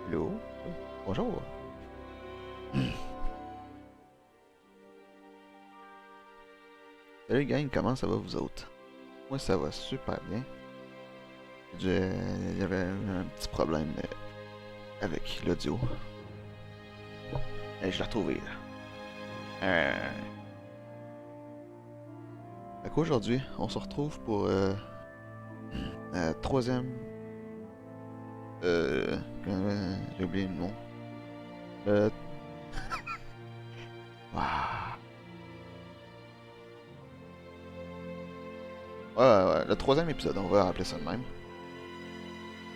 Hello. Bonjour. Salut gang, comment ça va vous autres? Moi ça va super bien. Il y avait un petit problème avec l'audio. Et je l'ai retrouvé là. Fait qu'aujourd'hui, on se retrouve pour la troisième. J'ai oublié le nom. Euh... Waouh. Ouais, le troisième épisode, on va rappeler ça de même.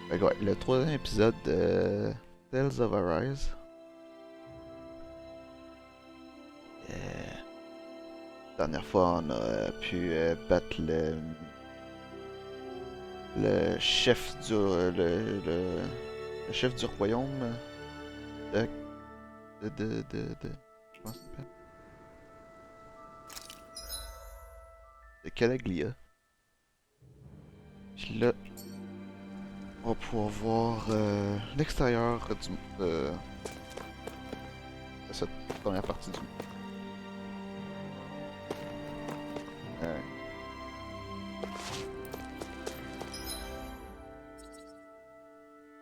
Fait que ouais, le troisième épisode de Tales of Arise. Dernière fois, on a pu battre le chef du le chef du royaume de je pense que ça s'appelle de Calaglia. Puis là, on va pouvoir voir l'extérieur de cette première partie du monde.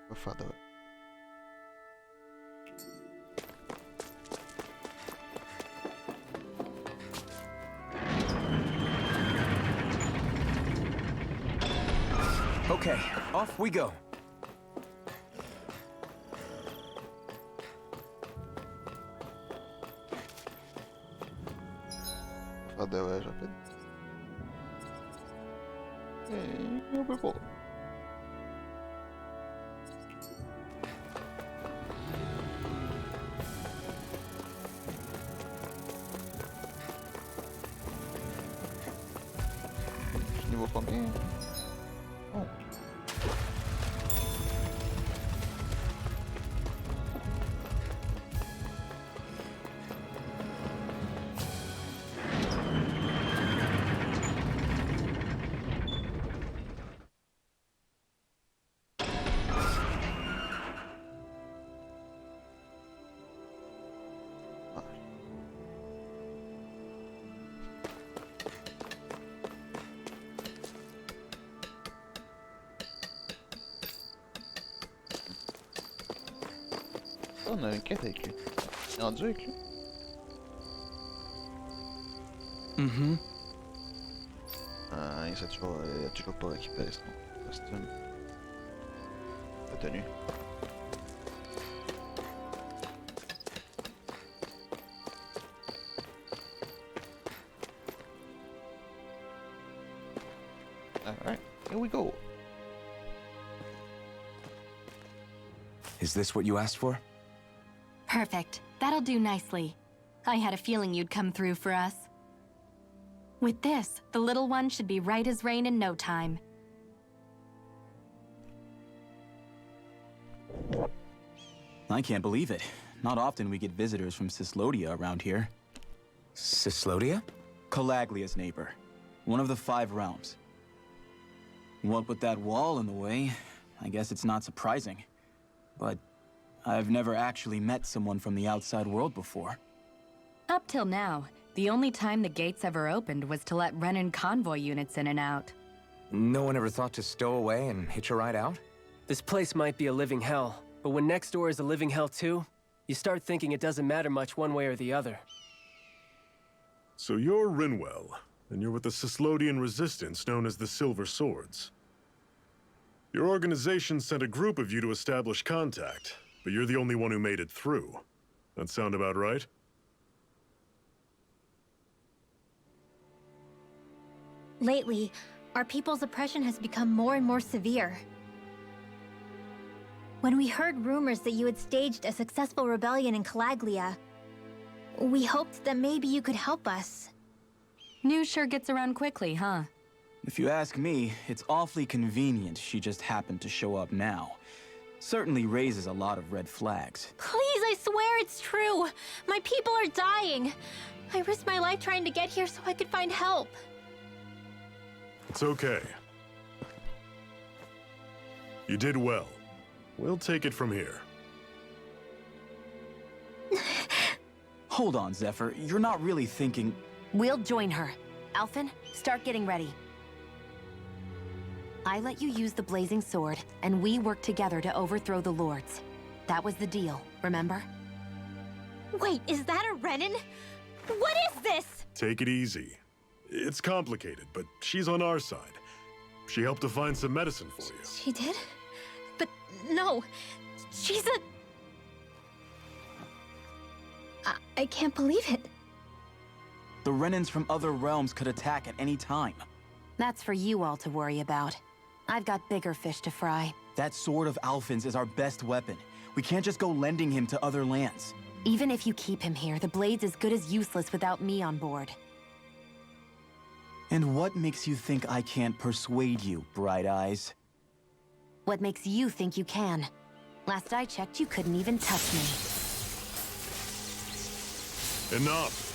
On va faire de... Okay, off we go. Faire de voyage rapide. Et on peut pas. Niveau combien? Oh. On a une quête avec lui. On est rendu avec lui? Mm-hmm. Ah, il a toujours pas récupéré son costume. La tenue. Alright, here we go. Is this what you asked for? Perfect. That'll do nicely. I had a feeling you'd come through for us. With this, the little one should be right as rain in no time. I can't believe it. Not often we get visitors from Cislodia around here. Cislodia? Calaglia's neighbor. One of the 5 realms. What with that wall in the way, I guess it's not surprising. But I've never actually met someone from the outside world before. Up till now, the only time the gates ever opened was to let Renan convoy units in and out. No one ever thought to stow away and hitch a ride out? This place might be a living hell, but when next door is a living hell too, you start thinking it doesn't matter much one way or the other. So you're Rinwell, and you're with the Cislodian resistance known as the Silver Swords. Your organization sent a group of you to establish contact, but you're the only one who made it through. That sound about right? Lately, our people's oppression has become more and more severe. When we heard rumors that you had staged a successful rebellion in Calaglia, we hoped that maybe you could help us. News sure gets around quickly, huh? If you ask me, it's awfully convenient she just happened to show up now. Certainly raises a lot of red flags. Please, I swear it's true! My people are dying! I risked my life trying to get here so I could find help. It's okay. You did well. We'll take it from here. Hold on, Zephyr. You're not really thinking... We'll join her. Alphen, start getting ready. I let you use the blazing sword, and we worked together to overthrow the lords. That was the deal, remember? Wait, is that a Renin? What is this? Take it easy. It's complicated, but she's on our side. She helped to find some medicine for you. She did? But no, she's a... I can't believe it. The Renins from other realms could attack at any time. That's for you all to worry about. I've got bigger fish to fry. That sword of Alphen's is our best weapon. We can't just go lending him to other lands. Even if you keep him here, the blade's as good as useless without me on board. And what makes you think I can't persuade you, Bright Eyes? What makes you think you can? Last I checked, you couldn't even touch me. Enough!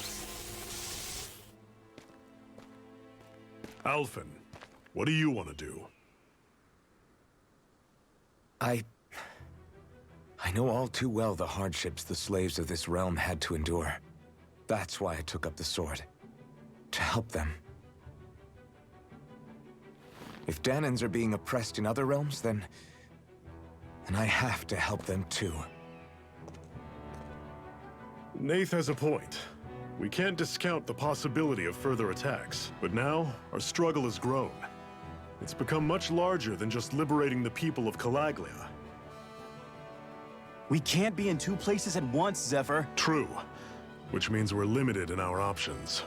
Alphen, what do you want to do? I know all too well the hardships the slaves of this realm had to endure. That's why I took up the sword. To help them. If Danans are being oppressed in other realms, then I have to help them too. Nath has a point. We can't discount the possibility of further attacks, but now our struggle has grown. It's become much larger than just liberating the people of Calaglia. We can't be in two places at once, Zephyr. True, which means we're limited in our options.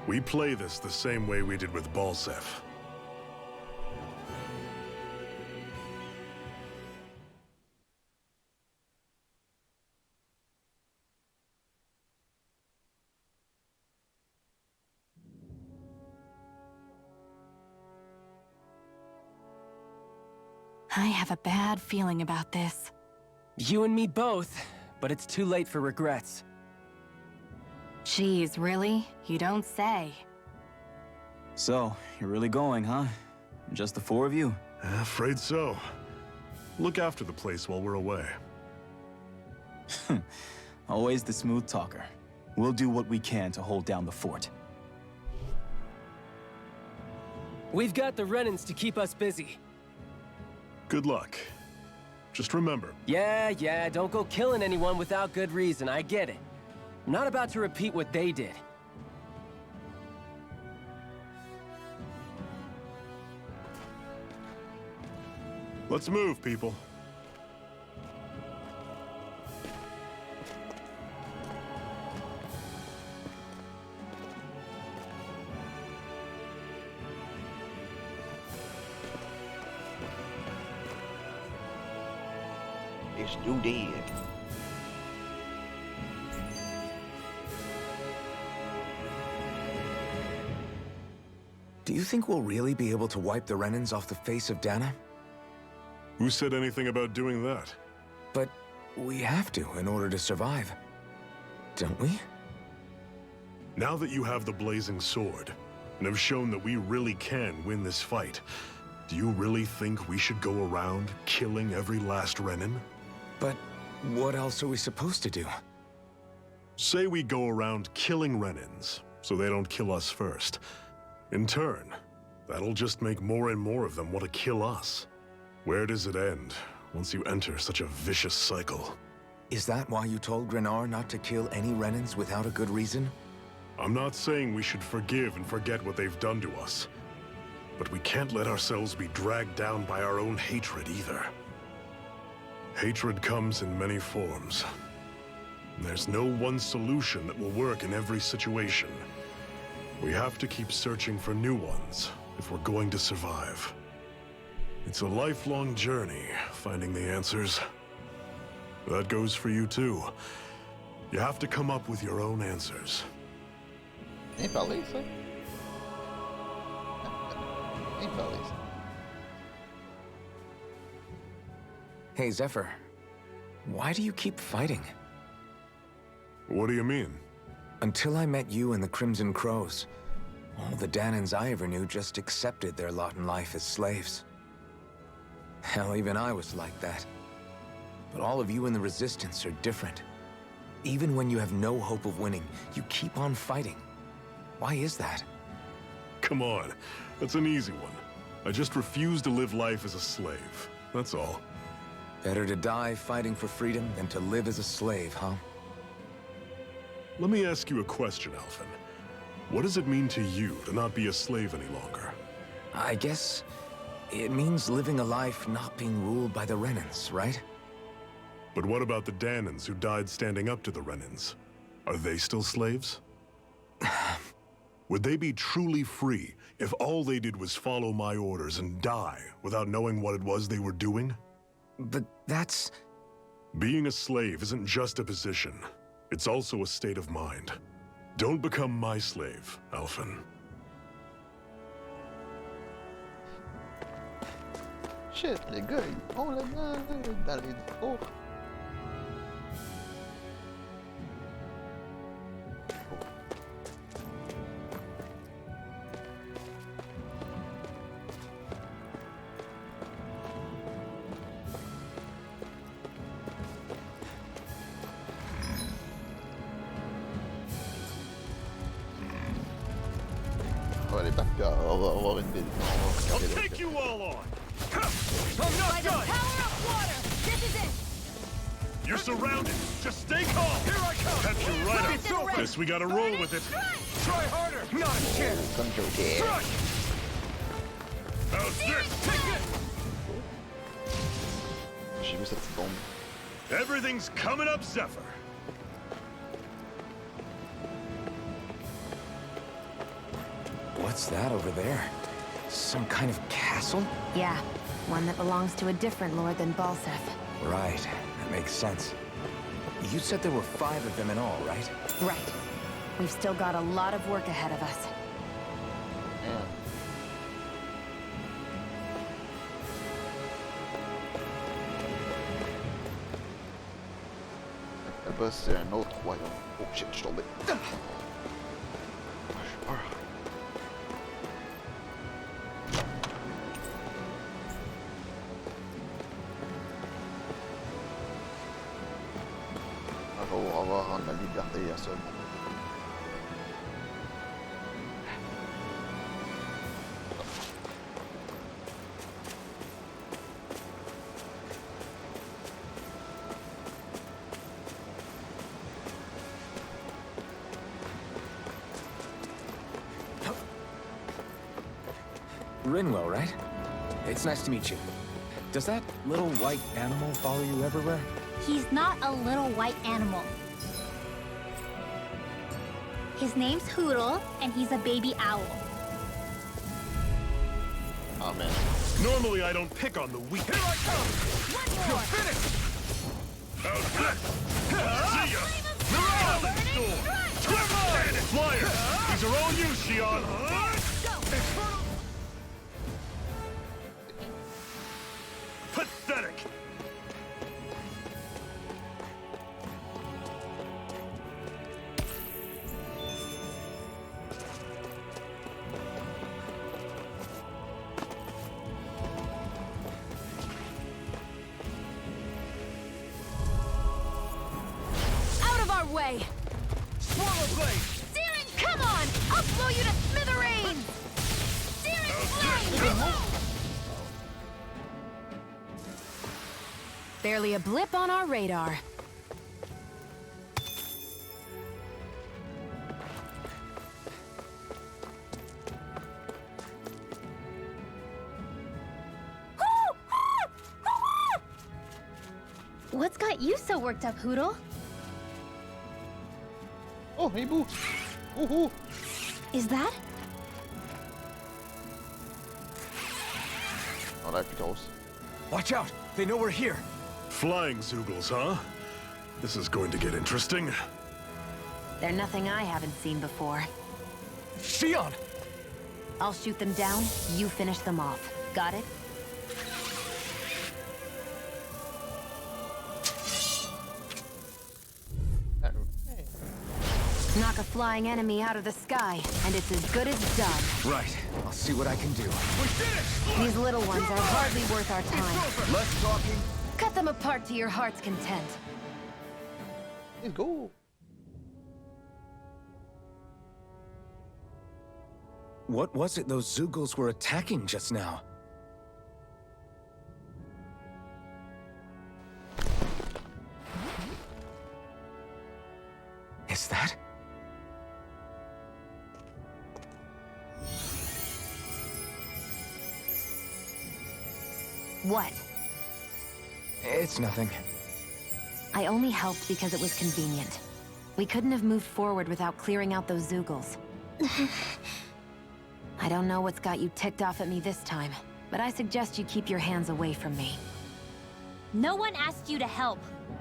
We play this the same way we did with Balseph. I have a bad feeling about this. You and me both, but it's too late for regrets. Jeez, really? You don't say. So, you're really going, huh? Just the four of you? Afraid so. Look after the place while we're away. Always the smooth talker. We'll do what we can to hold down the fort. We've got the Renins to keep us busy. Good luck. Just remember. Yeah, don't go killing anyone without good reason, I get it. I'm not about to repeat what they did. Let's move, people. Let's do that. Do you think we'll really be able to wipe the Renins off the face of Dana? Who said anything about doing that? But we have to in order to survive. Don't we? Now that you have the blazing sword, and have shown that we really can win this fight, do you really think we should go around killing every last Renin? But what else are we supposed to do? Say we go around killing Renins, so they don't kill us first. In turn, that'll just make more and more of them want to kill us. Where does it end, once you enter such a vicious cycle? Is that why you told Grenar not to kill any Renins without a good reason? I'm not saying we should forgive and forget what they've done to us. But we can't let ourselves be dragged down by our own hatred either. Hatred comes in many forms. There's no one solution that will work in every situation. We have to keep searching for new ones if we're going to survive. It's a lifelong journey, finding the answers. That goes for you too. You have to come up with your own answers. Nem falei isso. Nem falei isso. Hey, Zephyr. Why do you keep fighting? What do you mean? Until I met you and the Crimson Crows, all the Danans I ever knew just accepted their lot in life as slaves. Hell, even I was like that. But all of you in the Resistance are different. Even when you have no hope of winning, you keep on fighting. Why is that? Come on, that's an easy one. I just refuse to live life as a slave. That's all. Better to die fighting for freedom than to live as a slave, huh? Let me ask you a question, Alphen. What does it mean to you to not be a slave any longer? I guess it means living a life not being ruled by the Renans, right? But what about the Danans who died standing up to the Renans? Are they still slaves? Would they be truly free if all they did was follow my orders and die without knowing what it was they were doing? But that's... Being a slave isn't just a position. It's also a state of mind. Don't become my slave, Alphen. Shit, les gars, ils font là-dedans, dans les discours. On va aller back, puis on va avoir une belle. I'll take you all on! I'm not done! Power of water! This is it! You're surrounded! Just stay calm! Here I come! Catch you right up! It's over! Guess we gotta roll with it! Try harder! Not a chance! Comme Joker. Thrust! How's this? Take it! J'ai vu cette petite bombe. Everything's coming up, Zephyr! What's that over there? Some kind of castle? Yeah, one that belongs to a different lord than Balseth. Right, that makes sense. You said there were 5 of them in all, right? Right. We've still got a lot of work ahead of us. Yeah. Là-bas, c'est un autre royaume. Oh shit, je suis tombé. Ah, j'ai peur. On va rendre la liberté à ce monde. Rinwell, right? It's nice to meet you. Does that little white animal follow you everywhere? He's not a little white animal. His name's Hoodle, and he's a baby owl. Oh man. Normally I don't pick on the weak. Here I come! You're finished! How's this? See ya! Mirage Storm! Turbo! Flyer! These are all you, Shion! Pathetic! Out of our way! Swallow blade! Searing, come on! I'll blow you to smithereens! Searing flame! Barely a blip on our radar. What's got you so worked up, Hoodle? Oh, hey boo! Woohoo! Is that? On a l'air plus grosse. Watch out! They know we're here! Flying Zoogles, huh? This is going to get interesting. They're nothing I haven't seen before. Shion! I'll shoot them down, you finish them off. Got it? Knock a flying enemy out of the sky, and it's as good as done. Right, I'll see what I can do. We did it! These little ones are hardly worth our time. It's over! Less talking. Cut them apart to your heart's content. Go! What was it those Zeugles were attacking just now? Is that? What? It's nothing. I only helped because it was convenient. We couldn't have moved forward without clearing out those Zeugles. I don't know what's got you ticked off at me this time, but I suggest you keep your hands away from me. No one asked you to help.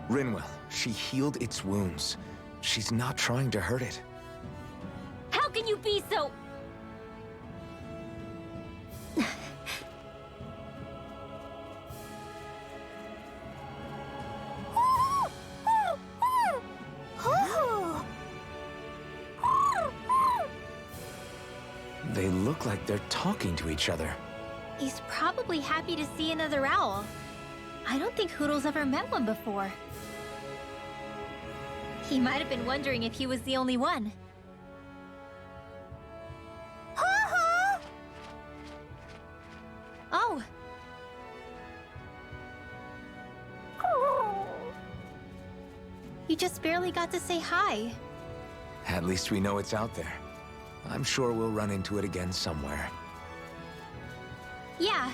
Rinwell, she healed its wounds. She's not trying to hurt it. How can you be so... They look like they're talking to each other. He's probably happy to see another owl. I don't think Hoodle's ever met one before. He might have been wondering if he was the only one. Oh. You just barely got to say hi. At least we know it's out there. I'm sure we'll run into it again somewhere. Yeah,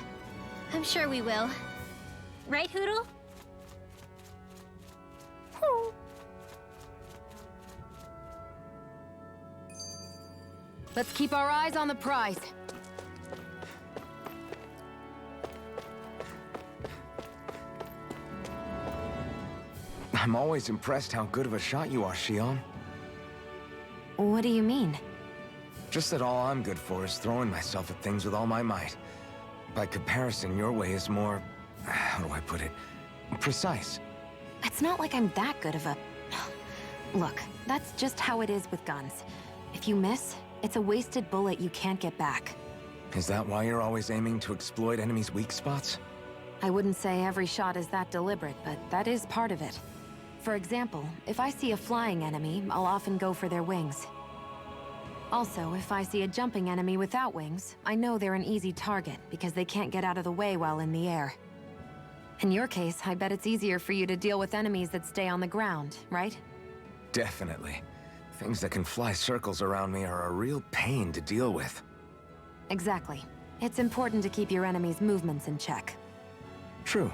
I'm sure we will. Right, Hoodle? Let's keep our eyes on the prize. I'm always impressed how good of a shot you are, Shion. What do you mean? Just that all I'm good for is throwing myself at things with all my might. By comparison, your way is more... how do I put it? Precise. It's not like I'm that good of a... Look, that's just how it is with guns. If you miss, it's a wasted bullet you can't get back. Is that why you're always aiming to exploit enemies' weak spots? I wouldn't say every shot is that deliberate, but that is part of it. For example, if I see a flying enemy, I'll often go for their wings. Also, if I see a jumping enemy without wings, I know they're an easy target because they can't get out of the way while in the air. In your case, I bet it's easier for you to deal with enemies that stay on the ground, right? Definitely. Things that can fly circles around me are a real pain to deal with. Exactly. It's important to keep your enemy's movements in check. True.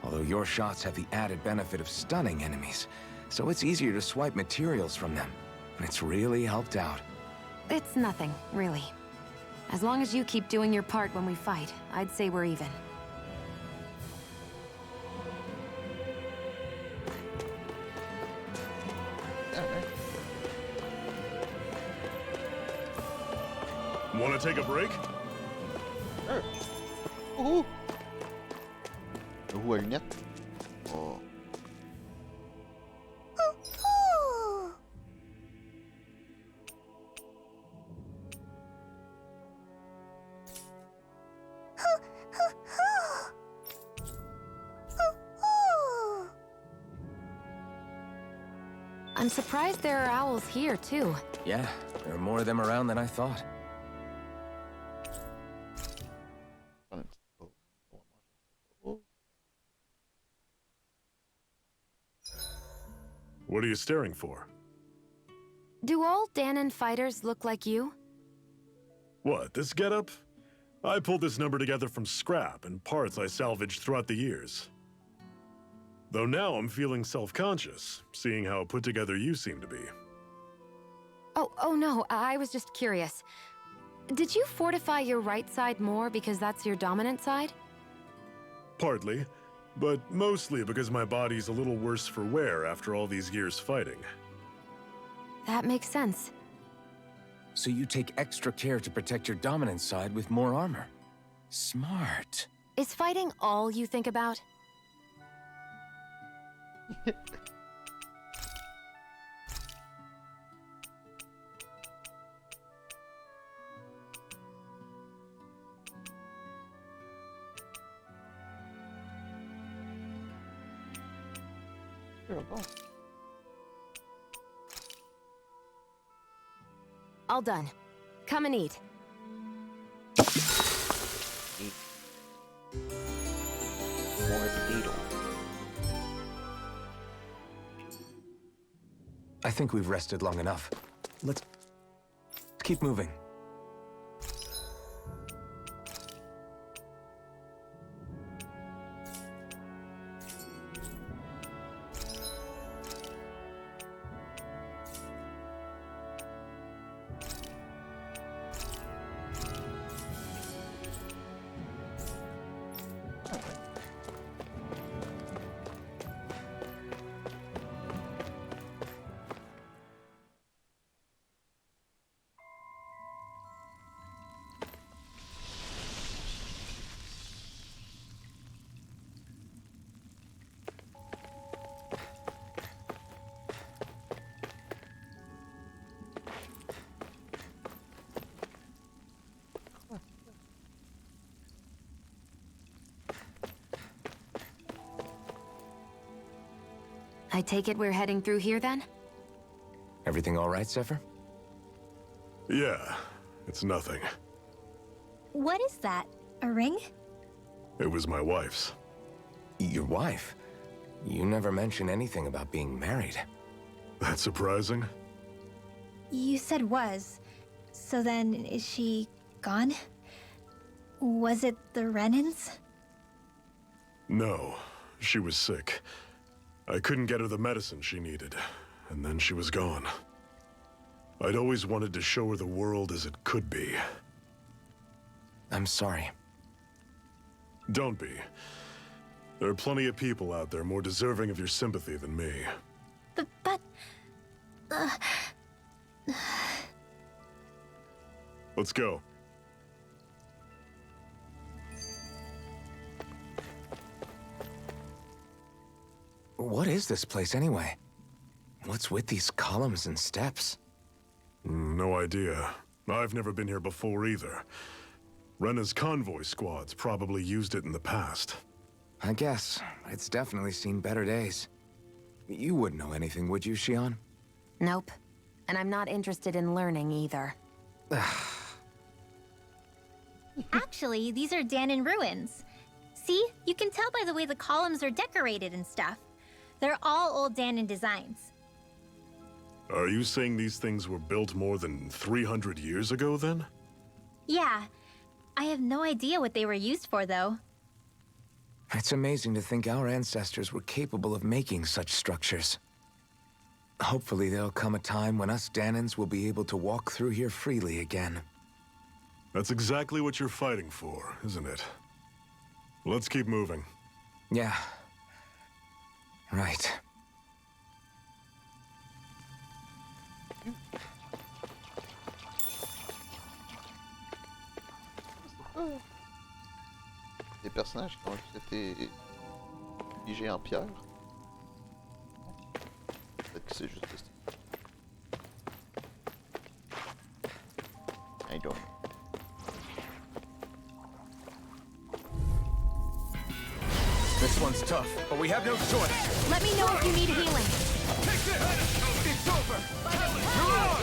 Although your shots have the added benefit of stunning enemies, so it's easier to swipe materials from them. And it's really helped out. It's nothing, really. As long as you keep doing your part when we fight, I'd say we're even. Want to take a break? Sure. Woohoo! Woohoo à lunettes. Oh. I'm surprised there are owls here, too. Yeah, there are more of them around than I thought. What are you staring for? Do all Danon fighters look like you? What, this getup? I pulled this number together from scrap and parts I salvaged throughout the years. Though now I'm feeling self-conscious, seeing how put together you seem to be. Oh no, I was just curious. Did you fortify your right side more because that's your dominant side? Partly, but mostly because my body's a little worse for wear after all these years fighting. That makes sense. So you take extra care to protect your dominant side with more armor. Smart. Is fighting all you think about? You're a boss. All done. Come and eat. More potato. I think we've rested long enough. Let's keep moving. I take it we're heading through here then? Everything all right, Zephyr? Yeah, it's nothing. What is that? A ring? It was my wife's. Your wife? You never mentioned anything about being married. That's surprising? You said was. So then, is she gone? Was it the Renans? No, she was sick. I couldn't get her the medicine she needed, and then she was gone. I'd always wanted to show her the world as it could be. I'm sorry. Don't be. There are plenty of people out there more deserving of your sympathy than me. But... Let's go. What is this place anyway? What's with these columns and steps? No idea. I've never been here before either. Rena's convoy squads probably used it in the past. I guess. It's definitely seen better days. You wouldn't know anything, would you, Xion? Nope. And I'm not interested in learning either. Actually, these are Danon ruins. See? You can tell by the way the columns are decorated and stuff. They're all old Danon designs. Are you saying these things were built more than 300 years ago, then? Yeah. I have no idea what they were used for, though. It's amazing to think our ancestors were capable of making such structures. Hopefully there'll come a time when us Danons will be able to walk through here freely again. That's exactly what you're fighting for, isn't it? Let's keep moving. Yeah. Right. Des personnages qui ont été figés en pierre. Peut-être que c'est juste ça. I don't know. This one's tough, but we have no choice. Let me know if you need healing. Take this! It's over! You're on!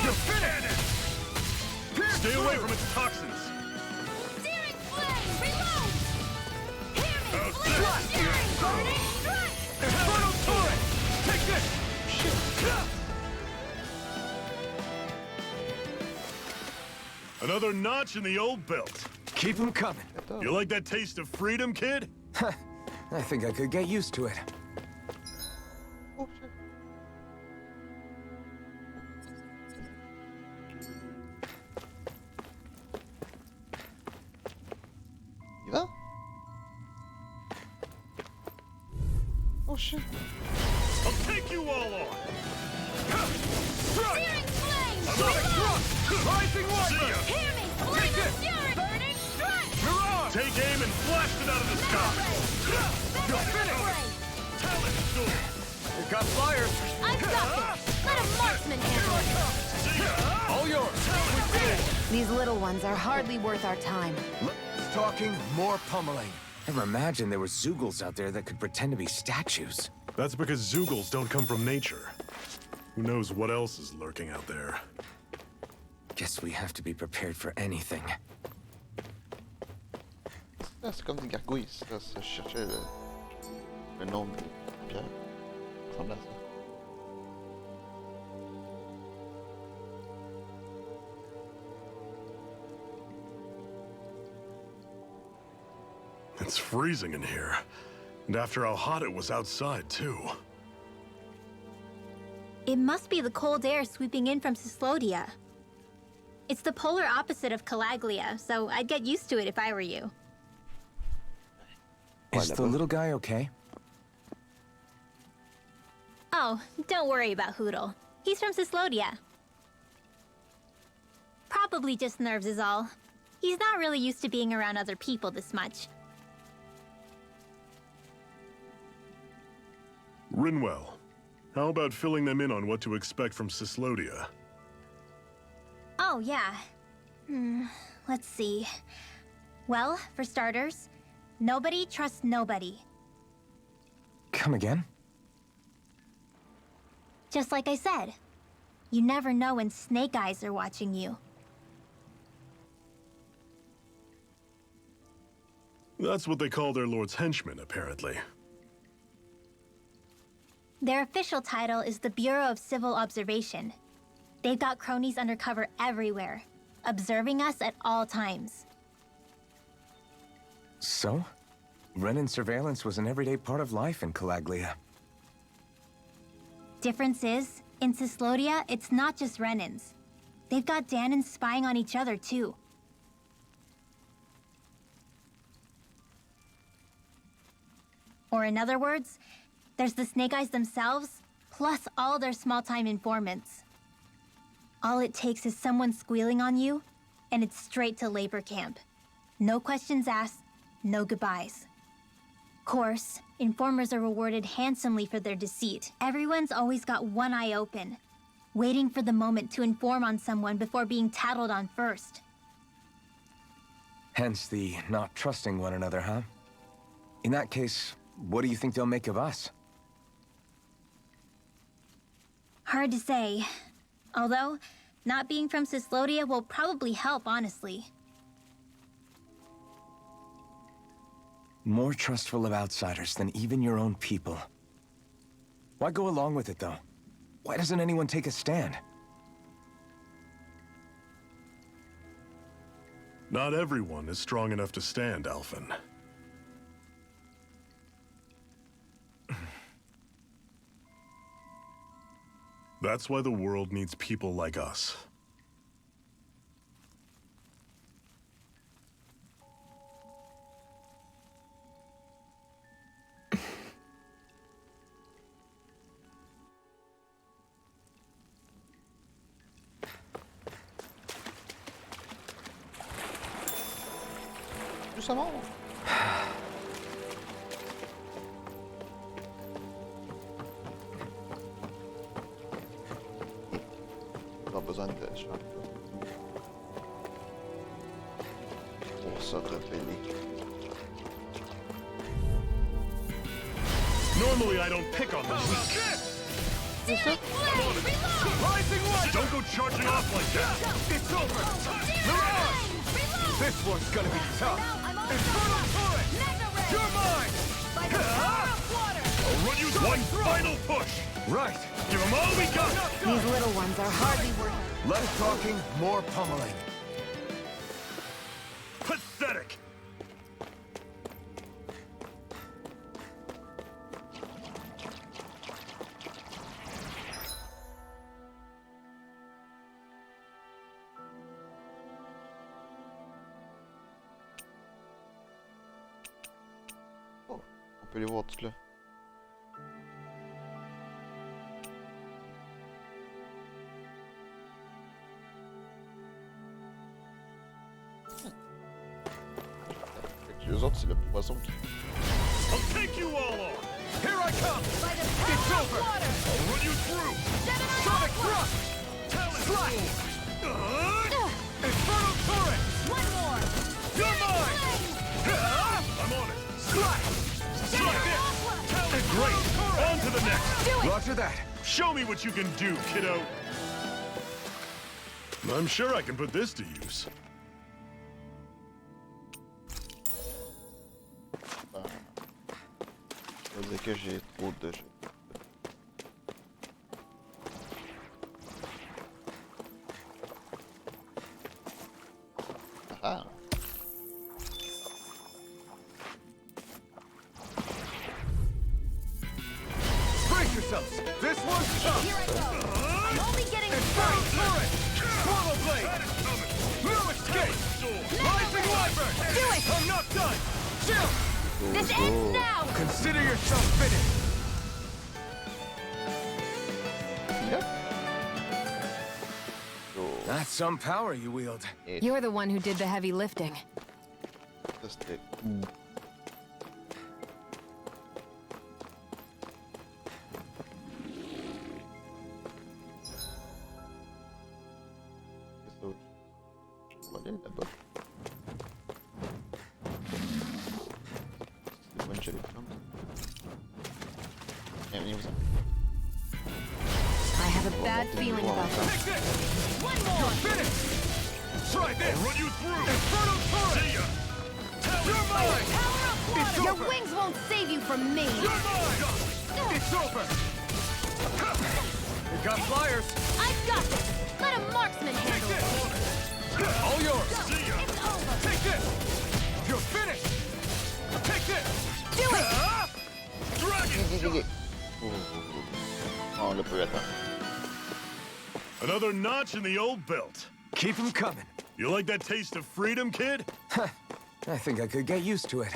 You're finished! Stay away from its toxins! Searing flame! Reload! Hear me! Oh, Flame! shit. Searing! Burning! Strike! Infernal turret! Take this! Another notch in the old belt. Keep them coming. You like that taste of freedom, kid? I think I could get used to it. Oh shit. Il va? Oh shit. I'll take you all on! Searing flame! Sonic Reload! thrust! Rising wiper! Hear me! Flame of fury! Burning! Strike! You're on! Take aim and blast it out of the sky! You're finished! Talent sword! We've got flyers. I've got this. Let a marksman handle it. All yours. We did it. These little ones are hardly worth our time. Less talking, more pummeling. Never imagined there were Zeugles out there that could pretend to be statues. That's because Zeugles don't come from nature. Who knows what else is lurking out there? Guess we have to be prepared for anything. Ah, c'est comme des gargouilles, ça. Je cherchais le nom de pierre. Ça ressemble à ça. It's freezing in here. And after how hot it was outside, too. It must be the cold air sweeping in from Cyslodia. It's the polar opposite of Calaglia, so I'd get used to it if I were you. Is the little guy okay? Oh, don't worry about Hoodle. He's from Cyslodia. Probably just nerves is all. He's not really used to being around other people this much. Rinwell, how about filling them in on what to expect from Cyslodia? Oh, yeah. Let's see. Well, for starters, nobody trusts nobody. Come again? Just like I said. You never know when snake eyes are watching you. That's what they call their lord's henchmen, apparently. Their official title is the Bureau of Civil Observation. They've got cronies undercover everywhere, observing us at all times. So? Renin surveillance was an everyday part of life in Calaglia. Difference is, in Cyslodia, it's not just Renins. They've got Danans spying on each other, too. Or in other words, there's the Snake Eyes themselves, plus all their small-time informants. All it takes is someone squealing on you, and it's straight to labor camp. No questions asked, no goodbyes. Course, informers are rewarded handsomely for their deceit. Everyone's always got one eye open, waiting for the moment to inform on someone before being tattled on first. Hence the not trusting one another, huh? In that case, what do you think they'll make of us? Hard to say. Although, not being from Cyslodia will probably help, honestly. More trustful of outsiders than even your own people. Why go along with it, though? Why doesn't anyone take a stand? Not everyone is strong enough to stand, Alphen. That's why the world needs people like us. Doucement. Pas besoin de champ. Pour se rebeller. Normally I don't pick on them. Don't go charging off like that! It's over! Mirage! This one's gonna be tough! Infernal turret! You're mine! I'll run you one final push! Right! Give them all we got! These little ones are hardly worth... Less talking, more pummeling. Pathetic! Oh, on peut les voir tous là. Les autres, c'est le poisson qui... I'll take you all on! Here I come! It's over! I'll run you through! Sonic thrust! Slash! Infernal turret! One more! You're mine! I'm on it! Slash! Sonic it! Great! On to the next! Roger that. Show me what you can do, kiddo! I'm sure I can put this to use. Je veux dire que j'ai trop de jeux. Ah. Brace yourselves! This one's tough! Here I go! I'm only getting Infernal started! turret! Swallow blade! No escape! Rising wyvern! Do it! I'm not done! Chill! This ends now! Consider yourself finished! Yep. That's some power you wield. You're the one who did the heavy lifting. Ça c'était. Qu'est-ce que je vais aller là-bas. C'est bon, j'allais prendre. Venez-vous-en. I have a bad feeling about this. Take this! One more! You're finished! Try this! I'll run you through! Infernal turret! See ya! You're mine! Power up It's water! Your over! wings won't save you from me! You're mine! It's over! You got flyers! I've got this! Let a marksman Take handle it! this! All yours! See ya! It's over! Take this! You're finished! Take this! Do it! Dragon! On l'a pas eu à temps. Another notch in the old belt. Keep them coming. You like that taste of freedom, kid? I think I could get used to it.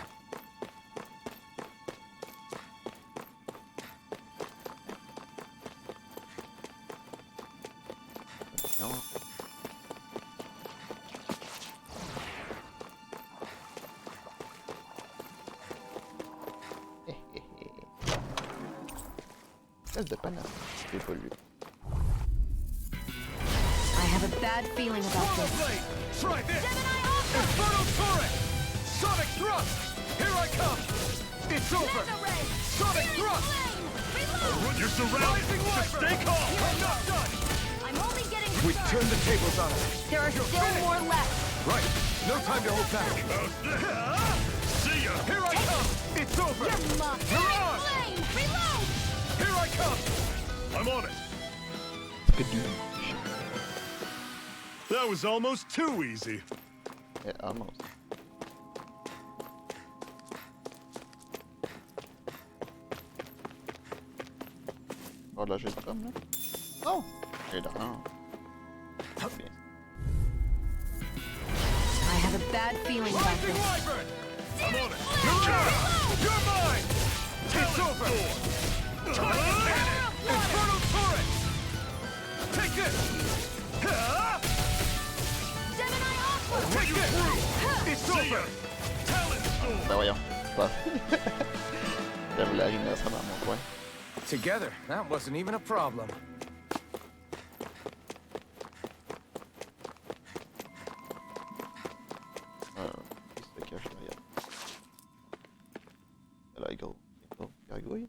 Non. Laisse de panne. C'est pas lui. I have a bad feeling about Swallow this. blade! Try this! Gemini Alpha! Infernal turret! Sonic thrust! Here I come! It's over! Laser ray! Sonic Searing thrust! flame! Reload! You're surrounded. Rising Just wyvern! stay calm. I'm not done! I'm only getting We started! turned the tables on them. There are still more left. Right. No time to hold back. See ya. Here I come! It's over! You're muffed! Mirage! Flame! Reload! Here I come! I'm on it. Skadoo. That was almost too easy. Yeah, almost. Oh, là, j'ai le com, là. Oh! Et là, ah. Bien. I have a bad feeling about Rising this. wyvern! I'm on it! Mirage! You're mine! It's over! Infernal turret! Take this! Gemini Alpha! Take this! It's over! Ben voyons. Pas. J'avais la rime ça dans mon coin. Together, that wasn't even a problem. Il se cache derrière. Là, il gros. Gargouille.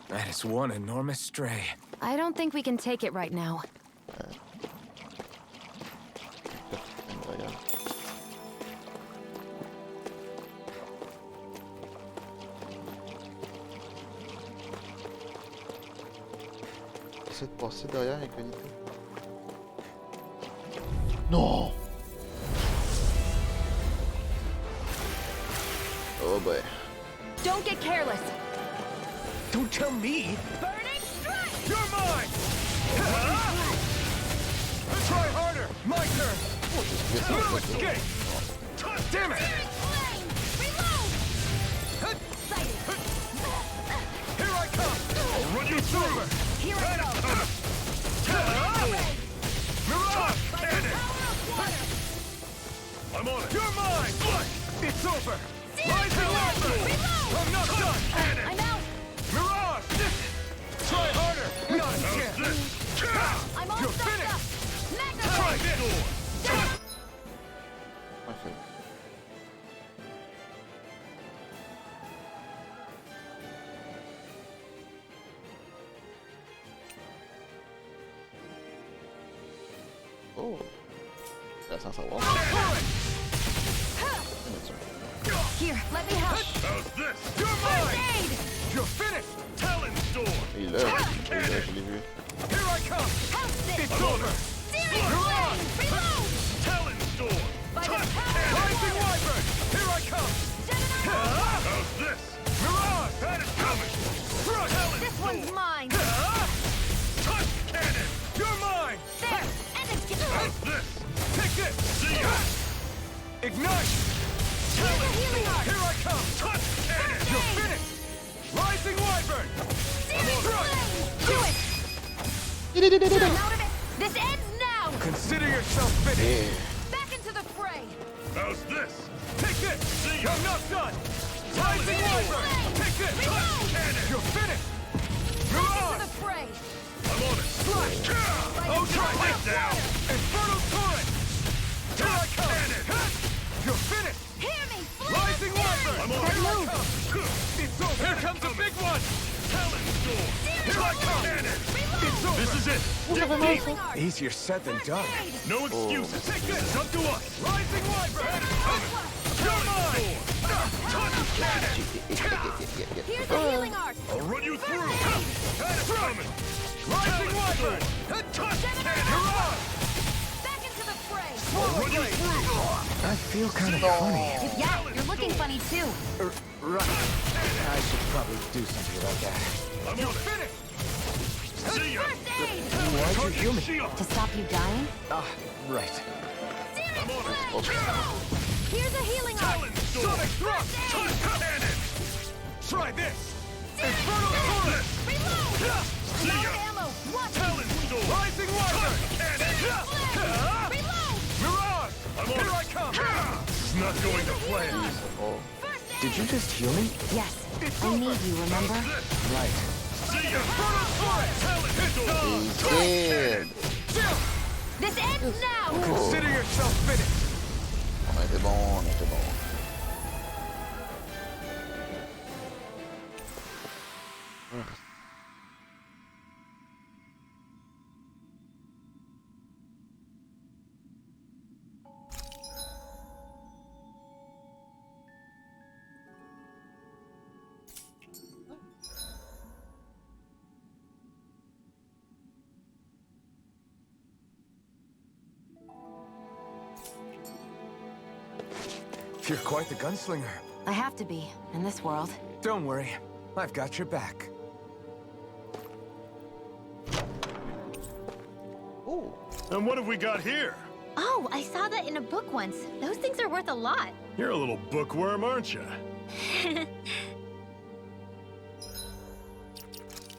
That is one enormous stray. I don't think we can take it right now. Essaie de passer derrière incognito. Non! Oh boy. Don't get careless. Don't tell me. Burning strike! You're mine! Try harder! My turn! No escape! Damn it! Searing flame! Reload! Sighted! Here I come! I'll run you through! Here I go! Mirage! Power of water! I'm on it. You're mine! It's over! Rising wyvern! Reload! I'm not done! I'm out! Mirage! Try harder! Not a chance! I'm all You're stuffed finished! up! Magna Try ray! this! Parfait. Oh! Intéressant à savoir. Here, let me help. How's this? You're first aid! You're finished! Talon Storm! Et là, je l'ai vu. Here I come! Help this! It's over! Searing You're on! flame! Reload! Talon Storm! By the Touch power cannon! of Rising water. Wyvern! Here I come! How's this? Mirage! That is coming! Crush! Talon This one's mine! Touch cannon! You're mine! There! And How's again! this? Take this! See ya! Ignite! Here's a healing art! Here I come! Touch cannon! You're finished! Rising Wyvern! Searing flame! Do it! Yeah. I'm out of it! This ends now! Consider yourself finished! Back into the fray! How's this? Take this! See ya! I'm not done! Rising Wyvern! Take this! Touch cannon! You're finished! You're Back on! into the fray! I'm on it! Strike! Oh, try this down! Infernal Torrent! Here I come! You're finished! Hear me! Flame Rising of Wyvern! fury! Here I come! It's over! Here comes a big one! Talon Storm! Here I come! It's over! This is it! Dig deep! Healing art! Easier said than done. No excuses! Take this! It's up to us! Rising Wyvern! You're mine! Touch cannon! Here's the healing art! I'll run you through! That is coming! Rising Wyvern! Touch cannon! You're on! Back into the fray! I'll run you through! I feel kind of funny. Yeah, you're looking funny too. Right. I should probably do something about that. I'm on it! Finished! See ya! First aid! Why'd you heal me? To stop you dying? Ah, right. I'm on it! Here's a healing art! Talon Storm! Sonic Thrust! Touch cannon! Try this! Infernal Torrent! Reload! See I'm out ya! of ammo! Watch it! Talon Storm! Rising Wyvern! Cannon! Reload! Mirage! Here I come! This is not going to plan! Oh. First aid! Did you just heal me? Yes, I need you, remember? Right. See ya! Infernal Torrent! Talon Storm! He's dead! This ends now! Consider yourself finished! On était bon, on était bon. You're quite the gunslinger. I have to be, in this world. Don't worry. I've got your back. Oh! And what have we got here? Oh, I saw that in a book once. Those things are worth a lot. You're a little bookworm, aren't you?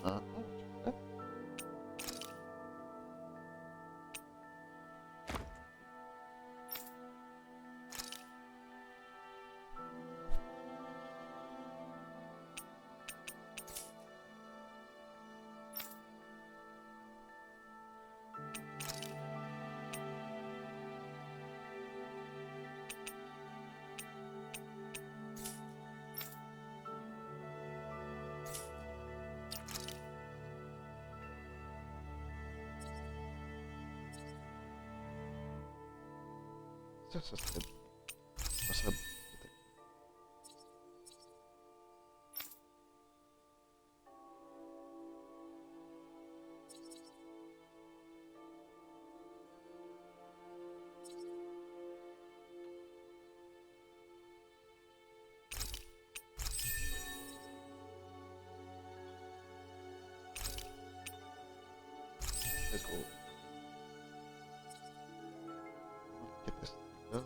Hein? Ça serait... Ça serait... peut-être. Let's go. Get this thing up.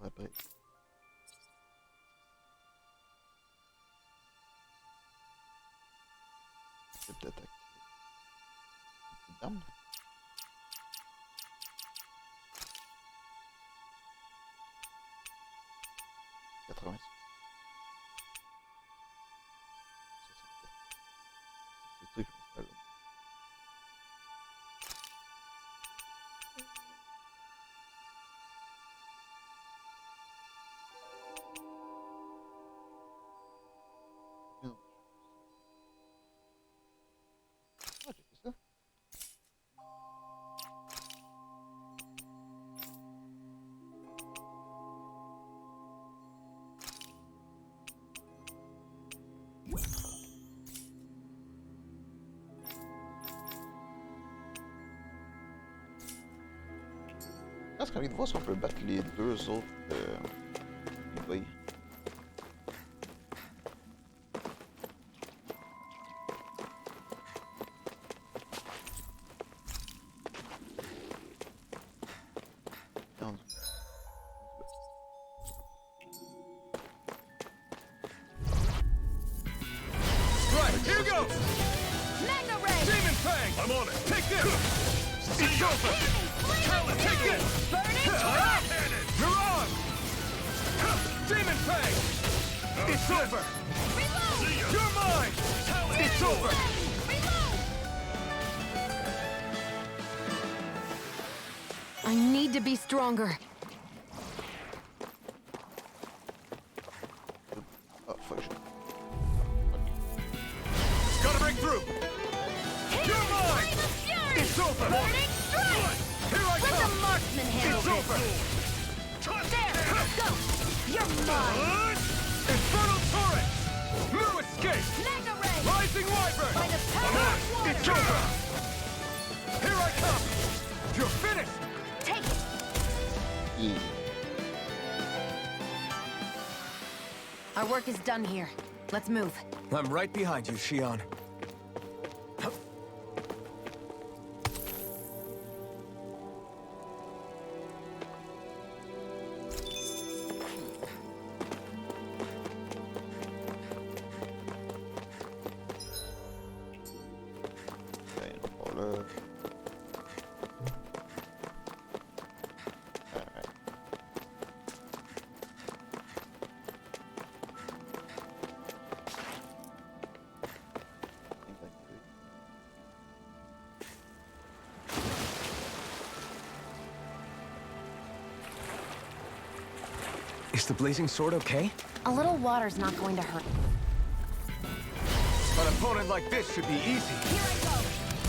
Après. C'est peut-être activé. Une petite dame. C'est le truc que je me fais là. pense qu'on vient de voir si on peut battre les deux autres employés. Right, here goes! Magna Ray! Demon Fang! I'm on it! Take this! It's over! Talent, take this! Cannon! You're on! Demon Fang! It's over! Reload! You're mine! It's over! Reload! I need to be stronger. Oh, fuck. Gotta break through! You're mine! It's over! Burning strike! Here I Let the come! marksman handle It's this. over! There! Go! You're mine! Infernal Torrent! No escape! Magna Ray! Rising Wyvern! By the power of water! It's over! Here I come! You're finished! Take it! Yeah. Our work is done here. Let's move. I'm right behind you, Shion. Okay, on va là. Is the blazing sword okay? A little water's not going to hurt. An opponent like this should be easy. Here I go!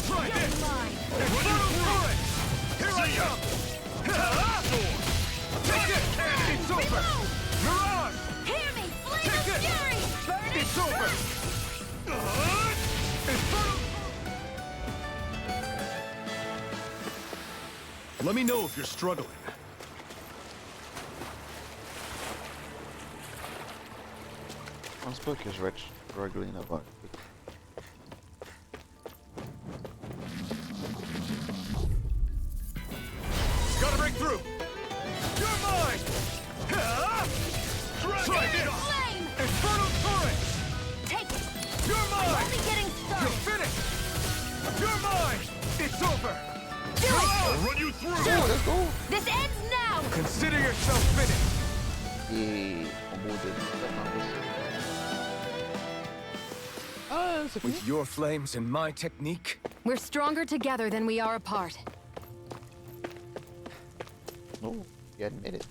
Try You're this! mine! Infernal Torrent! Here I come! Take it! It's over! Reload! Mirage! Hear me! Flame Take of it! fury! Burning It's over! Infernal... Let me know if you're struggling. Je pense pas que je vais être struggling avant. Gotta break through! You're mine! Try this! flame! Infernal Torrent! Take it! You're mine! Only getting You're started! finished! You're mine! It's over! Do it! I'll run you through! Let's go! This ends now! Consider yourself finished! Et on va Ah, c'est fini. With your flames and my technique, We're stronger together than we are apart. No, you admit it.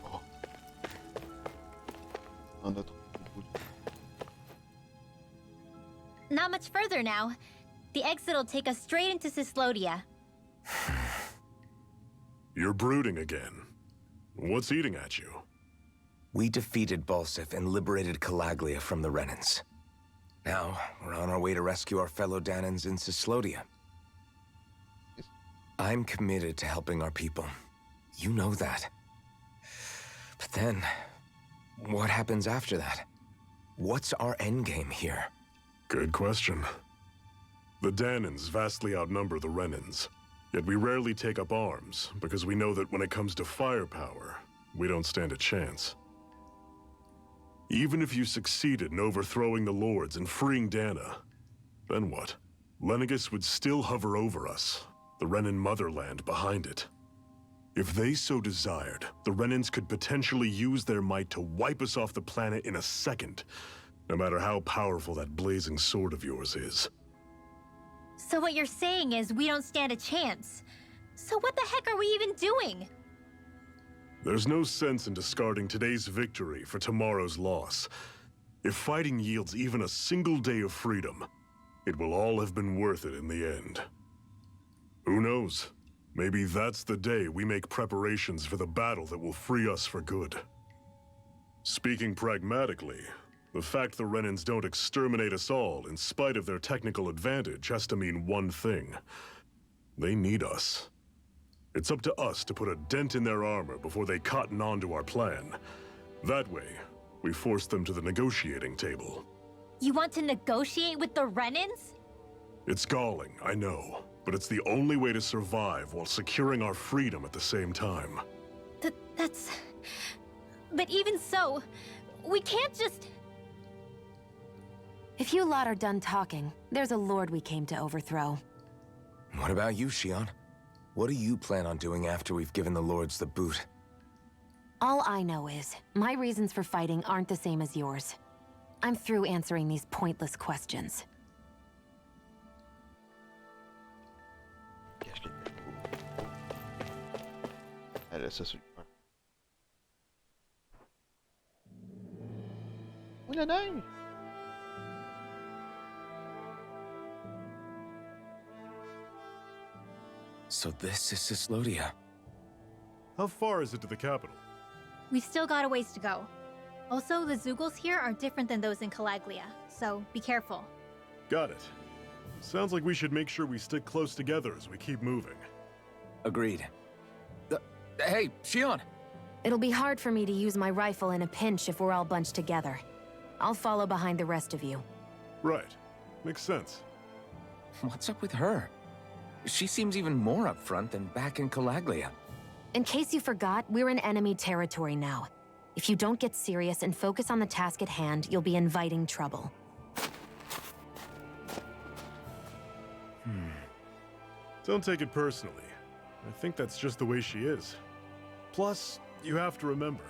Oh. Un autre. Not much further now. The exit'll take us straight into Cyslodia. You're brooding again. What's eating at you? we defeated Balsif and liberated Calaglia from the Renans. Now, we're on our way to rescue our fellow Danans in Cyslodia. I'm committed to helping our people. You know that. But then, what happens after that? What's our endgame here? Good question. The Danans vastly outnumber the Renans. Yet we rarely take up arms, because we know that when it comes to firepower, we don't stand a chance. Even if you succeeded in overthrowing the Lords and freeing Dana, then what? Lenegis would still hover over us, the Renan motherland behind it. If they so desired, the Renans could potentially use their might to wipe us off the planet in a second, no matter how powerful that blazing sword of yours is. So what you're saying is we don't stand a chance. So what the heck are we even doing? There's no sense in discarding today's victory for tomorrow's loss. If fighting yields even a single day of freedom, it will all have been worth it in the end. Who knows? Maybe that's the day we make preparations for the battle that will free us for good. Speaking pragmatically, The fact the Renans don't exterminate us all in spite of their technical advantage has to mean one thing. They need us. It's up to us to put a dent in their armor before they cotton on to our plan. That way, we force them to the negotiating table. You want to negotiate with the Renans? It's galling, I know, but it's the only way to survive while securing our freedom at the same time. That's... But even so, we can't just... If you lot are done talking, there's a lord we came to overthrow. What about you, Shion? What do you plan on doing after we've given the lords the boot? All I know is, my reasons for fighting aren't the same as yours. I'm through answering these pointless questions. Qu'est-ce qu'il fait? Elle a ça sur le cœur. Oui, la neige! So this is Cyslodia. How far is it to the capital? We've still got a ways to go. Also, the Zeugles here are different than those in Calaglia, so be careful. Got it. Sounds like we should make sure we stick close together as we keep moving. Agreed. Hey, Shion! It'll be hard for me to use my rifle in a pinch if we're all bunched together. I'll follow behind the rest of you. Right. Makes sense. What's up with her? She seems even more upfront than back in Calaglia. In case you forgot, we're in enemy territory now. If you don't get serious and focus on the task at hand, you'll be inviting trouble. Don't take it personally. I think that's just the way she is. Plus, you have to remember,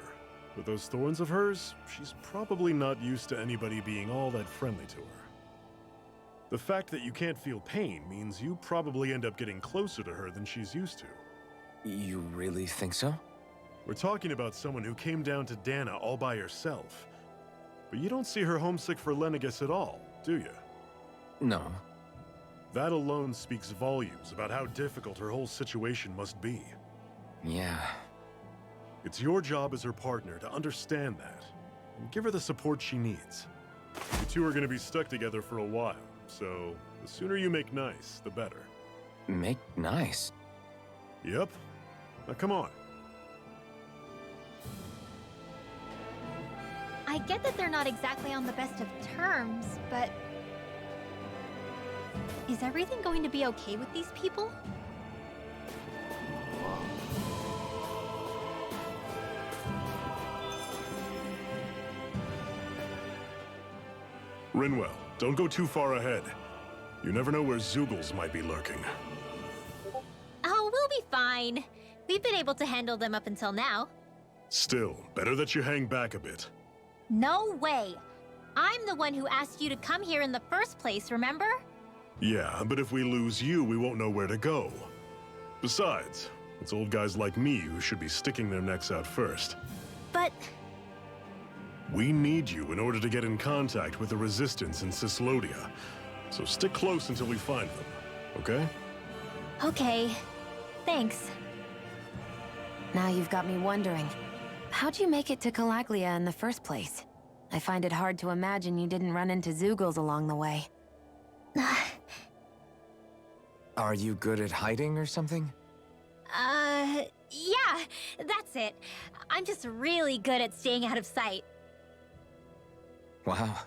with those thorns of hers, she's probably not used to anybody being all that friendly to her. The fact that you can't feel pain means you probably end up getting closer to her than she's used to. You really think so? We're talking about someone who came down to Dana all by herself. But you don't see her homesick for Lenegis at all, do you? No. That alone speaks volumes about how difficult her whole situation must be. Yeah. It's your job as her partner to understand that, and give her the support she needs. You two are going to be stuck together for a while, so the sooner you make nice, the better. Make nice? Yep. Now come on. I get that they're not exactly on the best of terms, but... Is everything going to be okay with these people? Rinwell, don't go too far ahead. You never know where Zeugles might be lurking. Oh, we'll be fine. We've been able to handle them up until now. Still, better that you hang back a bit. No way! I'm the one who asked you to come here in the first place, remember? Yeah, but if we lose you, we won't know where to go. Besides, it's old guys like me who should be sticking their necks out first. But... We need you in order to get in contact with the Resistance in Cyslodia. So stick close until we find them, okay? Okay. Thanks. Now you've got me wondering. How'd you make it to Calaglia in the first place? I find it hard to imagine you didn't run into Zeugles along the way. Are you good at hiding or something? Yeah, that's it. I'm just really good at staying out of sight. Wow.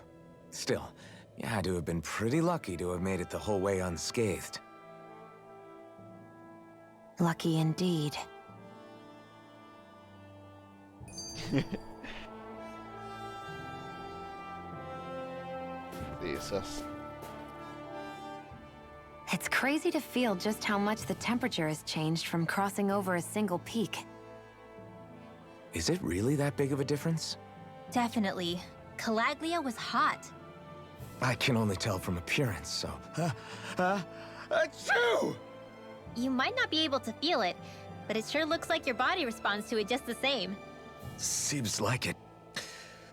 Still, you had to have been pretty lucky to have made it the whole way unscathed. Lucky indeed. Jesus. It's crazy to feel just how much the temperature has changed from crossing over a single peak. Is it really that big of a difference? Definitely. Calaglia was hot. I can only tell from appearance, so... Achoo! You might not be able to feel it, but it sure looks like your body responds to it just the same. Seems like it.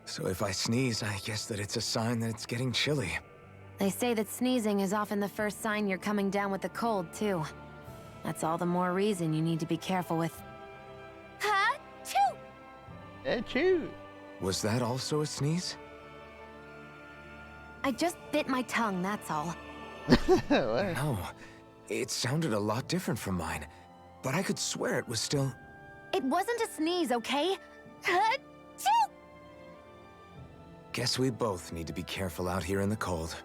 So if I sneeze, I guess that it's a sign that it's getting chilly. They say that sneezing is often the first sign you're coming down with the cold, too. That's all the more reason you need to be careful with... Achoo! Achoo! Was that also a sneeze? I just bit my tongue, that's all. Ouais. No, it sounded a lot different from mine, but I could swear it was still... It wasn't a sneeze, okay? Achoo! Guess we both need to be careful out here in the cold.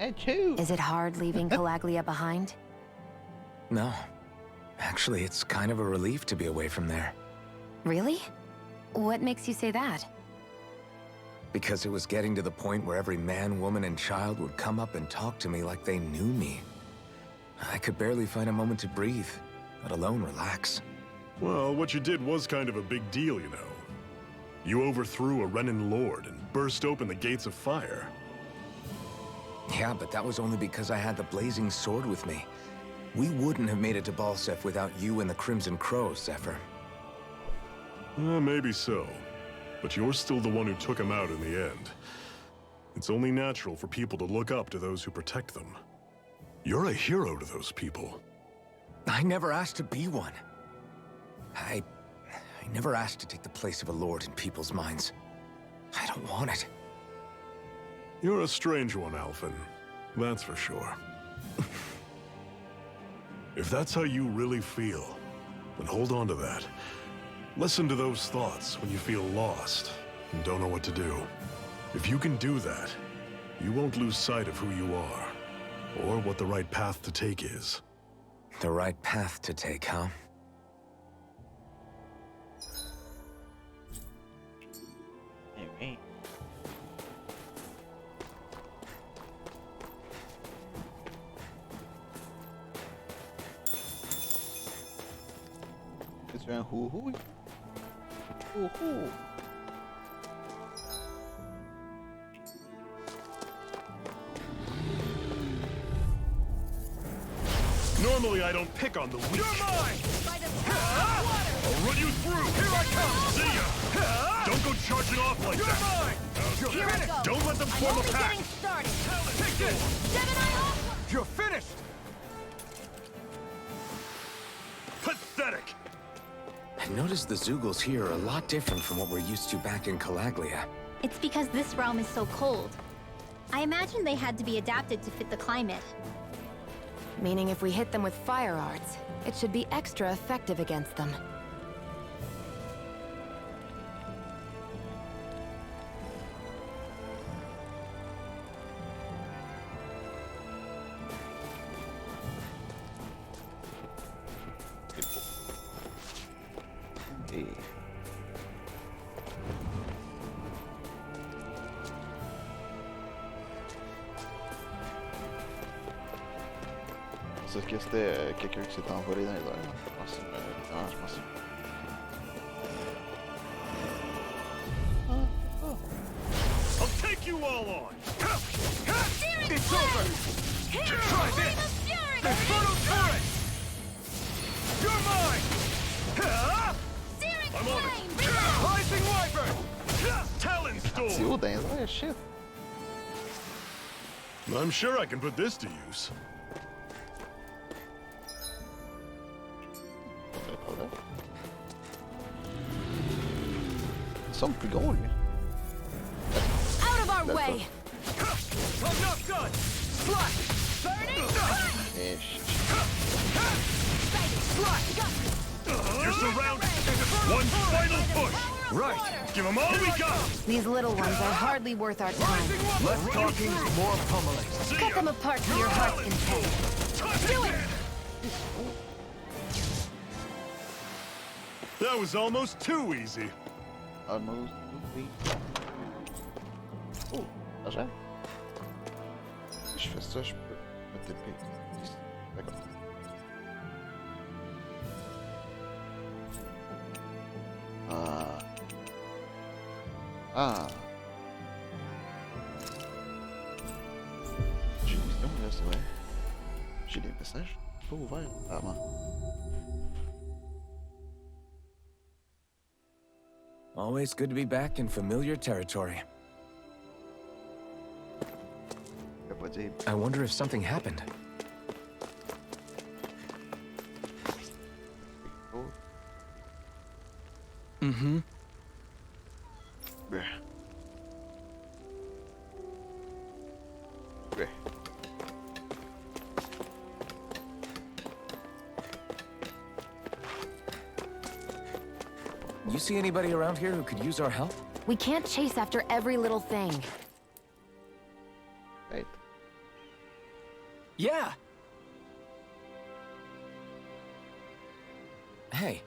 Achoo! Is it hard leaving Calaglia behind? No. Actually, it's kind of a relief to be away from there. Really? What makes you say that? Because it was getting to the point where every man, woman, and child would come up and talk to me like they knew me. I could barely find a moment to breathe, let alone relax. Well, what you did was kind of a big deal, you know. You overthrew a Renan lord and burst open the gates of fire. Yeah, but that was only because I had the blazing sword with me. We wouldn't have made it to Balsef without you and the Crimson Crows, Zephyr. Maybe so. But you're still the one who took him out in the end. It's only natural for people to look up to those who protect them. You're a hero to those people. I never asked to be one. I never asked to take the place of a lord in people's minds. I don't want it. You're a strange one, Alphen. That's for sure. If that's how you really feel, then hold on to that. Listen to those thoughts when you feel lost and don't know what to do. If you can do that, you won't lose sight of who you are, or what the right path to take is. The right path to take, huh? Alright. C'est un hou-hou. Hou-hou. Normally I don't pick on the weak. You're mine! I'll run you through! Here I come! See ya! Don't go charging off like that! You're mine! Here I go. Don't let them I'm form only a pack! getting started. Take this! Gemini off! You're finished! Pathetic! I noticed the Zeugles here are a lot different from what we're used to back in Calaglia. It's because this realm is so cold. I imagine they had to be adapted to fit the climate. Meaning if we hit them with fire arts, it should be extra effective against them. Et... C'est que c'était quelqu'un qui s'est envolé dans les airs. Je pense que je pense que... I'll take you all on! It's over! Try this! Infernal turret! You're mine! Searing I'm on it! flame! Rising wyvern! Talon C'est storm! haut dans les airs, shit! I'm sure I can put this to use. Il semble plus gros, lui. Out of our That's way! I'm not done! Slash! Burning! Eh, shit. You're surrounded! One final push! Right! Give them all we got! These little ones are hardly worth our time. Less talking, more pummeling. Cut them apart to your heart's content. Do it! That was almost too easy. Almost. Oui. Oh, ça gère. Si je fais ça, je peux me taper ici. D'accord. Ah. Ah. J'ai une mission là, c'est vrai. J'ai des messages pas ouverts, apparemment. Always good to be back in familiar territory. Je peux pas dire. I wonder if something happened. Mm-hmm. Bleh. Bleh. You see anybody around here who could use our help? We can't chase after every little thing. Right. Yeah! Hey.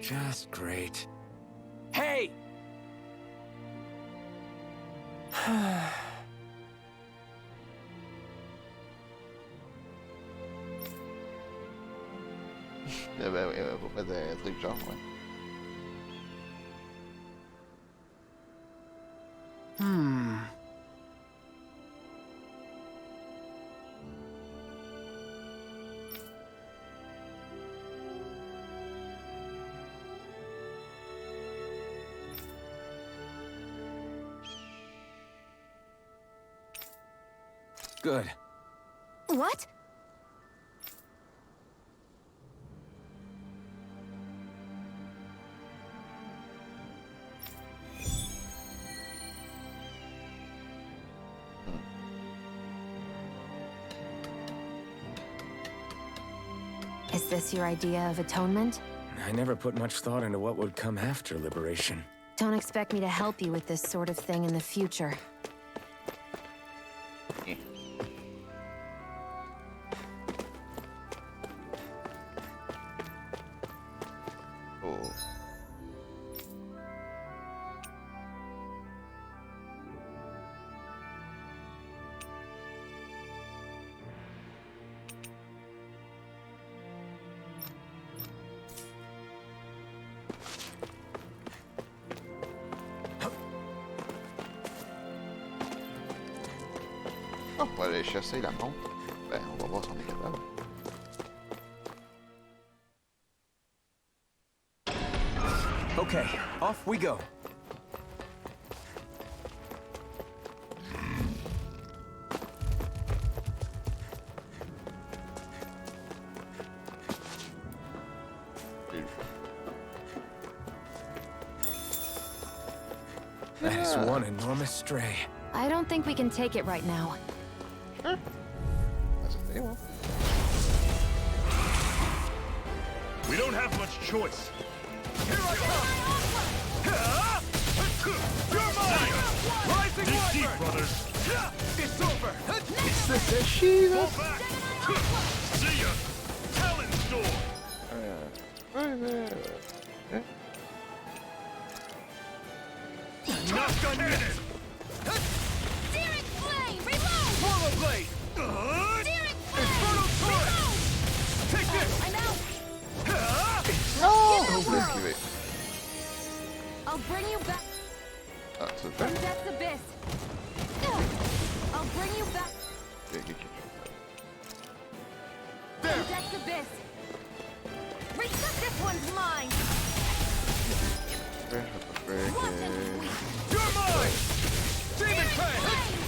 Just great. Hey! Ben oui, faut faire des trucs genre, ouais. Good. What? Is this your idea of atonement? I never put much thought into what would come after liberation. Don't expect me to help you with this sort of thing in the future. Oh. Oh, on va aller chasser la montre. Ben, on va voir si on est capable. Okay, off we go. That's one enormous stray. I don't think we can take it right now. That's a thing, well. We don't have much choice. Here I come! You're mine! Rising Dig deep, Wyvern! brothers. It's over! It's the Shiva. Fall back. See ya. Talon's door. Not done yet! Searing flame! Reload! Portal blade! Searing flame! Infernal torrent! Take this! I'm out! Non! Faut esquiver. I'll bring you back Ah, tu le from fais? death's abyss. I'll bring you back Ok, ok, ok. from death's abyss. This one's mine! Je vais pas faire You're mine! Demon Fang!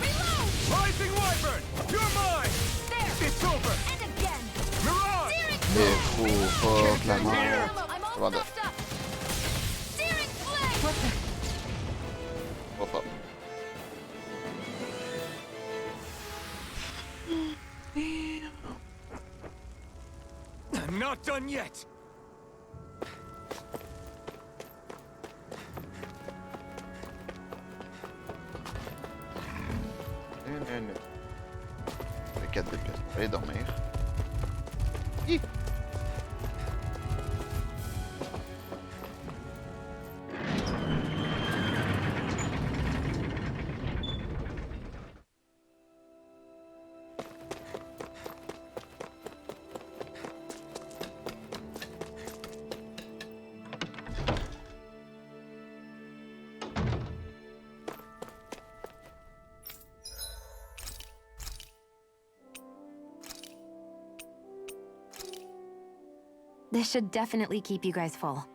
Reload! Rising Wyvern! You're mine! There! It's over! And again! Mirage! Mais trop fort, la mort. I'm all Voilà. stuffed up! Searing flame! Trop fort. I'm not done yet! Le 4 de pièces. Allez dormir. Hi! This should definitely keep you guys full.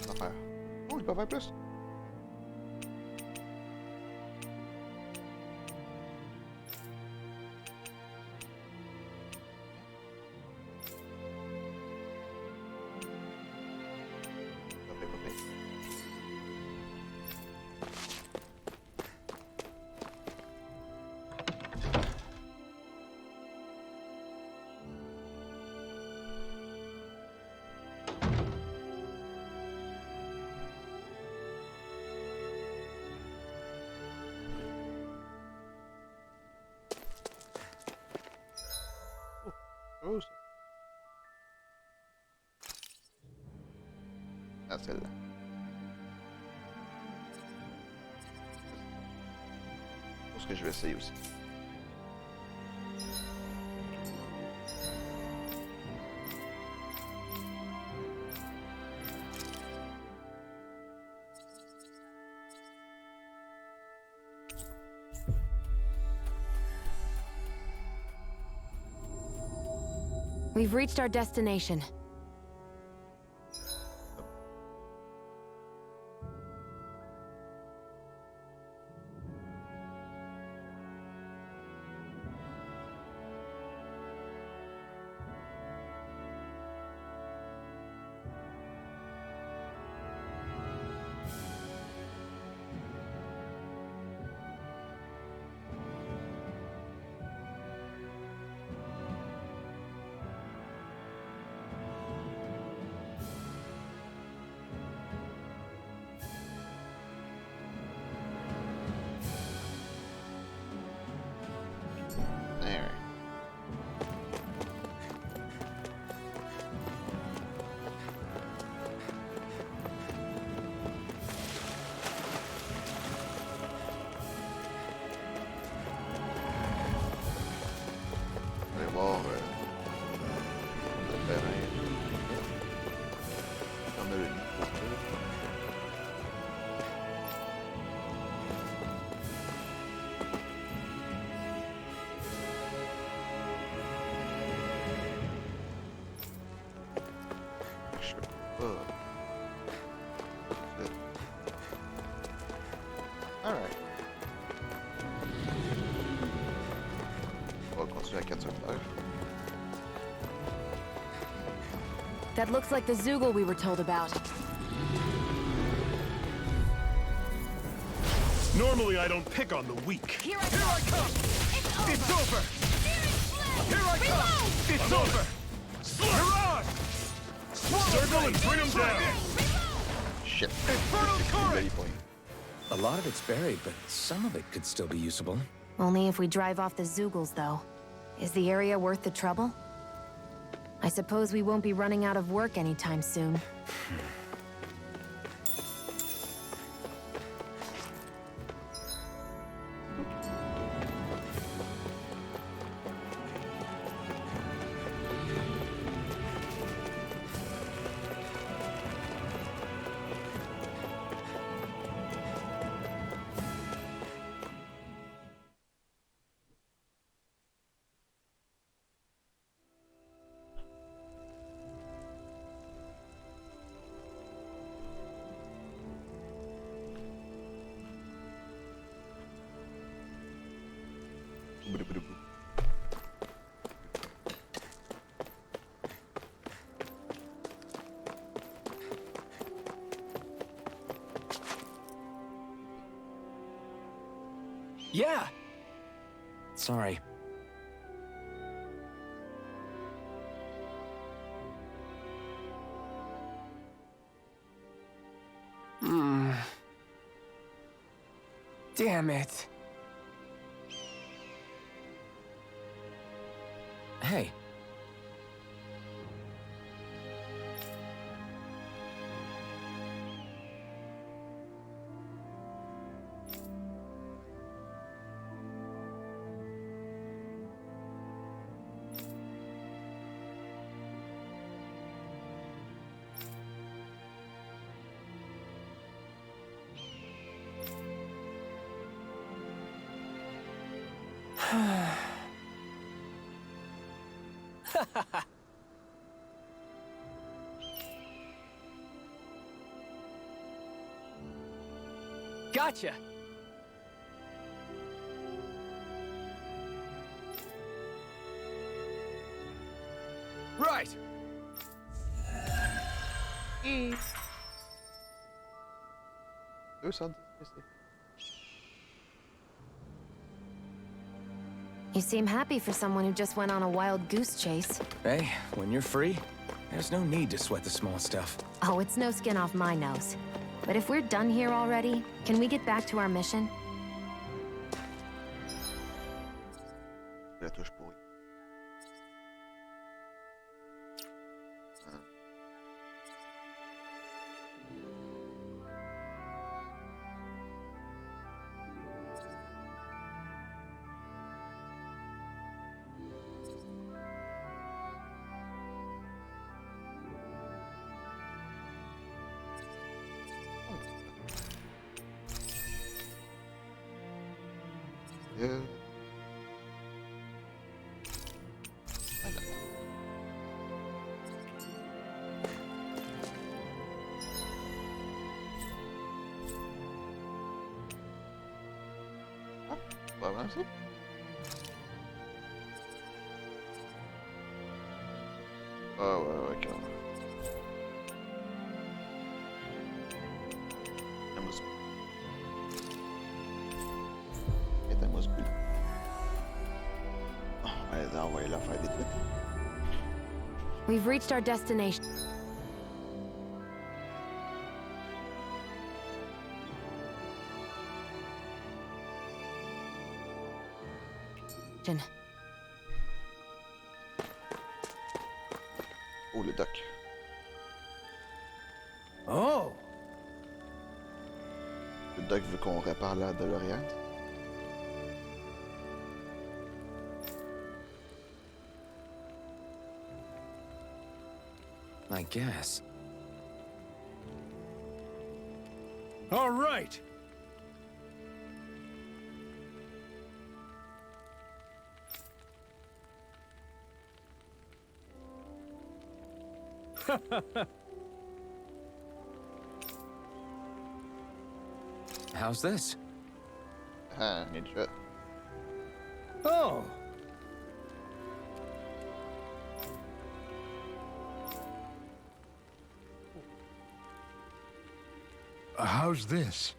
Affaire. Oh, il peut faire plus. Oh, ça. Ah, celle-là. Je pense que je vais essayer aussi. We've reached our destination. There. On va voir le terrain. On a le lit. Je peux pas. Alright. On va continuer à 4 sur terre. That looks like the Zoogle we were told about. Normally, I don't pick on the weak. Here I come! It's over! Here I come! It's over! Mirage! Circle and bring him down! Shit. Infernal current! Ready point. A lot of it's buried, but some of it could still be usable. Only if we drive off the Zoogles, though. Is the area worth the trouble? I suppose we won't be running out of work anytime soon. Yeah! Sorry. Damn it. Hey. Gotcha! Right! You seem happy for someone who just went on a wild goose chase. Hey, when you're free, there's no need to sweat the small stuff. Oh, it's no skin off my nose. But if we're done here already, can we get back to our mission? La touche pourrie. Voilà, c'est. Ah ouais, carrément. That must... Et that must be... Oh, allez, envoyer la faire vite vite. We've reached our destination. Oh, le doc. Oh! Le doc veut qu'on répare la DeLorean. I guess. All right! How's this? Ah, need shit. Oh! How's this?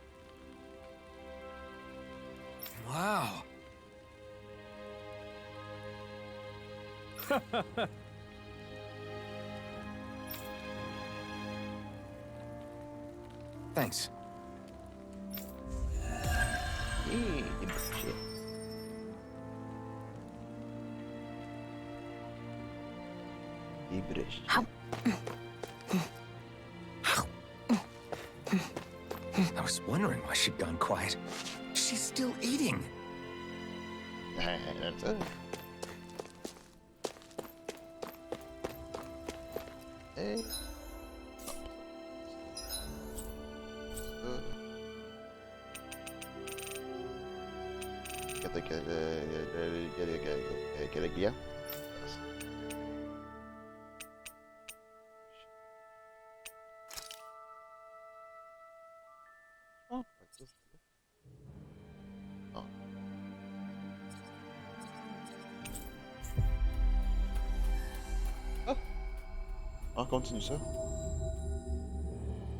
Wow! Thanks. Shit. Ibrish. I was wondering why she'd gone quiet. She's still eating. That's it. Hey. Get a gear. Oh, oh. Oh. On continue ça.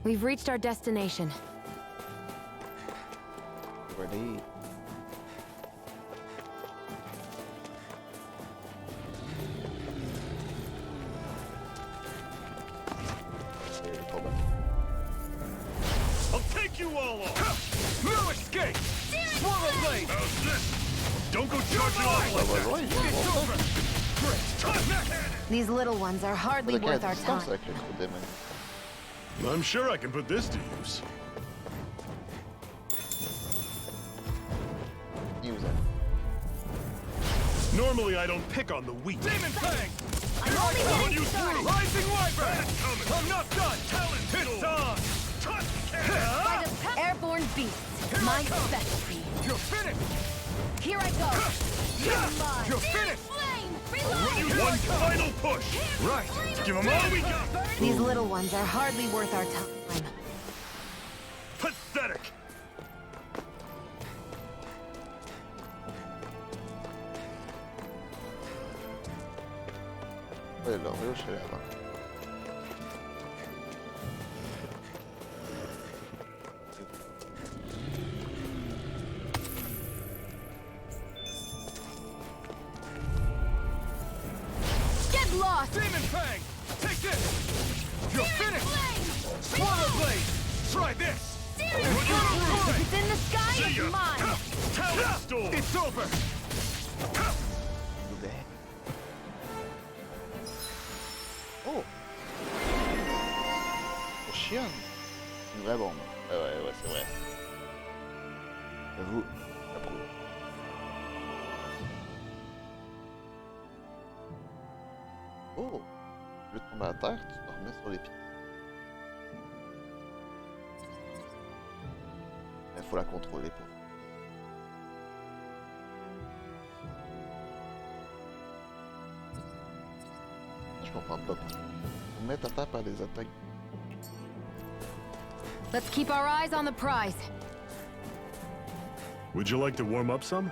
We've reached our destination. Ready. I'll take you all off! No escape! Swallow blade! How's this? Don't go charging off like that! It's over! Great! These little ones are hardly worth our time. I'm sure I can put this to use. Use it. Normally I don't pick on the weak. Demon Fang! I'm only Run getting you started! through! Rising Wyvern! Coming! I'm not done! Talent! It's on! Touch! By the Airborne beasts, my specialty. You're finished! Here I go. You're finished! One final push! Right! Give them all we got! These little ones are hardly worth our time. Pathetic! Ouais, là, je suis là-bas. Get lost! Demon Fang! Take this! You're finished! Swallow Blade! Try this! It's in the sky, it's mine! Talent Storm! It's over! Oh! C'est chiant! Une vraie bombe. Ouais, c'est vrai. J'avoue, j'approuve. Oh! Au lieu de tomber à terre, tu te remets sur les pieds. Il faut la contrôler pour. Je comprends pas pourquoi. On met à terre par des attaques. Let's keep our eyes on the prize. Would you like to warm up some?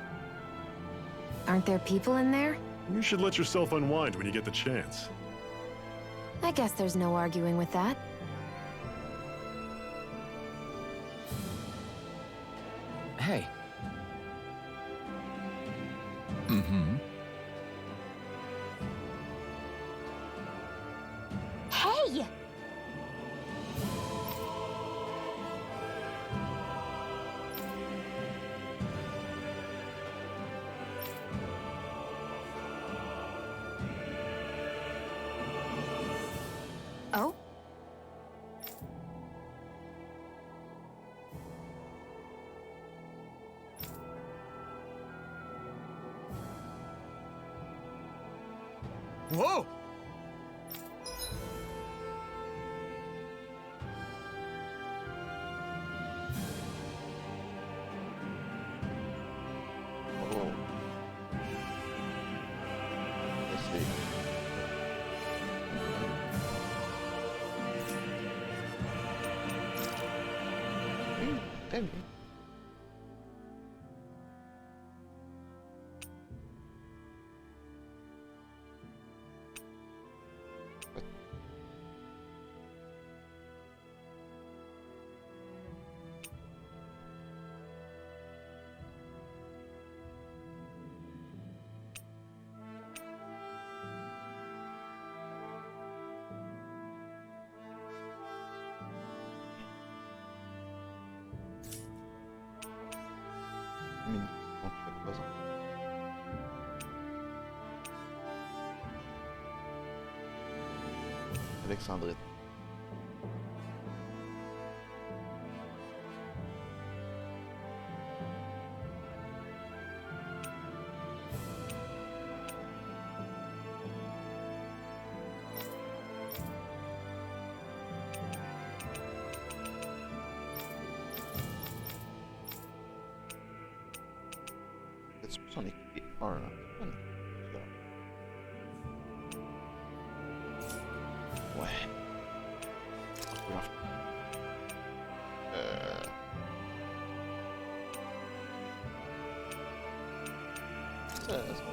Aren't there people in there? You should let yourself unwind when you get the chance. I guess there's no arguing with that. Hey. Hey! Oh? Whoa! Oh. Let's see. Très bien. Minute, donc je fais pas ça. Alexandrite. Est-ce que j'en ai équipé un là? Ouais. C'est bon.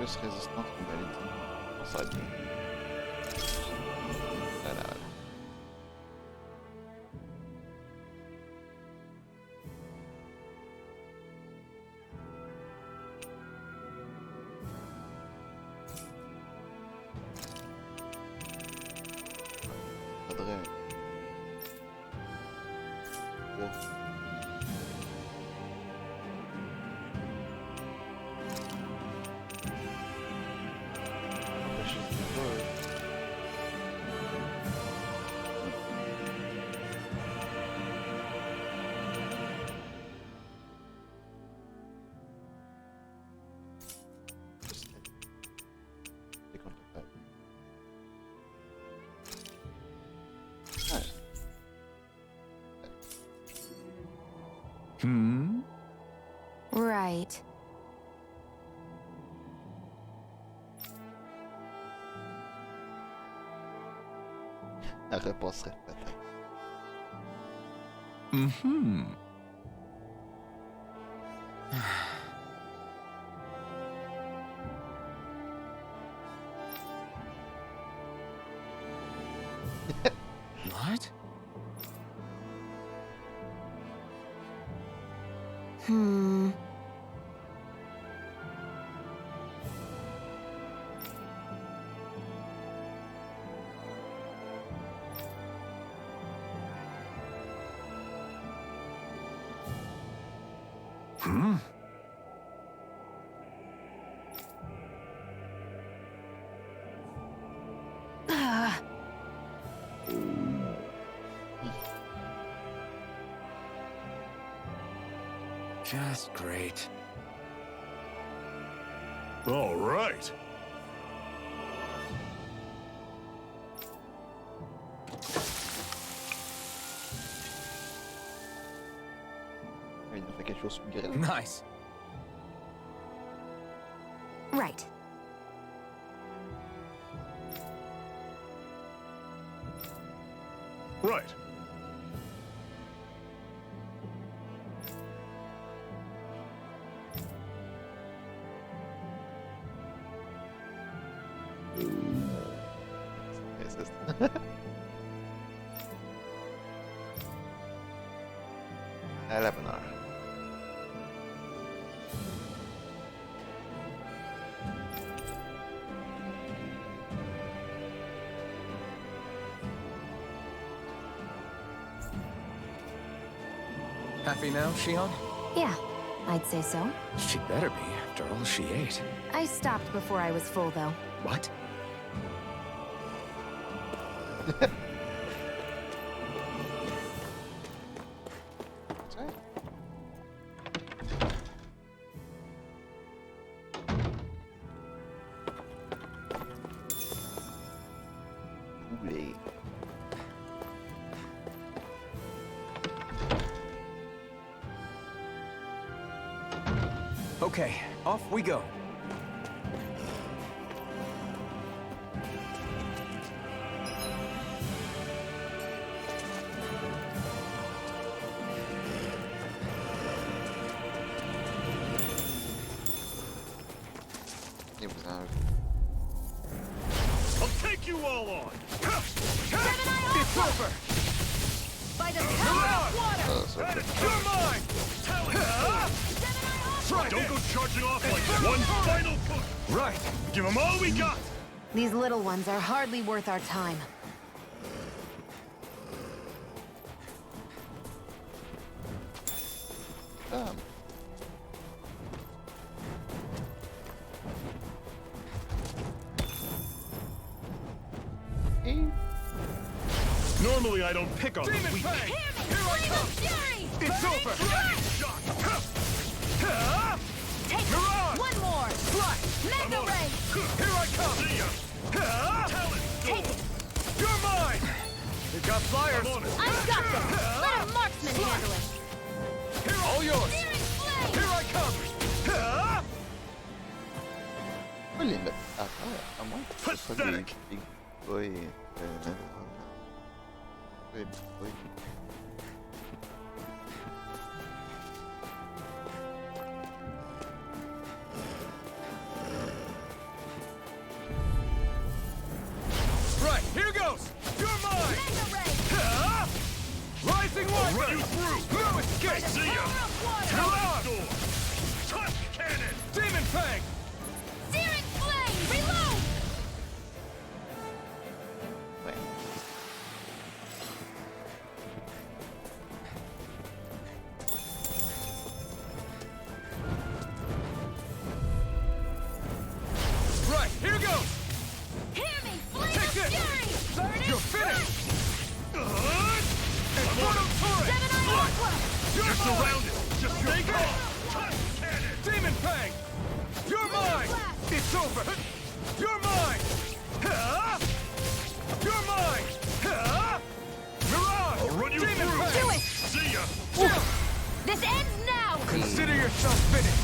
Plus résistance aux maladies. On s'en va bien. Voilà. Faudrait... Oh. Hmm? Right. La réponse serait peut-être. Mm-hmm. What? Hmm. Hmm? Just great. All right. Il nous fait quelque chose de grave. Nice. Right. Right. À la bonne heure. Happy now, Shion? Yeah, I'd say so. She better be, after all she ate. I stopped before I was full, though. What? Poulet. Okay, off we go. Et vous en... I'll take you all on. It's over! By the power of water! Ça, ça fait... You're mine. Try. Don't go charging off like one final push. Right. Give them all we got. These little ones are hardly worth our time. Normally I don't pick on the Demon weak. Fang! Here I come! Fury! It's over! Shot. Take You're on! one more! Fly! Mega Ray! Here I come! See ya. Talon. Take it! You're mine! They've got flyers! I'm on it. I've got them! Let a marksman handle it! All yours! Searing flame! Here I come! On peut les mettre à terre, à moins que ce soit des big boys. Des big boys. Talon! Tusk cannon! Demon fang! Searing flame! Reload! Ouais. Right, here goes! Hear me! Flame Take of this! fury! Burning You're finished! Gemini Aqua! You're surrounded! Just take it! Tusk cannon! Demon fang! You're mine! It's over! You're mine! Huh? You're mine! Huh? Mirage! I'll run you Demon through! fang! Do it! See ya! This ends now! Consider yourself finished!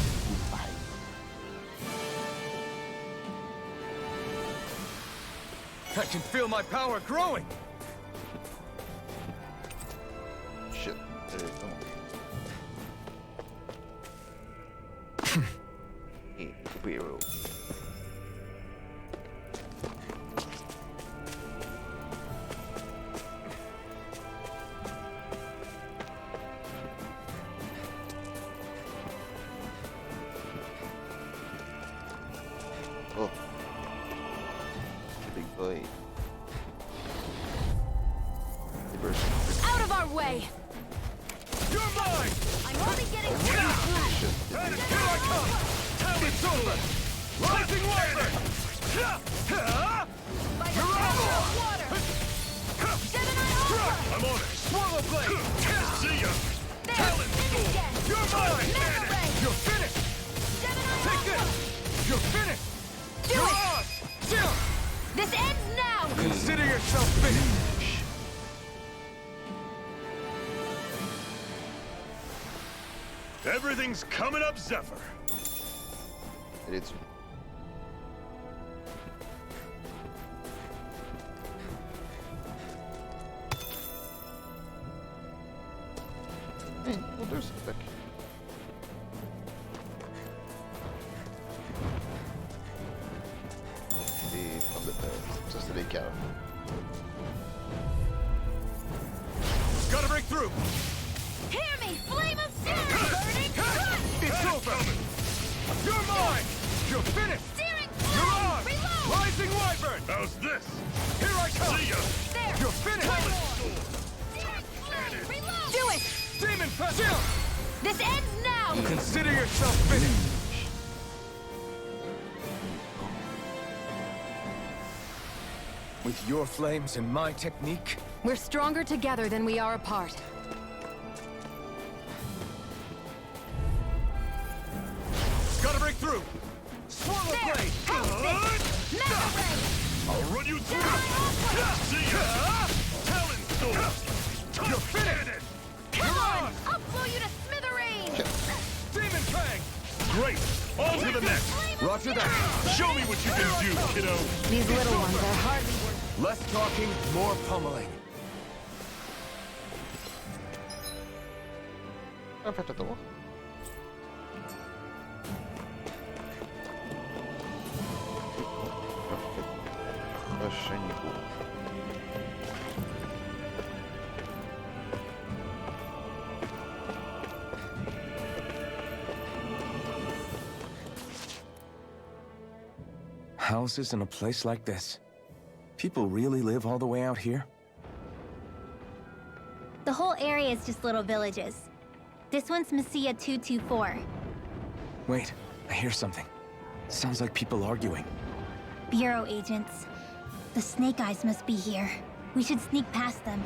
I can feel my power growing! Shit. Et superhero. Oh. The big boy. The person. Out of our way! You're mine! I'm only getting And here I come! It's over! Rising Wyvern! by the power of water! Gemini Aqua! I'm on it! Swallow blade! See ya! There! Talon Finish storm! again! You're mine! Mega ray! You're finished! Gemini Take Aqua! this! You're finished! Do You're it! on! Chill! This ends now! Consider yourself finished! Everything's coming up, Zephyr! It's well, there's a pick. Et prendre de ça c'est des caves. Gotta break through! Hear me! Flame of fury! Burning cut! It's over! You're mine! You're finished! Searing You're flame! on! Reload! Rising Wyvern! How's this? Here I come! See ya! There! You're finished! Searing flame! Reload! Do it! Demon Chill! This ends now! Consider yourself finished! With your flames and my technique, We're stronger together than we are apart. Gotta break through! Swallow There! blade! House Mega ray! I'll run you through! See ya! Talon storm! You're finished! Come on! I'll blow you to smithereens! Demon fang! Great! On to the next! Roger that. Show me what you can do, kiddo! These little ones are hardly worth... Less talking, more pummeling. En fait, attends. Prochain niveau. Houses in a place like this. People really live all the way out here? The whole area is just little villages. This one's Messiah 224. Wait, I hear something. Sounds like people arguing. Bureau agents. The Snake Eyes must be here. We should sneak past them.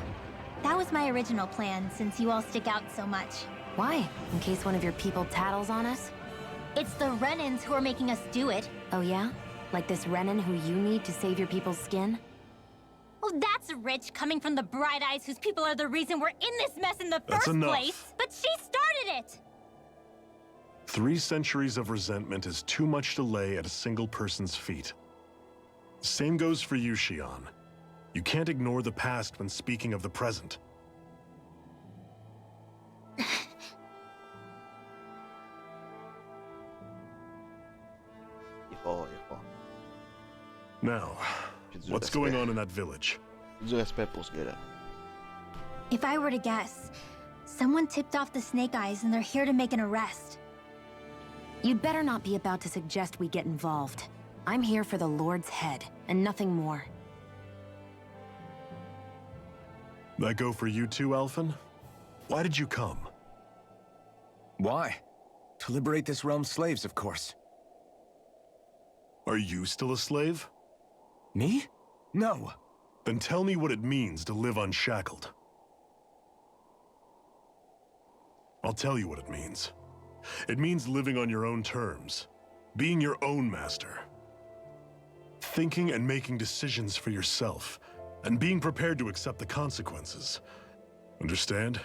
That was my original plan, since you all stick out so much. Why? In case one of your people tattles on us? It's the Renans who are making us do it. Oh yeah? Like this Renan who you need to save your people's skin? Oh, that's rich, coming from the Bright Eyes whose people are the reason we're in this mess in the That's first enough. place. But she started it! 3 centuries of resentment is too much to lay at a single person's feet. Same goes for you, Xion. You can't ignore the past when speaking of the present. Now, what's going on in that village? Du respect pour ce gars-là. If I were to guess, Someone tipped off the Snake Eyes and they're here to make an arrest. You'd better not be about to suggest we get involved. I'm here for the Lord's head, and nothing more. That go for you too, Alphen? Why did you come? Why? To liberate this realm's slaves, of course. Are you still a slave? Me? No. Then tell me what it means to live unshackled. I'll tell you what it means. It means living on your own terms, being your own master. Thinking and making decisions for yourself, and being prepared to accept the consequences. Understand?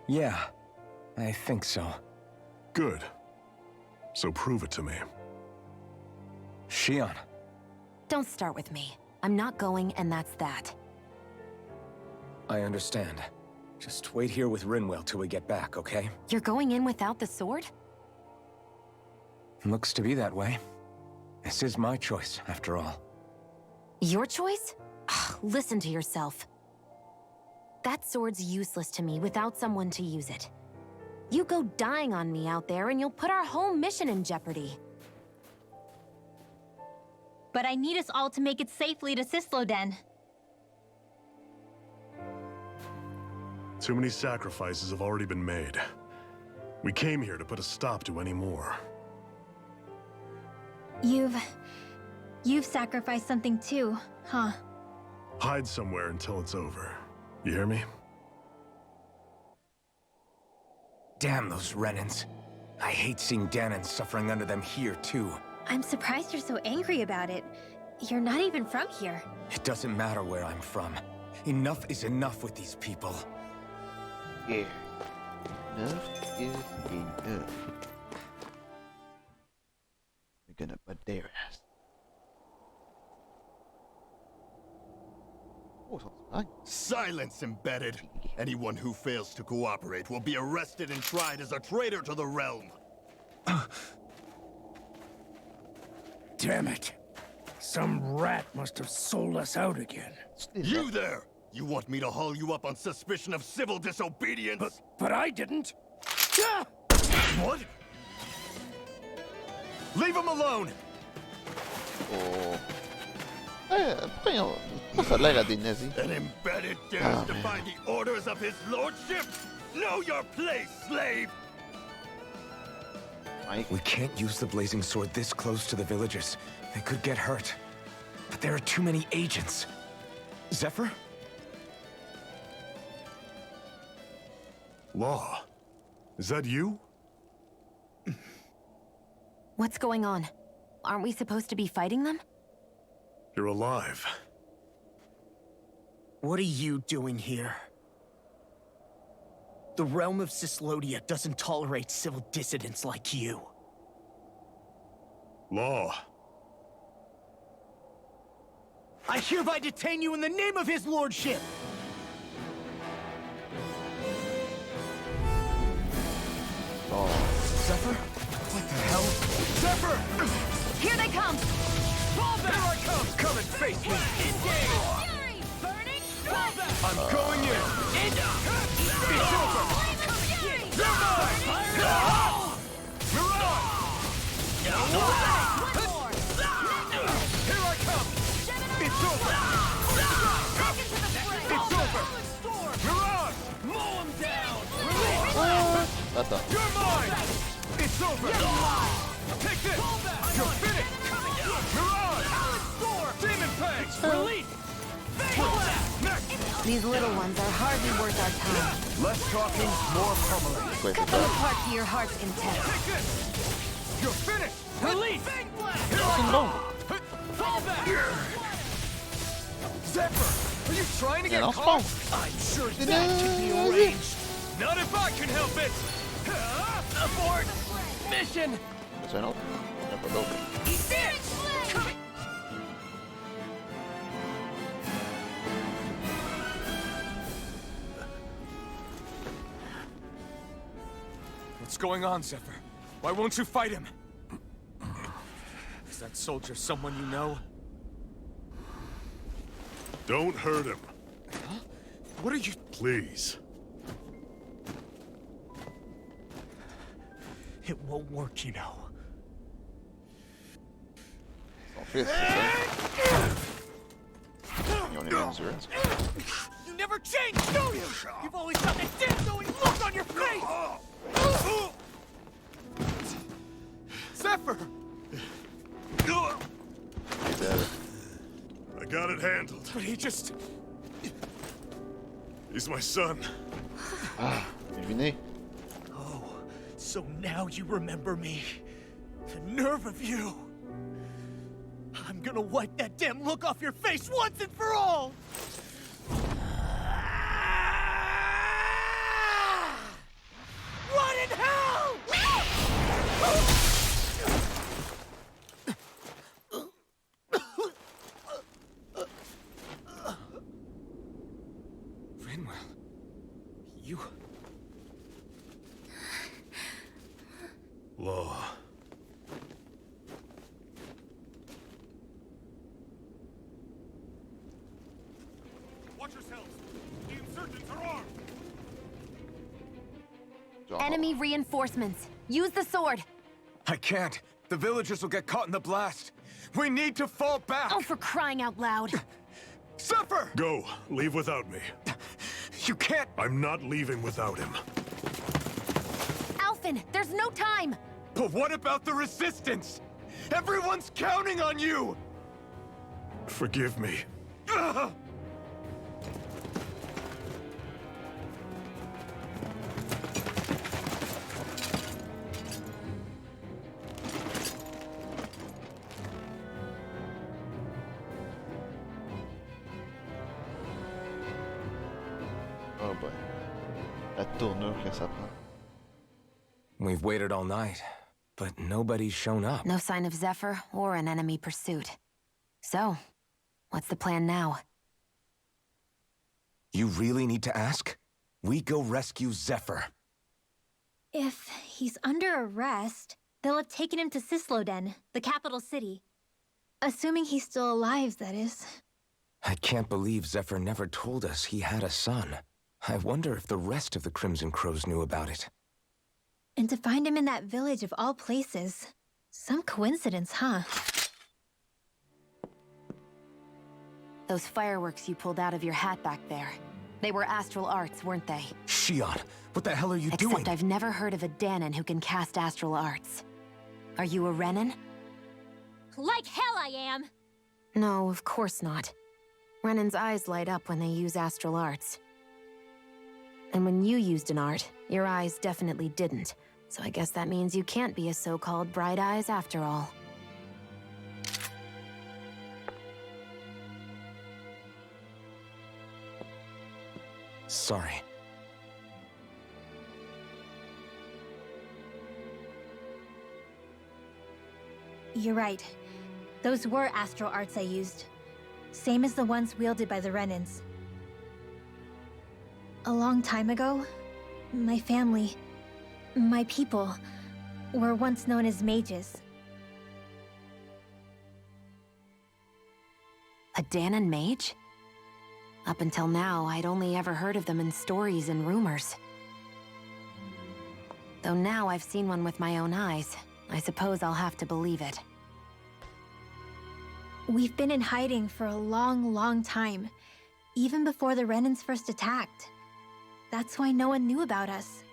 Yeah, I think so. Good. So prove it to me. Shion. Don't start with me. I'm not going, and that's that. I understand. Just wait here with Rinwell till we get back, okay? You're going in without the sword? Looks to be that way. This is my choice, after all. Your choice? Ugh, listen to yourself. That sword's useless to me without someone to use it. You go dying on me out there and you'll put our whole mission in jeopardy. But I need us all to make it safely to Sisloden. Too many sacrifices have already been made. We came here to put a stop to any more. You've sacrificed something too, huh? Hide somewhere until it's over. You hear me? Damn those Renans. I hate seeing Danon suffering under them here, too. I'm surprised you're so angry about it. You're not even from here. It doesn't matter where I'm from. Enough is enough with these people. Yeah. Enough is enough. We're gonna butt their ass. Oh, sounds nice. Silence, embedded. Anyone who fails to cooperate will be arrested and tried as a traitor to the realm. Damn it. Some rat must have sold us out again. You there! You want me to haul you up on suspicion of civil disobedience? But I didn't. What? Leave him alone! Oh. Ça a l'air à des nazis. An embedded dares defy the orders of his lordship? Know your place, slave! We can't use the blazing sword this close to the villagers. They could get hurt. But there are too many agents. Zephyr? Law. Is that you? What's going on? Aren't we supposed to be fighting them? You're alive. What are you doing here? The realm of Sislodia doesn't tolerate civil dissidents like you. Law. I hereby detain you in the name of his lordship! Oh. Zephyr? What the hell? Zephyr! Here they come! Fall back! Here I come! Come and face me! Fury! Burning strike! I'm going in! It's over! Fury! You're mine! Mirage! One more! Here I come! It's over! Back into the fray! It's over! Storm! Mirage! Mow him down! Attends. You're mine! It's over! Take this! You're finished! Mirage! Demon Fang! Release! Next! These little ones are hardly worth our time. Less talking, more pummeling. Wait, Cut them apart to your heart's content. Take this! You're finished! Release! Here c'est I une come! bombe. Fall back! Zephyr! Are you trying to get lance caught? bombe. I'm sure that can be arranged. Not if I can help it! Abort! Mission! C'est un autre? Il n'y en a pas d'autre. What's going on, Zephyr? Why won't you fight him? Is that soldier someone you know? Don't hurt him. Huh? What are you... Please. It won't work, you know. Son fils, c'est ça? Ils ont les mêmes yeux. You never change, do you? You've always got that damn knowing look on your face! Zephyr! He's dead. I got it handled. But he just... He's my son. Ah, devinez. Oh, so now you remember me. The nerve of you. I'm gonna wipe that damn look off your face once and for all! Run in hell! Rinwell, you... Law. Watch yourselves. The insurgents are armed. Enemy reinforcements. Use the sword. I can't. The villagers will get caught in the blast. We need to fall back. Oh, for crying out loud. Zephyr! Go. Leave without me. You can't... I'm not leaving without him. Alphen, there's no time. But what about the resistance? Everyone's counting on you! Forgive me. Ugh! Oh boy. La tournure que ça prend. We've waited all night, but nobody's shown up. No sign of Zephyr or an enemy pursuit. So, what's the plan now? You really need to ask? We go rescue Zephyr. If he's under arrest, they'll have taken him to Cisloden, the capital city. Assuming he's still alive, that is. I can't believe Zephyr never told us he had a son. I wonder if the rest of the Crimson Crows knew about it. And to find him in that village of all places. Some coincidence, huh? Those fireworks you pulled out of your hat back there. They were astral arts, weren't they? Shion, what the hell are you doing? Except I've never heard of a Danon who can cast astral arts. Are you a Renan? Like hell I am! No, of course not. Renan's eyes light up when they use astral arts. And when you used an art, your eyes definitely didn't. So I guess that means you can't be a so-called bright eyes after all. Sorry. You're right. Those were astral arts I used. Same as the ones wielded by the Renans. A long time ago, my family, my people, were once known as mages. A Danon mage? Up until now, I'd only ever heard of them in stories and rumors. Though now I've seen one with my own eyes, I suppose I'll have to believe it. We've been in hiding for a long, long time. Even before the Renans first attacked. That's why no one knew about us.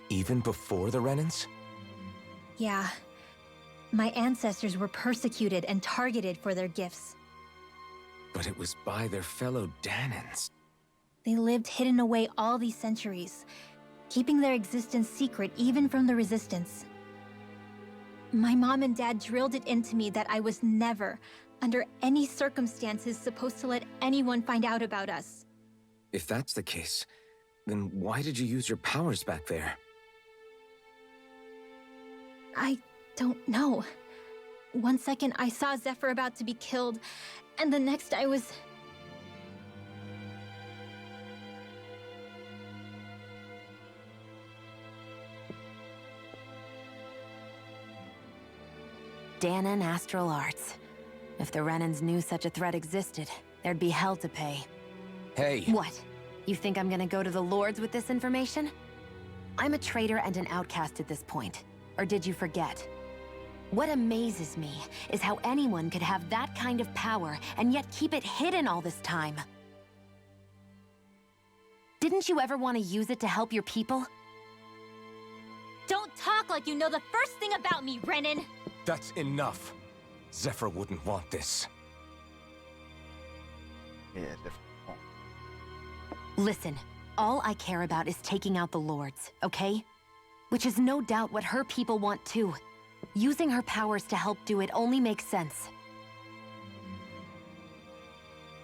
Even before the Renans? Yeah. My ancestors were persecuted and targeted for their gifts. But it was by their fellow Danons. They lived hidden away all these centuries, keeping their existence secret even from the Resistance. My mom and dad drilled it into me that I was never, under any circumstances, supposed to let anyone find out about us. If that's the case, then why did you use your powers back there? I don't know. One second I saw Zephyr about to be killed, and the next I was... Danon astral arts. If the Renans knew such a threat existed, there'd be hell to pay. Hey! What? You think I'm gonna go to the Lords with this information? I'm a traitor and an outcast at this point. Or did you forget? What amazes me is how anyone could have that kind of power and yet keep it hidden all this time. Didn't you ever want to use it to help your people? Don't talk like you know the first thing about me, Renan! That's enough. Zephyr wouldn't want this. Yeah, definitely. Listen, all I care about is taking out the Lords, okay? Which is no doubt what her people want too. Using her powers to help do it only makes sense.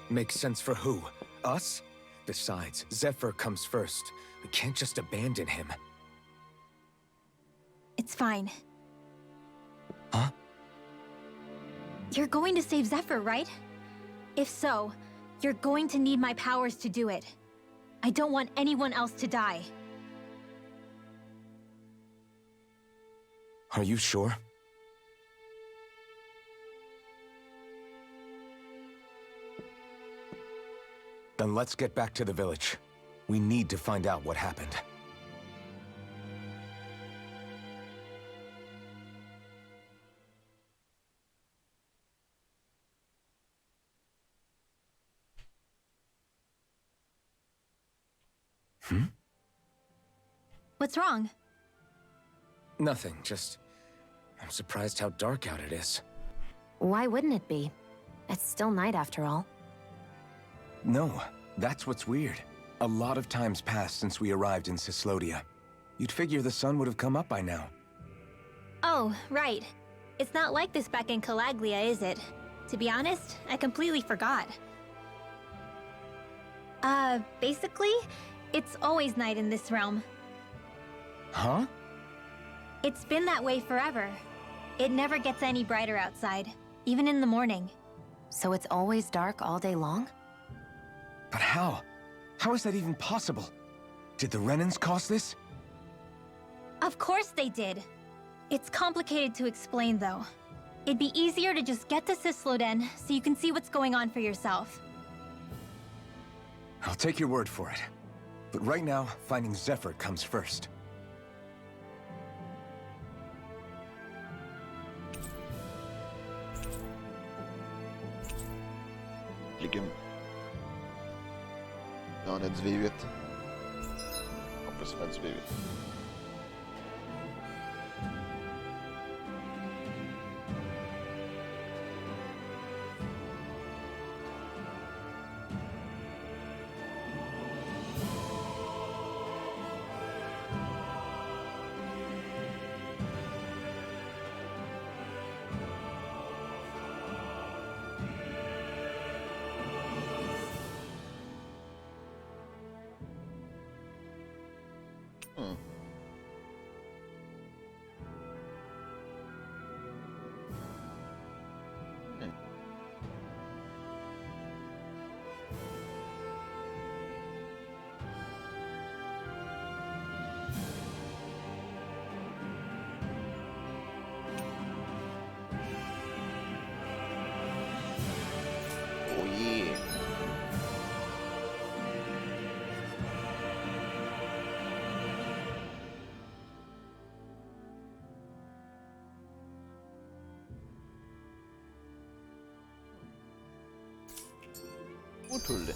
Makes sense for who? Us? Besides, Zephyr comes first. We can't just abandon him. It's fine. Huh? You're going to save Zephyr, right? If so, you're going to need my powers to do it. I don't want anyone else to die. Are you sure? Then let's get back to the village. We need to find out what happened. What's wrong? Nothing, just... I'm surprised how dark out it is. Why wouldn't it be? It's still night after all. No, that's what's weird. A lot of time's passed since we arrived in Cyslodia. You'd figure the sun would have come up by now. Oh, right. It's not like this back in Calaglia, is it? To be honest, I completely forgot. Basically, it's always night in this realm. Huh? It's been that way forever. It never gets any brighter outside, even in the morning. So it's always dark all day long? But how? How is that even possible? Did the Renans cause this? Of course they did. It's complicated to explain, though. It'd be easier to just get to Cysloden so you can see what's going on for yourself. I'll take your word for it. But right now, finding Zephyr comes first. Légumes. Là, on a du V8. On peut se faire du V8. Oh yeah. Otulle.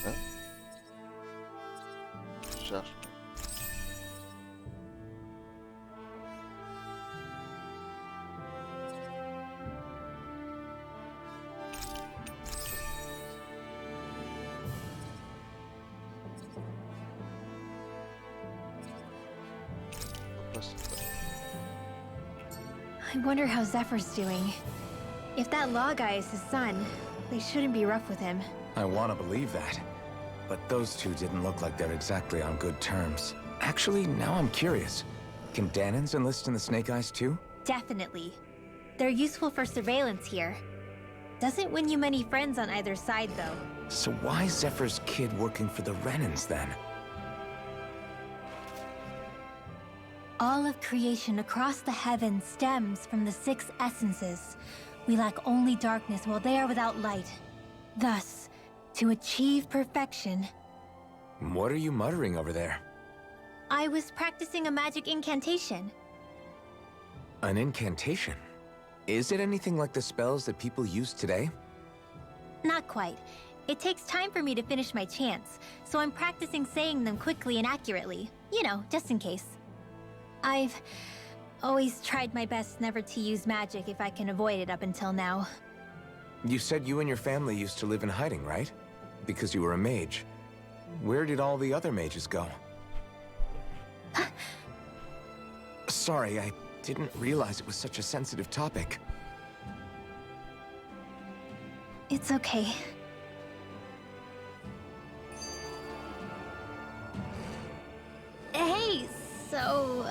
Hein? Je cherche. I wonder how Zephyr's doing. If that law guy is his son, they shouldn't be rough with him. I want to believe that. But those two didn't look like they're exactly on good terms. Actually, now I'm curious. Can Danans enlist in the Snake Eyes too? Definitely. They're useful for surveillance here. Doesn't win you many friends on either side, though. So why is Zephyr's kid working for the Renans, then? All of creation across the heavens stems from the 6 essences. We lack only darkness while they are without light. Thus, to achieve perfection... What are you muttering over there? I was practicing a magic incantation. An incantation? Is it anything like the spells that people use today? Not quite. It takes time for me to finish my chants, so I'm practicing saying them quickly and accurately. You know, just in case. I've always tried my best never to use magic if I can avoid it up until now. You said you and your family used to live in hiding, right? Because you were a mage. Where did all the other mages go? Sorry, I didn't realize it was such a sensitive topic. It's okay. Hey, so,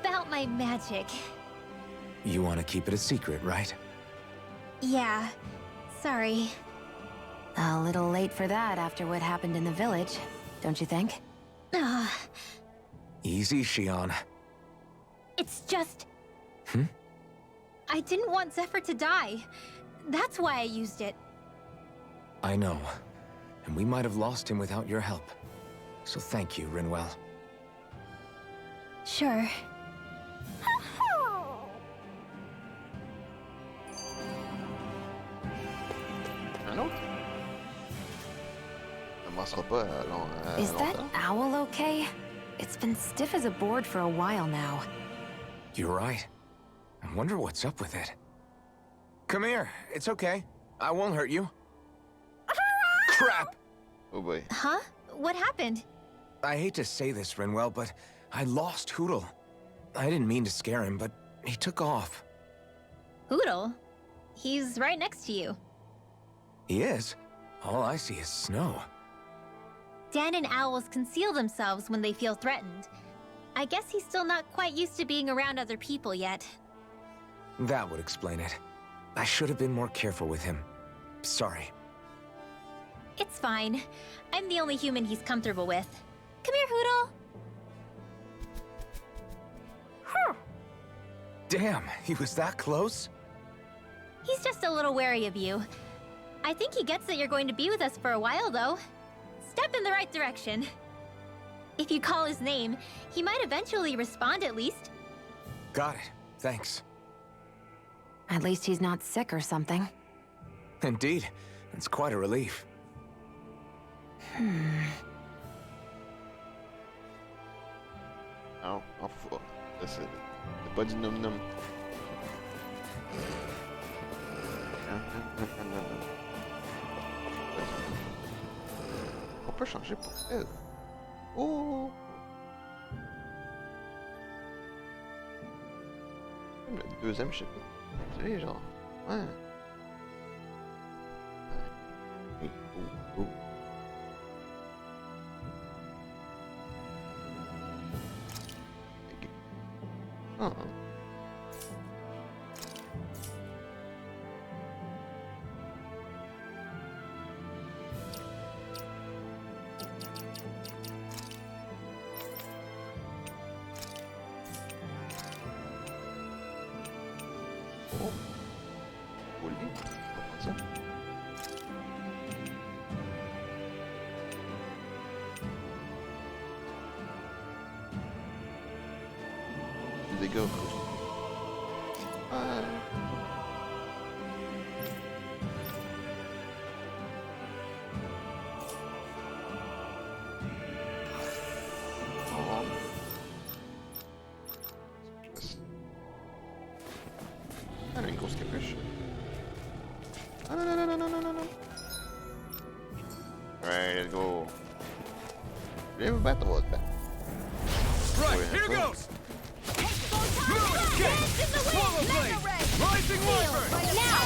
about my magic. You want to keep it a secret, right? Yeah, sorry. A little late for that after what happened in the village, don't you think? Easy, Shion. It's just... I didn't want Zephyr to die. That's why I used it. I know. And we might have lost him without your help. So thank you, Rinwell. Sure. Un autre? Ça ne commencera pas à Is that longtemps. owl okay? It's been stiff as a board for a while now. You're right. I wonder what's up with it. Come here. It's okay. I won't hurt you. Crap! Oh boy. Huh? What happened? I hate to say this, Rinwell, but I lost Hootle. I didn't mean to scare him, but he took off. Hootle? He's right next to you. He is? All I see is snow. Dan and owls conceal themselves when they feel threatened. I guess he's still not quite used to being around other people yet. That would explain it. I should have been more careful with him. Sorry. It's fine. I'm the only human he's comfortable with. Come here, Hootle! Damn, he was that close? He's just a little wary of you. I think he gets that you're going to be with us for a while, though. Step in the right direction. If you call his name, he might eventually respond at least. Got it. Thanks. At least he's not sick or something. Indeed. It's quite a relief. Non, en fou. Ça, c'est pas du num-num. On peut changer pour elle. Oh! Comme le deuxième chapitre. Tu sais, genre. Ouais. Oh. Oh. Des dégâts. Ah, une grosse capuche. Ah non. Alright, let's go. Je vais vous battre au bas. Right, here goes! Rising Wyvern! Now!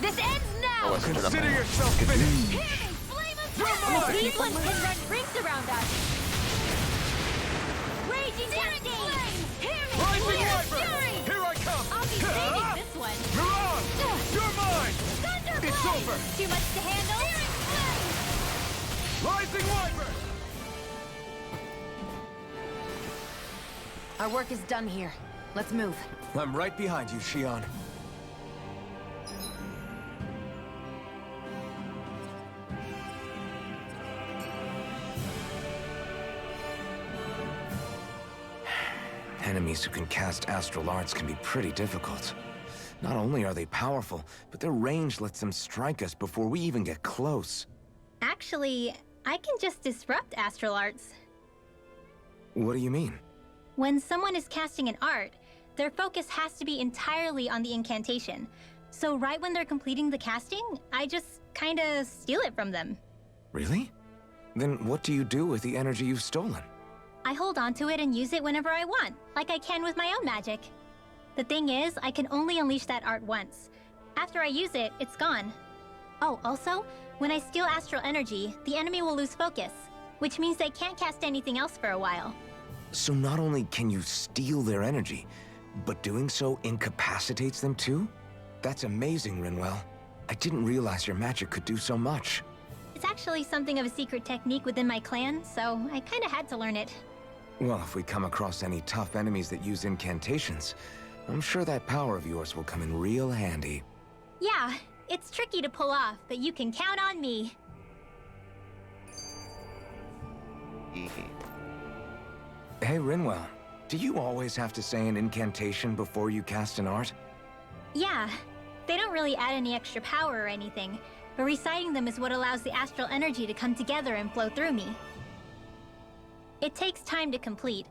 This ends now! Consider yourself finished! Hear me! Flame of These ones can run rings around us! Raging Cascade! Hear me! Rising Clear Wyvern! fury! Here I come! I'll be saving this one! Mirage! over! Too much to handle? Rising Wyvern! Our work is done here. Let's move. I'm right behind you, Shion. Enemies who can cast astral arts can be pretty difficult. Not only are they powerful, but their range lets them strike us before we even get close. Actually, I can just disrupt astral arts. What do you mean? When someone is casting an art, their focus has to be entirely on the incantation. So right when they're completing the casting, I just kinda steal it from them. Really? Then what do you do with the energy you've stolen? I hold onto it and use it whenever I want, like I can with my own magic. The thing is, I can only unleash that art once. After I use it, it's gone. Oh, also, when I steal astral energy, the enemy will lose focus, which means they can't cast anything else for a while. So not only can you steal their energy, but doing so incapacitates them too? That's amazing, Rinwell. I didn't realize your magic could do so much. It's actually something of a secret technique within my clan, so I kinda had to learn it. Well, if we come across any tough enemies that use incantations, I'm sure that power of yours will come in real handy. Yeah, it's tricky to pull off, but you can count on me. Hey, Rinwell, do you always have to say an incantation before you cast an art? Yeah, they don't really add any extra power or anything, but reciting them is what allows the astral energy to come together and flow through me. It takes time to complete,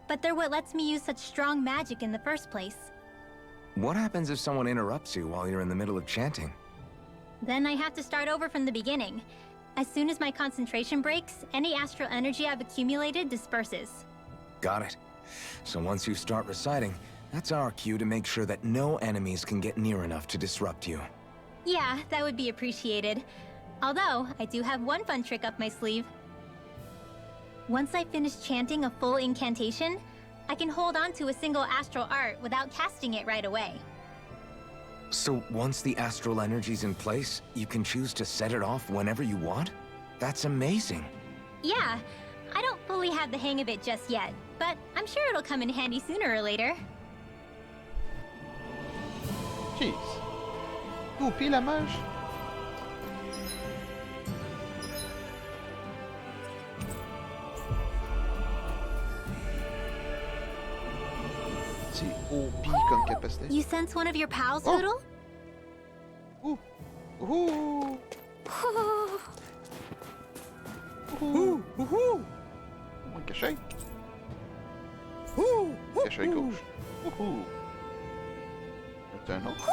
but they're what lets me use such strong magic in the first place. What happens if someone interrupts you while you're in the middle of chanting? Then I have to start over from the beginning. As soon as my concentration breaks, any astral energy I've accumulated disperses. Got it. So once you start reciting, that's our cue to make sure that no enemies can get near enough to disrupt you. Yeah, that would be appreciated. Although, I do have one fun trick up my sleeve. Once I finish chanting a full incantation, I can hold on to a single astral art without casting it right away. So once the astral energy's in place, you can choose to set it off whenever you want? That's amazing. Yeah, I don't fully have the hang of it just yet, but I'm sure it'll come in handy sooner or later. Jeez. Puis la mage. C'est OP comme capacité. You sense one of your pals, Oh. Poodle? Ouh. Ouh. Ooh, ooh, Caché. ooh, Caché gauche. Ouhou. C'est un autre.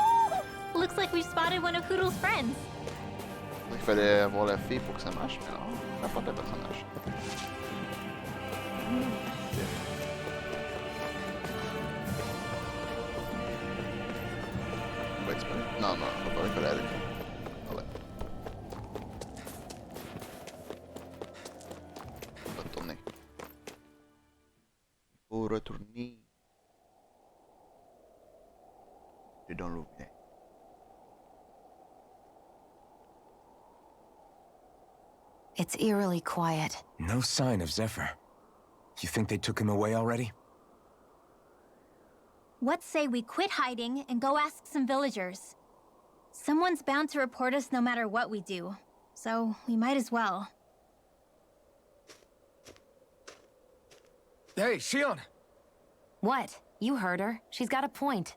Looks like we've spotted one of Poodle's friends. Il fallait avoir la fille pour que ça marche, mais non, n'importe quel personnage. On va explorer. Non, non, on va pas coller avec lui. Voilà. On va retourner. Il faut retourner. Et dans l'eau. It's eerily quiet. No sign of Zephyr. You think they took him away already? What say we quit hiding and go ask some villagers? Someone's bound to report us no matter what we do, so we might as well. Hey, Shion! What? You heard her. She's got a point.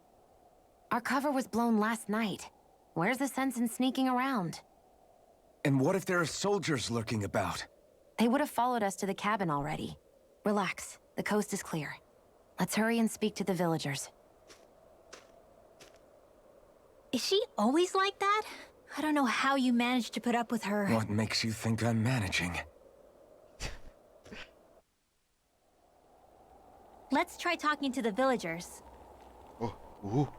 Our cover was blown last night. Where's the sense in sneaking around? And what if there are soldiers lurking about? They would have followed us to the cabin already. Relax. The coast is clear. Let's hurry and speak to the villagers. Is she always like that? I don't know how you managed to put up with her. What makes you think I'm managing? Let's try talking to the villagers. Oh, ooh.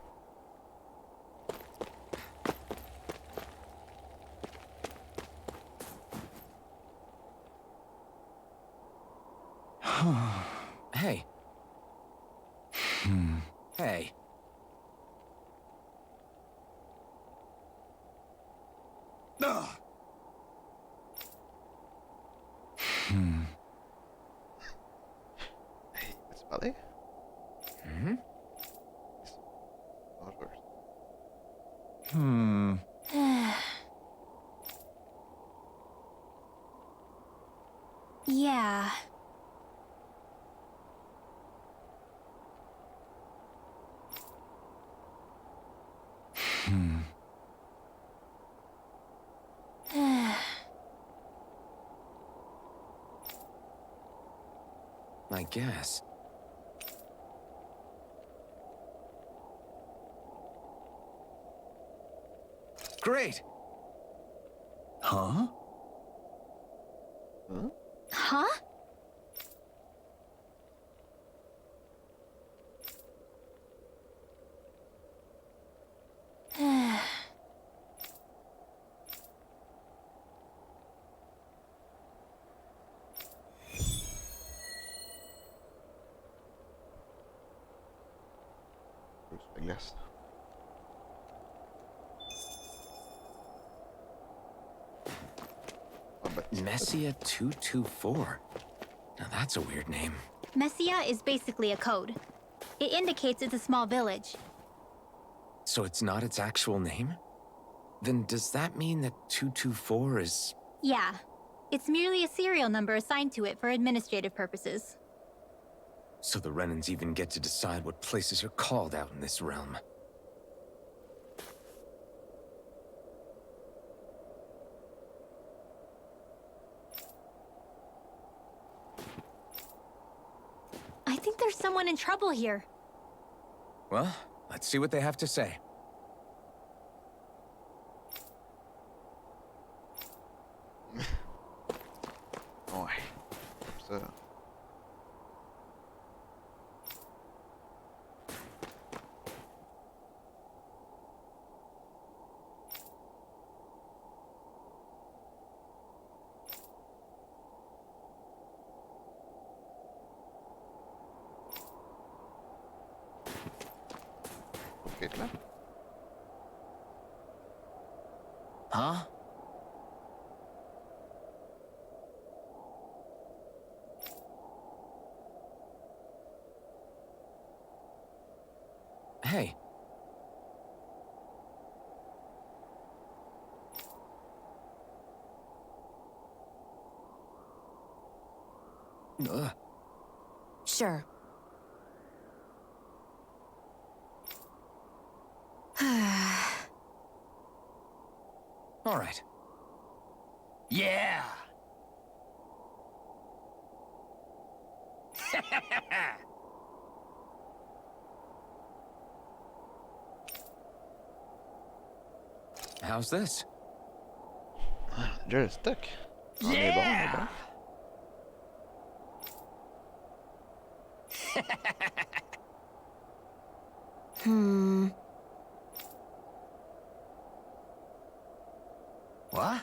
Hey. Hey. Allez. Hmm? Hmm. Yeah. I guess. Great! Huh? Huh? I guess. Messia 224. Now that's a weird name. Messia is basically a code. It indicates it's a small village. So it's not its actual name? Then does that mean that 224 is... Yeah. It's merely a serial number assigned to it for administrative purposes. So the Renans even get to decide what places are called out in this realm. I think there's someone in trouble here. Well, let's see what they have to say. Ouais. Comme ça. Ok, là. Huh? Hey. Sure. All right. Yeah! How's this? Just stuck. On est bon, on est bon. What?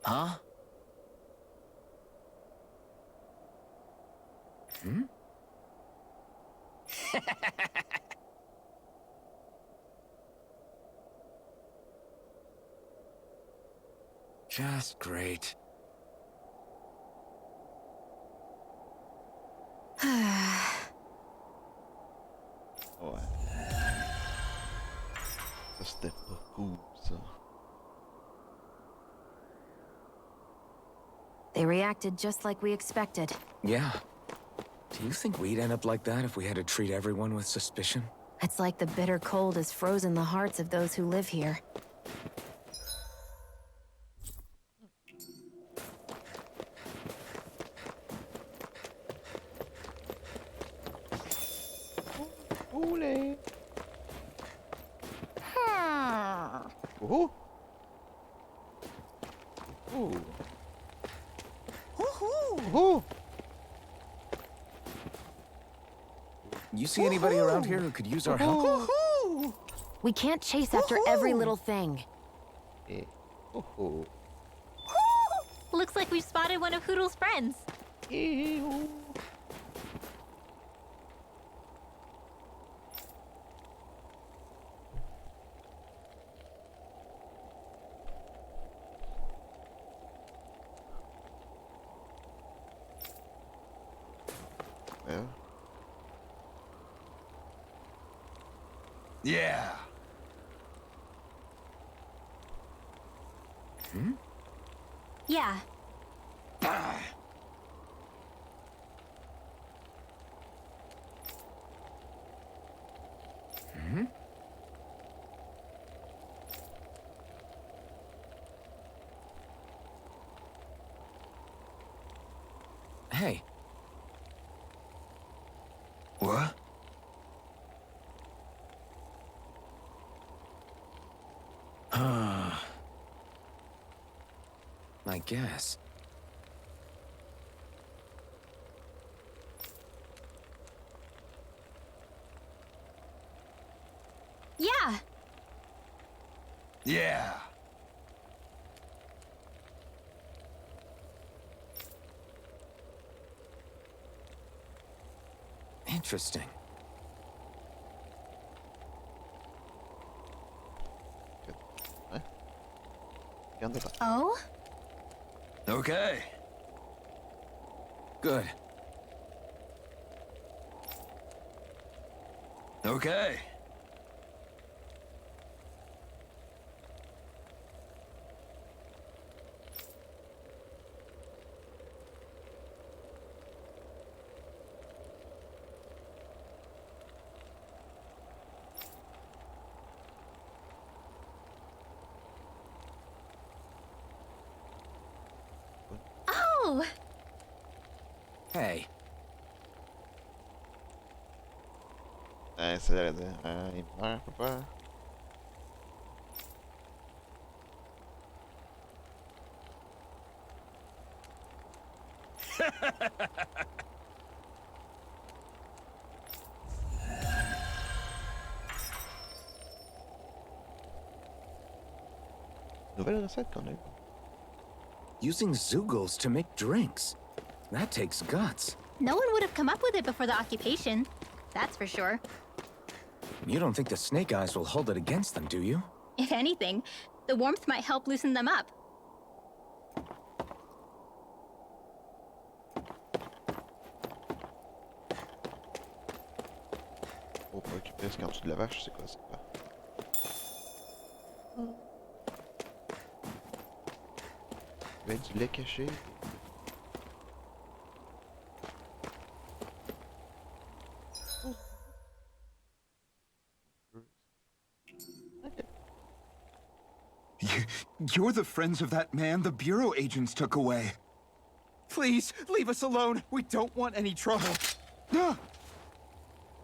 Huh? Hmm? Just great. Ouais. Ça c'était pas cool, ça. They reacted just like we expected. Yeah. Do you think we'd end up like that if we had to treat everyone with suspicion? It's like the bitter cold has frozen the hearts of those who live here. Poulet. Ooh. Ooh. Ooh. You see anybody around here who could use our help? We can't chase after every little thing. Eh. Ooh. Looks like we've spotted one of Hoodle's friends. Ew. Yeah. Hmm? Yeah. Hmm? Hey. What? I guess. Yeah. Yeah. Interesting. Oh? Okay. Good. Okay. Oh! Hey. C'est là, il meurt, papa. Nouvelle recette qu'on a eue. Using Zeugles to make drinks. That takes guts. No one would have come up with it before the occupation. That's for sure. You don't think the Snake Eyes will hold it against them, do you? If anything, the warmth might help loosen them up. Oh, pas occuper ce qu'en dessous de la vache, c'est quoi ça? Il y avait du lait caché. You're the friends of that man the Bureau agents took away. Please, leave us alone. We don't want any trouble.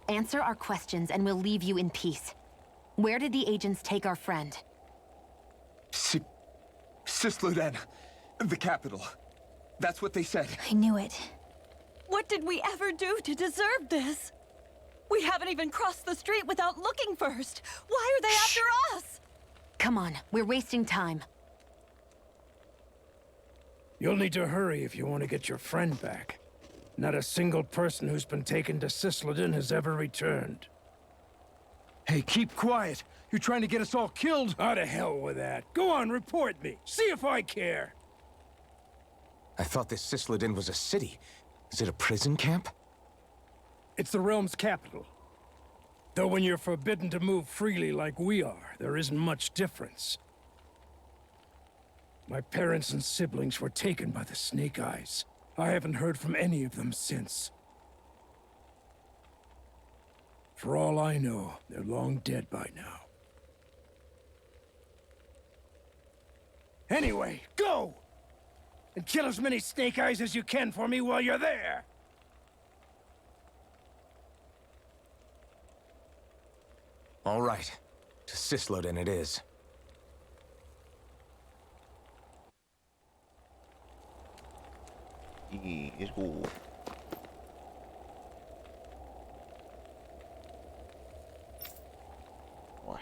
Answer our questions and we'll leave you in peace. Where did the agents take our friend? Cisloden. The capital. That's what they said. I knew it. What did we ever do to deserve this? We haven't even crossed the street without looking first. Why are they after us? Come on, we're wasting time. You'll need to hurry if you want to get your friend back. Not a single person who's been taken to Cisloden has ever returned. Hey, keep quiet. You're trying to get us all killed. Out of hell with that. Go on, report me. See if I care. I thought this Cisloden was a city. Is it a prison camp? It's the realm's capital. Though when you're forbidden to move freely like we are, there isn't much difference. My parents and siblings were taken by the Snake Eyes. I haven't heard from any of them since. For all I know, they're long dead by now. Anyway, go! And kill as many Snake Eyes as you can for me while you're there! All right. To Cisloden it is. Let's go. Ouais.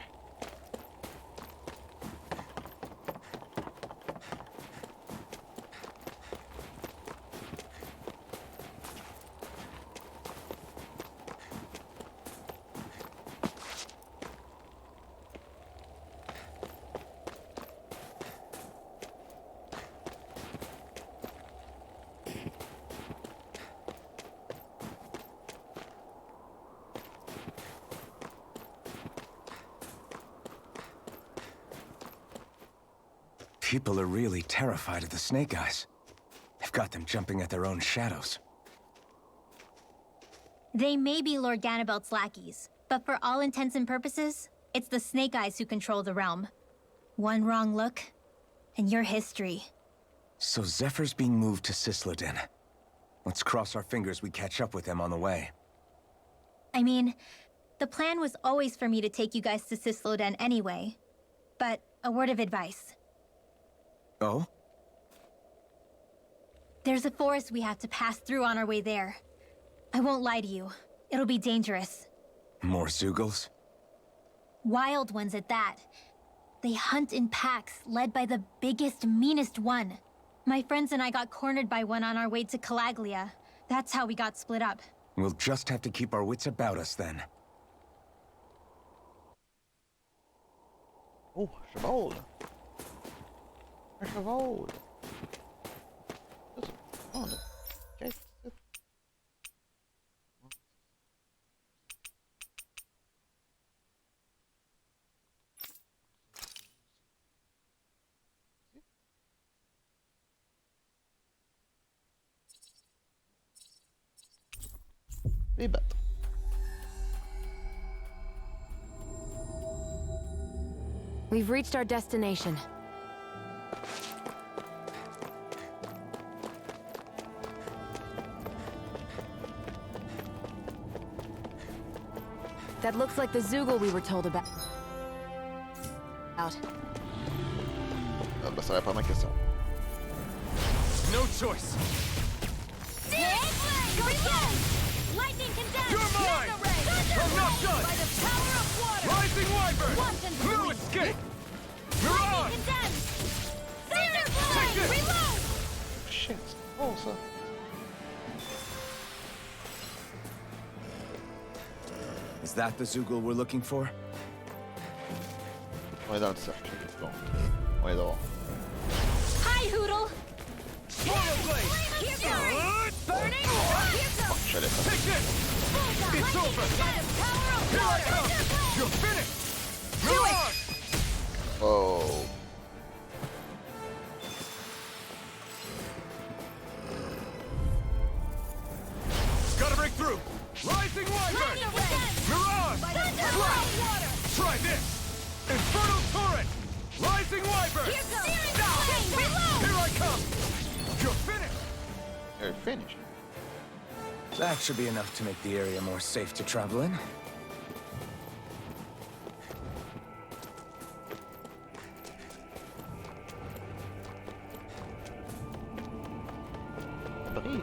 People are really terrified of the Snake Eyes. They've got them jumping at their own shadows. They may be Lord Ganabelt's lackeys, but for all intents and purposes, it's the Snake Eyes who control the realm. One wrong look, and your history. So Zephyr's being moved to Cisloden. Let's cross our fingers we catch up with them on the way. I mean, the plan was always for me to take you guys to Cisloden anyway. But a word of advice. Oh? There's a forest we have to pass through on our way there. I won't lie to you. It'll be dangerous. More Zeugles? Wild ones at that. They hunt in packs, led by the biggest, meanest one. My friends and I got cornered by one on our way to Calaglia. That's how we got split up. We'll just have to keep our wits about us then. Oh, cheval! Un cheval! Oh, là. Ok. Les bêtes. We've reached our destination. That looks like the Zeugle we were told about. Ah, bah ça répond à ma question. No choice. Lightning condemned! You're mine! I'm not done! By the power of water! Rising Wyvern! Once and No complete. escape! Lightning Mirage! condemned! Thunder Take blade! this! Reload! Shit, c'est bon ça. Is that the Zeugle we're looking for? On est dans le cercle. Bon. On est dehors. Hi, Hoodle! Royal Blade! Here goes! Burning! Here Oh, goes! je l'ai pas. Take this! It's over! By the power of Here I water! come! You're finished! Mirage! Oh. Gotta break through! Rising Wyvern! Lightning condemned! Mirage! By the power Blast! of water! Try this! Infernal Torrent! Rising Wyvern! Here goes! Reload! Here I come! You're finished! You're finished. That should be enough to make the area more safe to travel in. Breathe.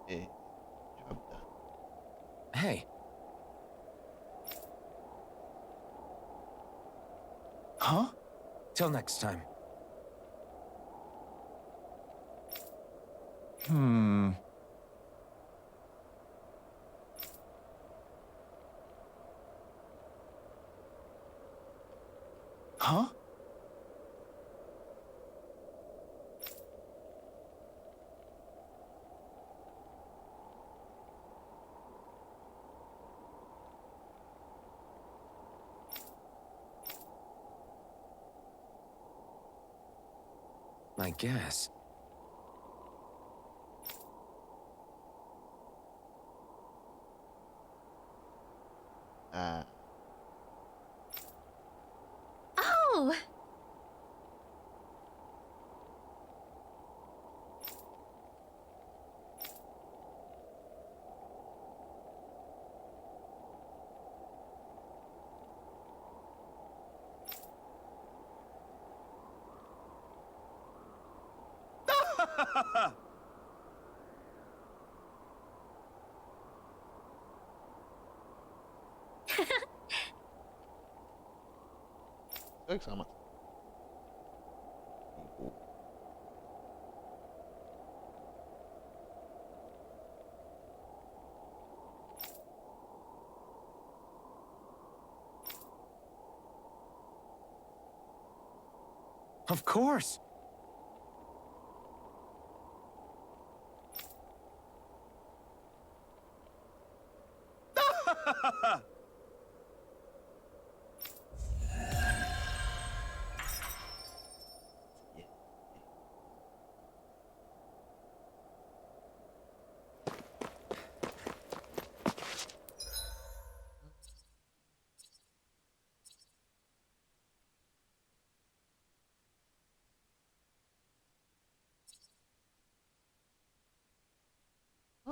Et job done. Hey. Huh? Till next time. Huh? I guess. Oh! C'est vrai que ça remonte. Oh. Of course.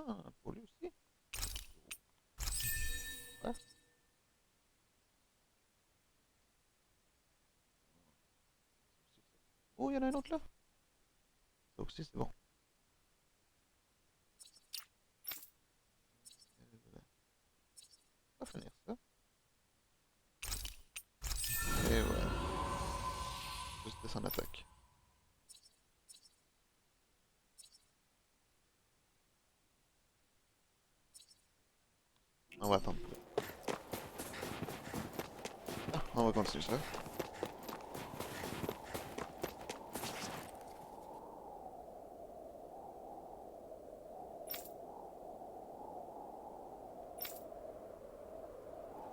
Ah, pour lui aussi. Ouais. Oh, il y en a un autre là. Ça aussi, c'est bon. On va finir ça. Et voilà. Juste descendre l'attaque. On va attendre. Ah, on va continuer ça.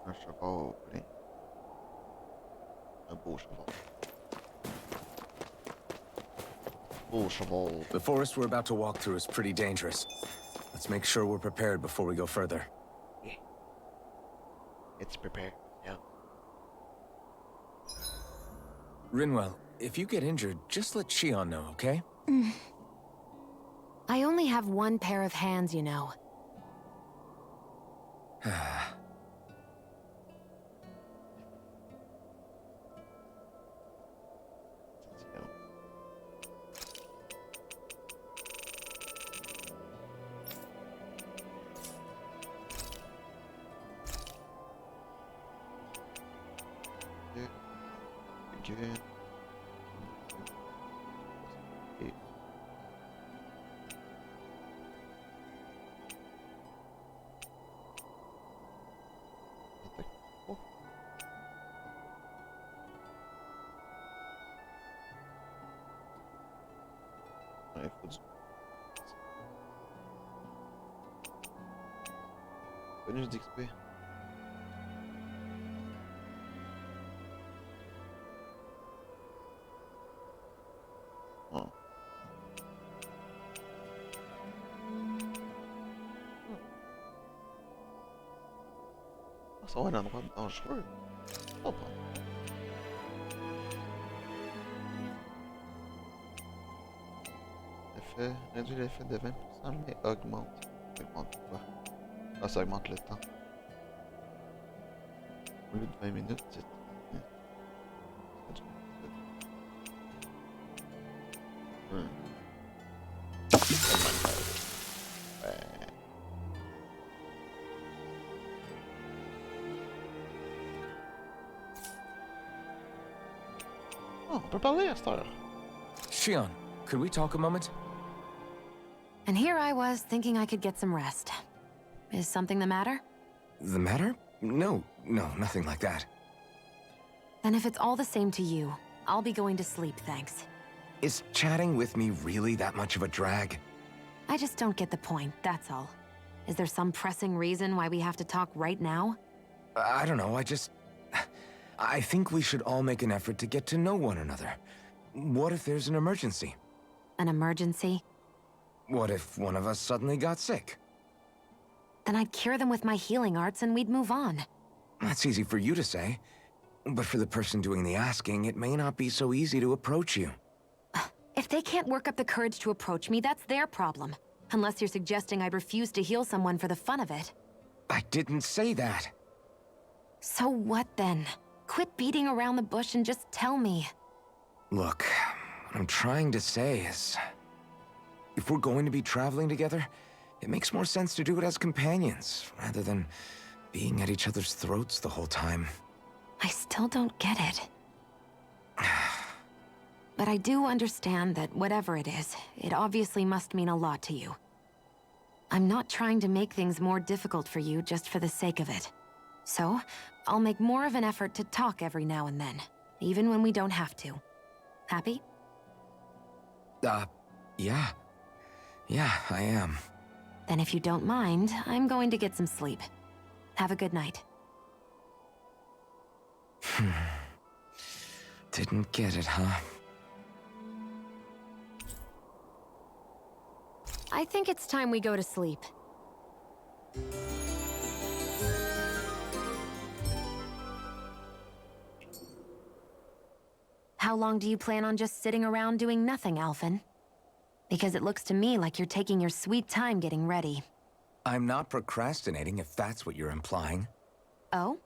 Un cheval plein. Un beau cheval. Beau cheval. The forest we're about to walk through is pretty dangerous. Let's make sure we're prepared before we go further. It's prepared, yeah. Rinwell, if you get injured, just let Shion know, okay? I only have one pair of hands, you know. Again. Ouais, faut du... Bonus d'XP. Oh. Ça va un endroit dangereux. Oh, bon. L'effet réduit l'effet de 20%, mais augmente. Augmente quoi? Ah, ça augmente le temps. Au lieu de 20 minutes, c'est... Oh, on peut parler à cette heure. Shion, could we talk a moment? And here I was thinking I could get some rest. Is something the matter? The matter? No, nothing like that. Then if it's all the same to you, I'll be going to sleep, thanks. Is chatting with me really that much of a drag? I just don't get the point, that's all. Is there some pressing reason why we have to talk right now? I don't know, I think we should all make an effort to get to know one another. What if there's an emergency? An emergency? What if one of us suddenly got sick? Then I'd cure them with my healing arts and we'd move on. That's easy for you to say. But for the person doing the asking, it may not be so easy to approach you. If they can't work up the courage to approach me, that's their problem. Unless you're suggesting I refuse to heal someone for the fun of it. I didn't say that. So what then? Quit beating around the bush and just tell me. Look, what I'm trying to say is... if we're going to be traveling together, it makes more sense to do it as companions, rather than being at each other's throats the whole time. I still don't get it. But I do understand that whatever it is, it obviously must mean a lot to you. I'm not trying to make things more difficult for you just for the sake of it. So, I'll make more of an effort to talk every now and then, even when we don't have to. Happy? Yeah. Yeah, I am. Then if you don't mind, I'm going to get some sleep. Have a good night. Didn't get it, huh? I think it's time we go to sleep. How long do you plan on just sitting around doing nothing, Alphen? Because it looks to me like you're taking your sweet time getting ready. I'm not procrastinating, if that's what you're implying. Oh?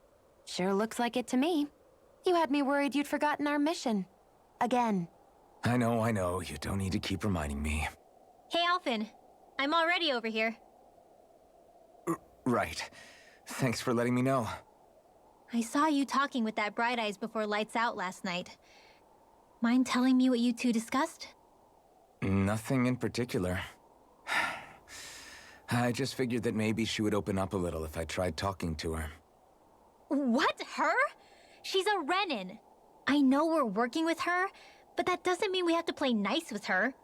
Sure looks like it to me. You had me worried you'd forgotten our mission. Again. I know. You don't need to keep reminding me. Hey, Alphen. I'm already over here. Right. Thanks for letting me know. I saw you talking with that Bright Eyes before lights out last night. Mind telling me what you two discussed? Nothing in particular. I just figured that maybe she would open up a little if I tried talking to her. What? Her? She's a Renin. I know we're working with her, but that doesn't mean we have to play nice with her.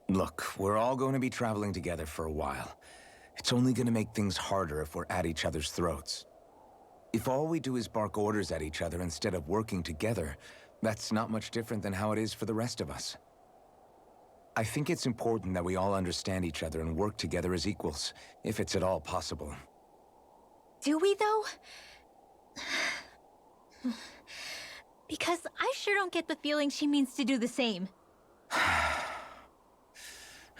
Look, we're all going to be traveling together for a while. It's only going to make things harder if we're at each other's throats. If all we do is bark orders at each other instead of working together, that's not much different than how it is for the rest of us. I think it's important that we all understand each other and work together as equals, if it's at all possible. Do we, though? Because I sure don't get the feeling she means to do the same.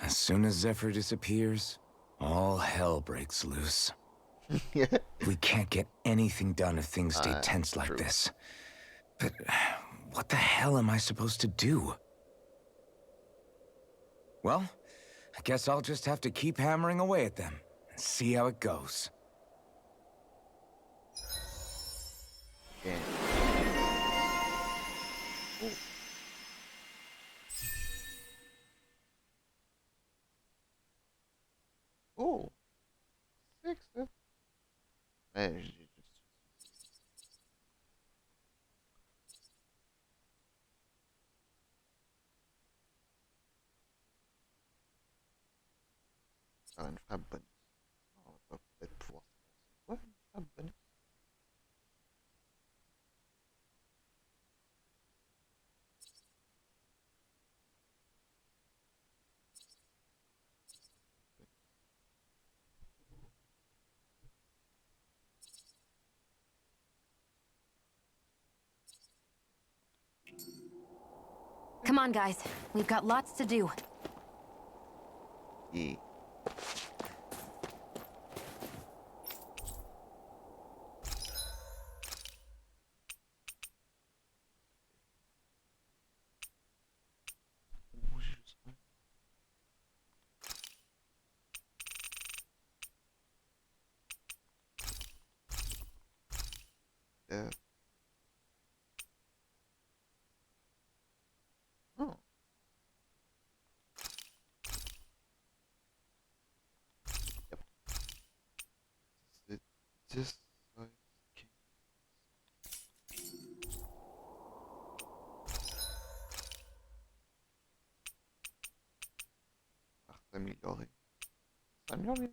As soon as Zephyr disappears, all hell breaks loose. We can't get anything done if things stay tense like this. But what the hell am I supposed to do? Well, I guess I'll just have to keep hammering away at them and see how it goes. Okay. Oh. 6, hein? Ouais, j'ai juste... Ah, une frappe bonus. On va pas peut-être pouvoir... C'est quoi une frappe bonus? Come on, guys. We've got lots to do. Yeah. Oh. Yep. C'est just like s'améliorer. S'améliorer.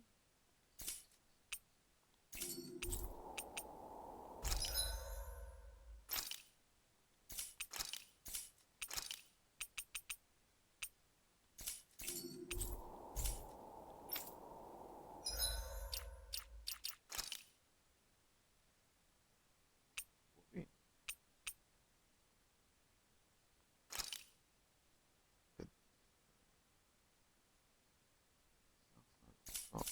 Oui. Oh.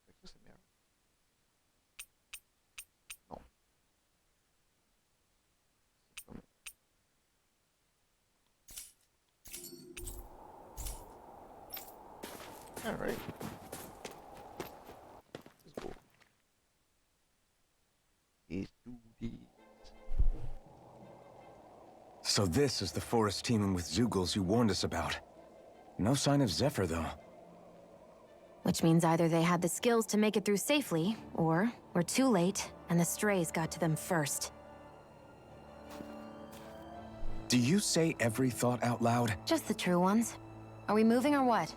Ça, c'est meilleur. Non. C'est pas meilleur. Alright. Let's go. Let's do this. So this is the forest teeming with Zeugles you warned us about. No sign of Zephyr, though. Which means either they had the skills to make it through safely, or we're too late, and the strays got to them first. Do you say every thought out loud? Just the true ones. Are we moving or what?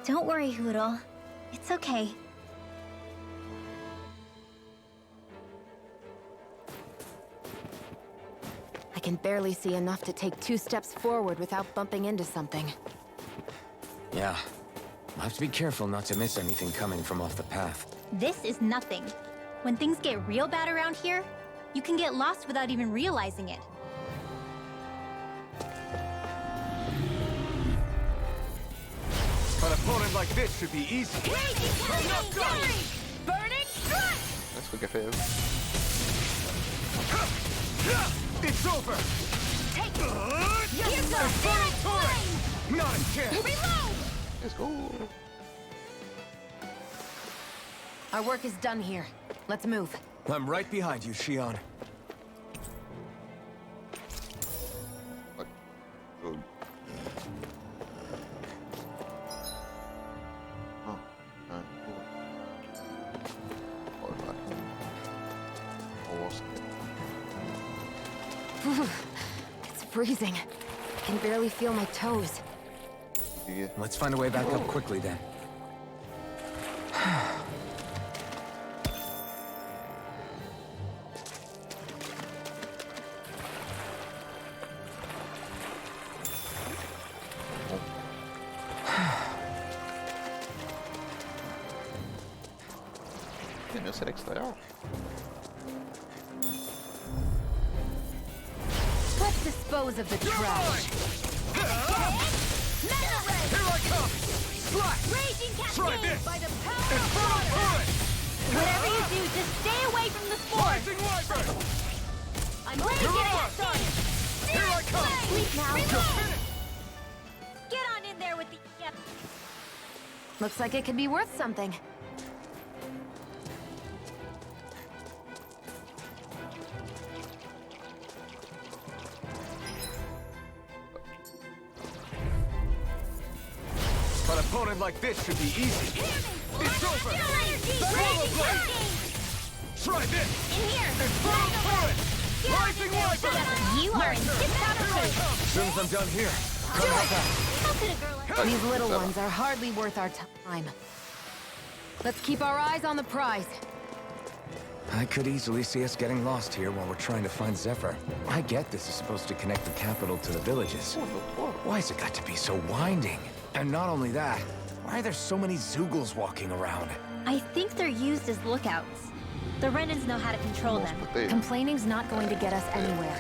Don't worry, Hoodle. It's okay. I can barely see enough to take 2 steps forward without bumping into something. Yeah. I'll have to be careful not to miss anything coming from off the path. This is nothing. When things get real bad around here, you can get lost without even realizing it. An opponent like this should be easy. Burning strike! That's what I feel. It's over! Take it! Here's the spirit flame! Not a chance! Reload! Let's go. Our work is done here. Let's move. I'm right behind you, Shion. What? Good. Oh, alright, cool. Oh, fuck. Almost. It's freezing. I can barely feel my toes. Yeah. Let's find a way back up quickly, then. Bienvenue à l'extérieur. Let's dispose of the trash. Here I come! Slash! Raging Try cascade this! by the power It's of full water! of Whatever you do, just stay away from the spores. Rising Wyvern! I'm blazing Mirage! cascade! Here I come! Sleep now. Finish! Get on in there with the... Yep. Looks like it could be worth something. An opponent like this should be easy. It's over! Try this! In here. It's full of fun! Rising Wyvern! You are in tip-top shape. As soon as I'm done here, Do it. How could a girl like... These little ones are hardly worth our time. Let's keep our eyes on the prize. I could easily see us getting lost here while we're trying to find Zephyr. I get this is supposed to connect the capital to the villages. Why's it got to be so winding? And not only that, why are there so many Zeugles walking around? I think they're used as lookouts. The Renans know how to control them. Complaining's not going to get us anywhere.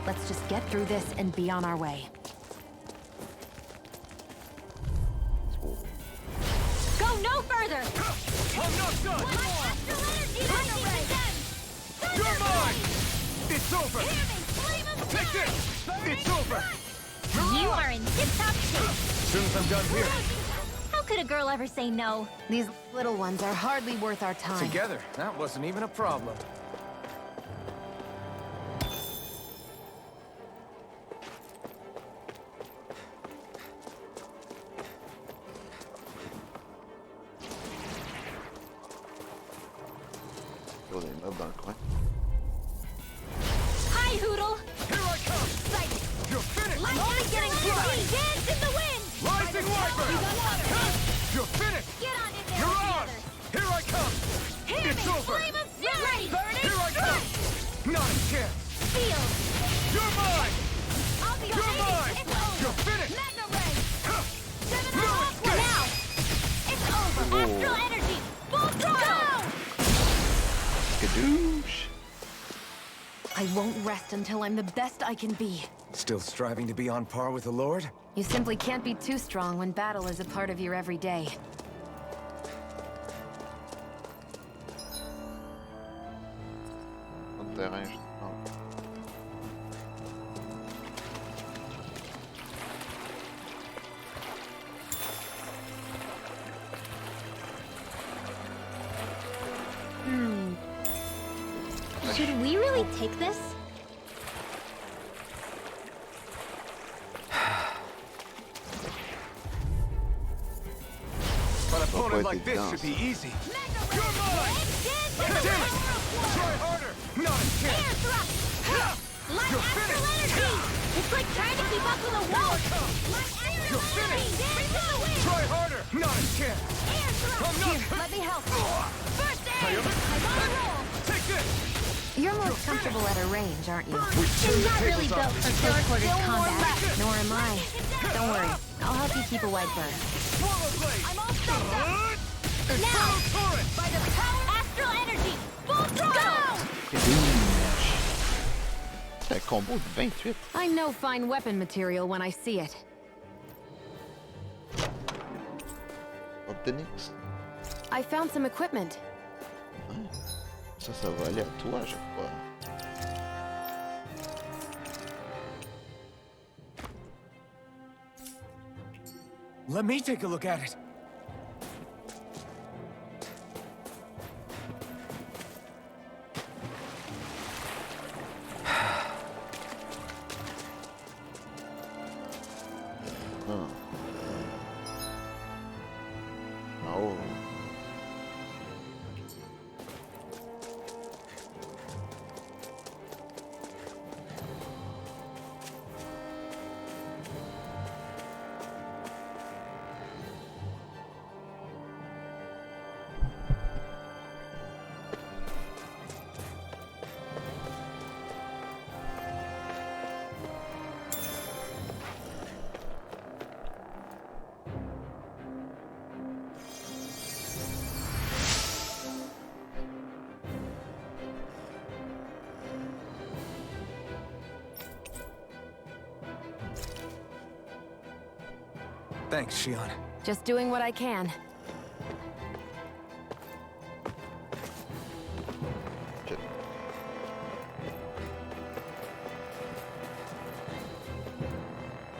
Let's just get through this and be on our way. Go no further! I'm not done! You're mine! It's over! Take this! It's over! You are in tip-top shape. As soon as I'm done here, How could a girl ever say no? These little ones are hardly worth our time. Together, that wasn't even a problem. Il y a des mobs dans le coin. Hi, Hoodle! here I come! Sight! You're finished! Only getting started! Dance in the wind! Rising Wyvern! You're finished! Get on in there Mirage! together! Here I come! It's over! Flame of fury! Burning Here I come! Not a chance! Feel! You're mine! I'll be You're waiting. mine! It's over! You're finished! Magna Ray! Huh. 7 No o'clock escape! now! It's over! Astral energy! Full throttle! Skadoosh! I won't rest until I'm the best I can be. Still striving to be on par with the Lord? You simply can't be too strong when battle is a part of your everyday. Dans le terrain, je... oh. Should we really take this? An opponent like this should be easy. You're mine! Damn it! Try harder! Not a chance! Light astral energy! It's like trying to keep up with a wall! Light astral You're energy! finished! Try harder! Not a chance! I'm not... Let me help. First aid! I'm on a roll! Take this! You're most comfortable at a range, aren't you? I'm not really built for close quarters combat. Nor am I. Don't worry. I'll help you keep a white bird. Swallow blade! I'm all set up! Infernal torrent! By the power astral energy! Full throttle! C'est un combo de 28. I know fine weapon material when I see it. Optics. I found some equipment. Ça va aller à toi, je crois. Let me take a look at it. Oh. Thanks, Shion. Just doing what I can. Shit.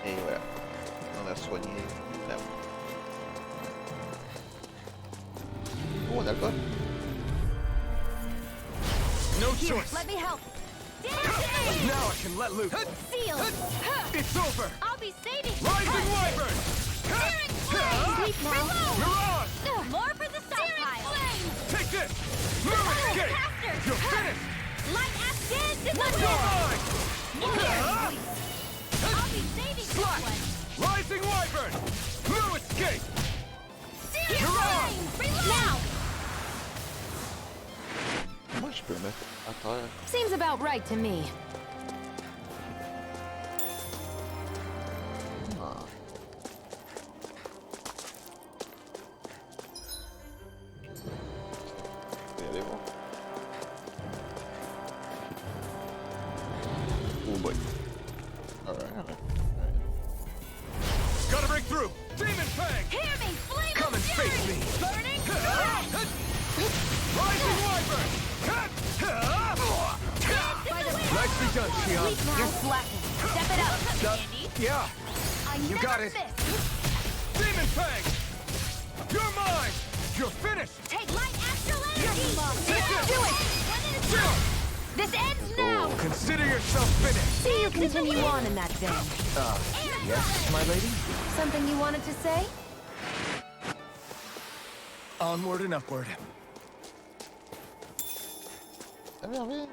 Et voilà. On a soigné la... Oh, on a le bot. No choice. Let me help! Now I can let loose. Sealed! It's over. I'll be saving you! Rising Wyvern. Sleep now! Mirage. More for the stockpile! Take this. Move escape. You're finished. Light astral You're mine. I'll be saving this Slash. one! Rising Wyvern. No escape. Mirage! Now! Moi, je peux le mettre à terre. Seems about right to me. Ah. Je vais aller voir. Oh boy. Alright. Gotta break through. Demon Fang. Hear me! Flame Come and face me. Burning Rising Wyvern. Nicely done, Shion. Sleep now! You're slacking. Step it up! Yeah. I You never got it. miss. Demon Fang. You're mine. You're finished. Take light astral energy! Take this. Do it! This ends now! Consider yourself finished. See you continue on in that vein. Yes, my lady? Something you wanted to say? Onward and upward. Ça va bien.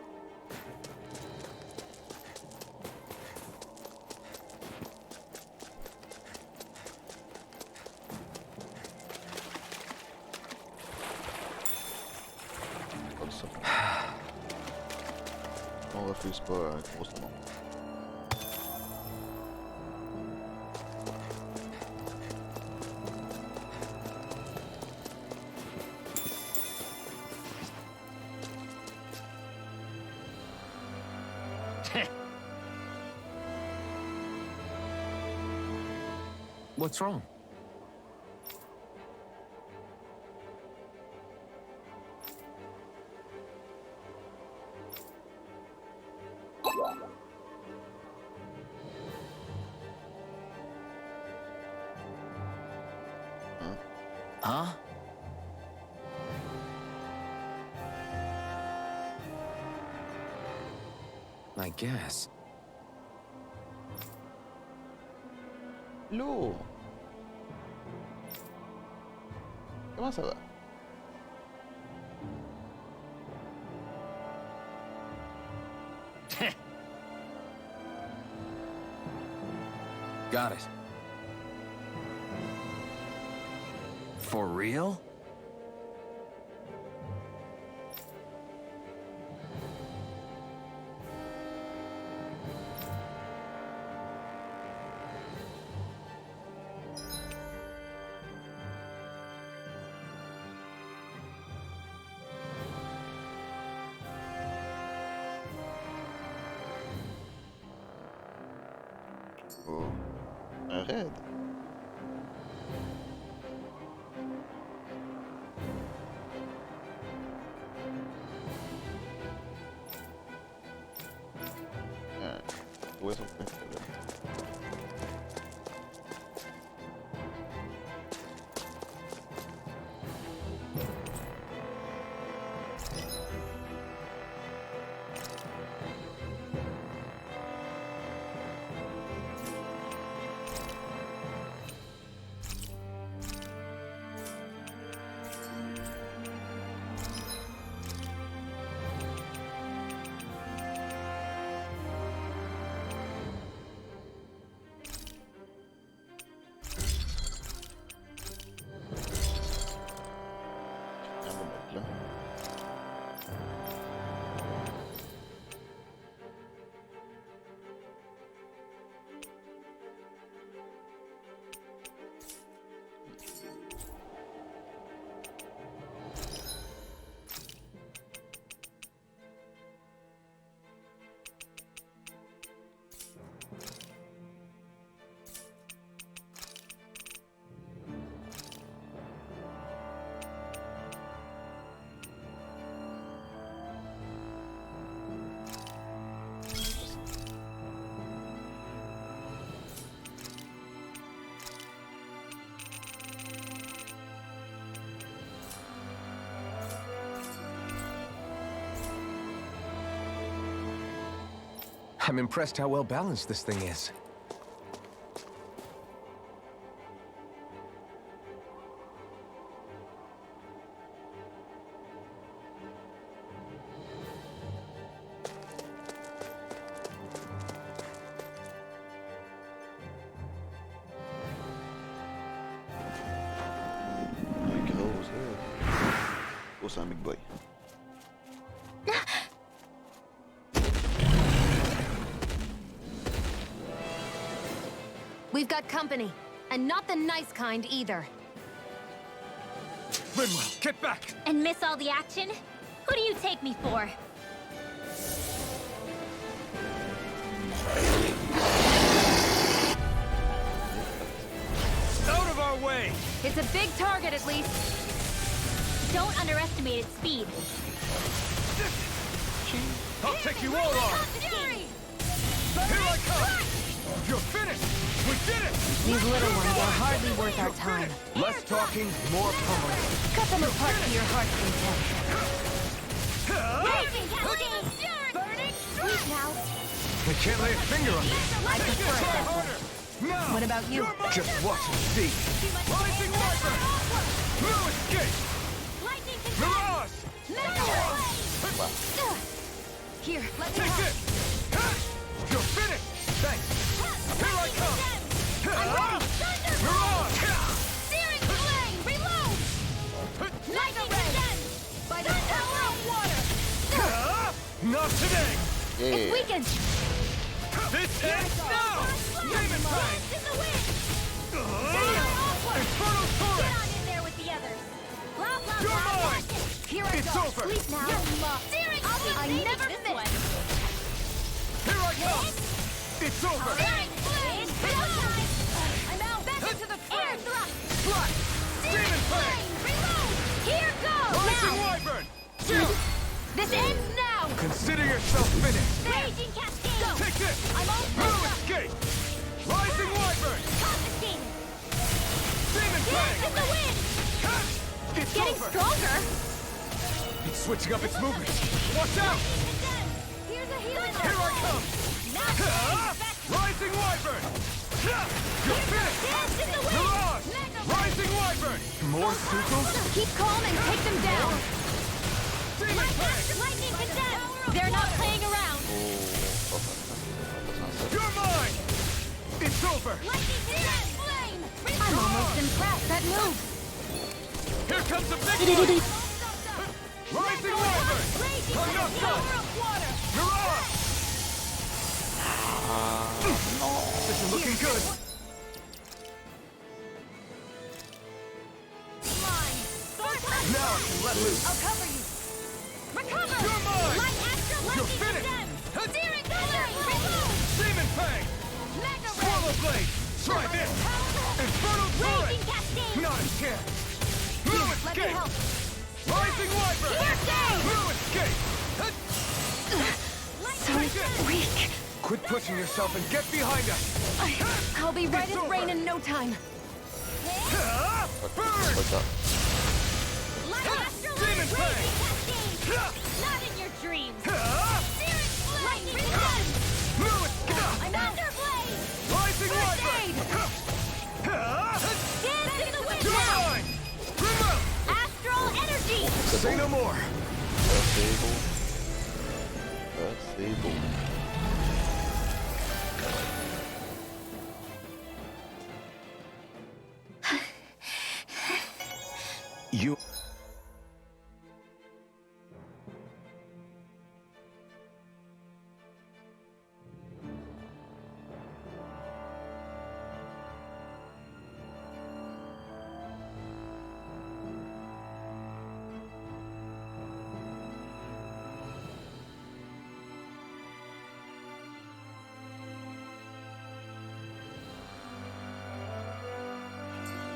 Comme ça. On refuse pas un gros nom. What's wrong? Huh? I guess. Lourd. Comment ça va? Got it. For real? Oh. Un raid. Ouais, ça peut être là. I'm impressed how well balanced this thing is. C'est un big boy. We've got company, and not the nice kind either. Rinwell, get back! And miss all the action? Who do you take me for? Out of our way! It's a big target, at least. Don't underestimate its speed. I'll take you all on! Here I come! You're finished! We did it! These little ones are hardly worth our time. Less talking, more pummeling. Cut them apart to your heart's content. Burning Sweet now. I can't lay a finger on this. I prefer it that way. Now! What about you? Just watch and see. Rising Wyvern! No escape! Lightning Mirage! Here, let me Take help. this! You're finished! Thanks! Here I come! Mirage! Searing flame! Reload! Lightning again! By the power of water! Not today! It's weakened! This ends now! Demon Fang! In the wind! Inferno Torrent! Get on in there with the others! Blah, blah, You're blah, mine! Here I It's go! over! Sleep now! Searing I flame! never This miss! one. Here I come! It's over! Searing flame! Reload! I'm out! Back into the Air thrust! Fly! Demon Fang! Reload! Here goes! Rising Now! Wyvern! Shoot! This ends now! Consider yourself finished! Raging cascade! Go! Take this! I'm all No set up! escape! Rising Wyvern! Confiscated! Demon Fang! In the wind! It's Getting over! stronger! It's switching up its movement! Watch out! Here's a healing Here I come! Rising Wyvern! You're finished! Mirage! Rising Wyvern! More Sukos? Keep calm and take them down. Demon Fang! Lightning condemn! They're not playing around! You're mine! It's over! Lightning condemn! Flame! I'm almost impressed. That move. Here comes the big one! Rising Wyvern! I'm not done! Mirage! This is looking good! Now I can let loose! I'll cover you! Recover! You're mine! Light astral You're lightning finished! condemn! Searing color! Remove! Demon Fang! Mega Swallow Blade! Try this! Infernal Torrent! Raging cascade! Not a chance! Blue Let me Escape! help! Rising Wyvern! Blue Escape! So weak. Quit pushing yourself and get behind us! I'll be right as rain in no time. Burn! What's up? Light astral Demon raging Fang! cascade! Not in your dreams! Ah! Searing lightning condemn! Blue Escape! I'm Thunder Blade! Rising First Wyvern! aid! Ah! Dance in the wind You're now! mine! Remove! Astral energy! Say no more! Disable. Disable. You...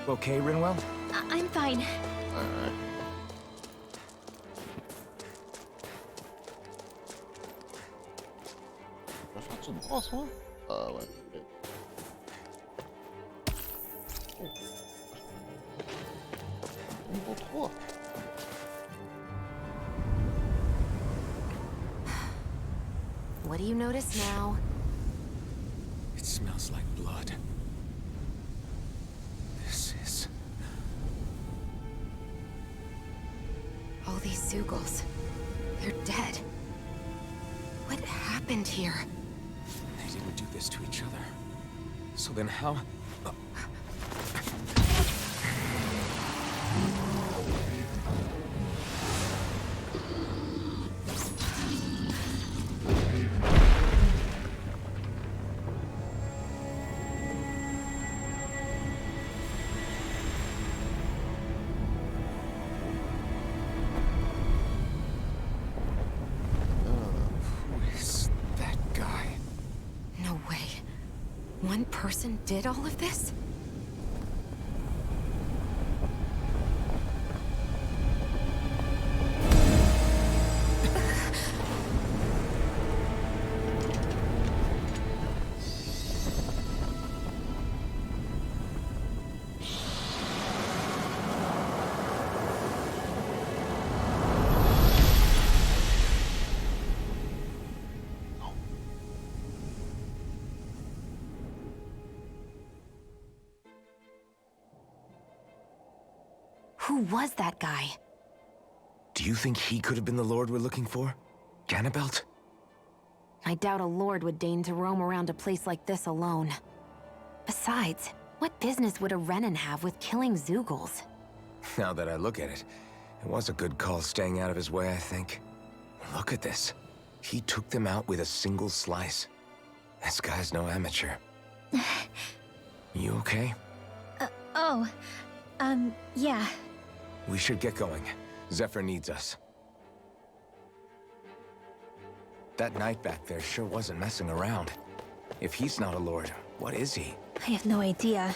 Okay, Rinwell? I'm fine. Alright. On va faire tout droit, ça? Ah ouais. Ok. Oh. Niveau 3. What do you notice now? It smells like blood. This is... All these Zugals. They're dead. What happened here? They didn't do this to each other. So then how... Who is that guy? No way. One person did all of this? Who was that guy? Do you think he could have been the Lord we're looking for? Ganabelt? I doubt a lord would deign to roam around a place like this alone. Besides, what business would a Renan have with killing Zugals? Now that I look at it, it was a good call staying out of his way, I think. Look at this. He took them out with a single slice. This guy's no amateur. You okay? Yeah. We should get going. Zephyr needs us. That knight back there sure wasn't messing around. If he's not a lord, what is he? I have no idea.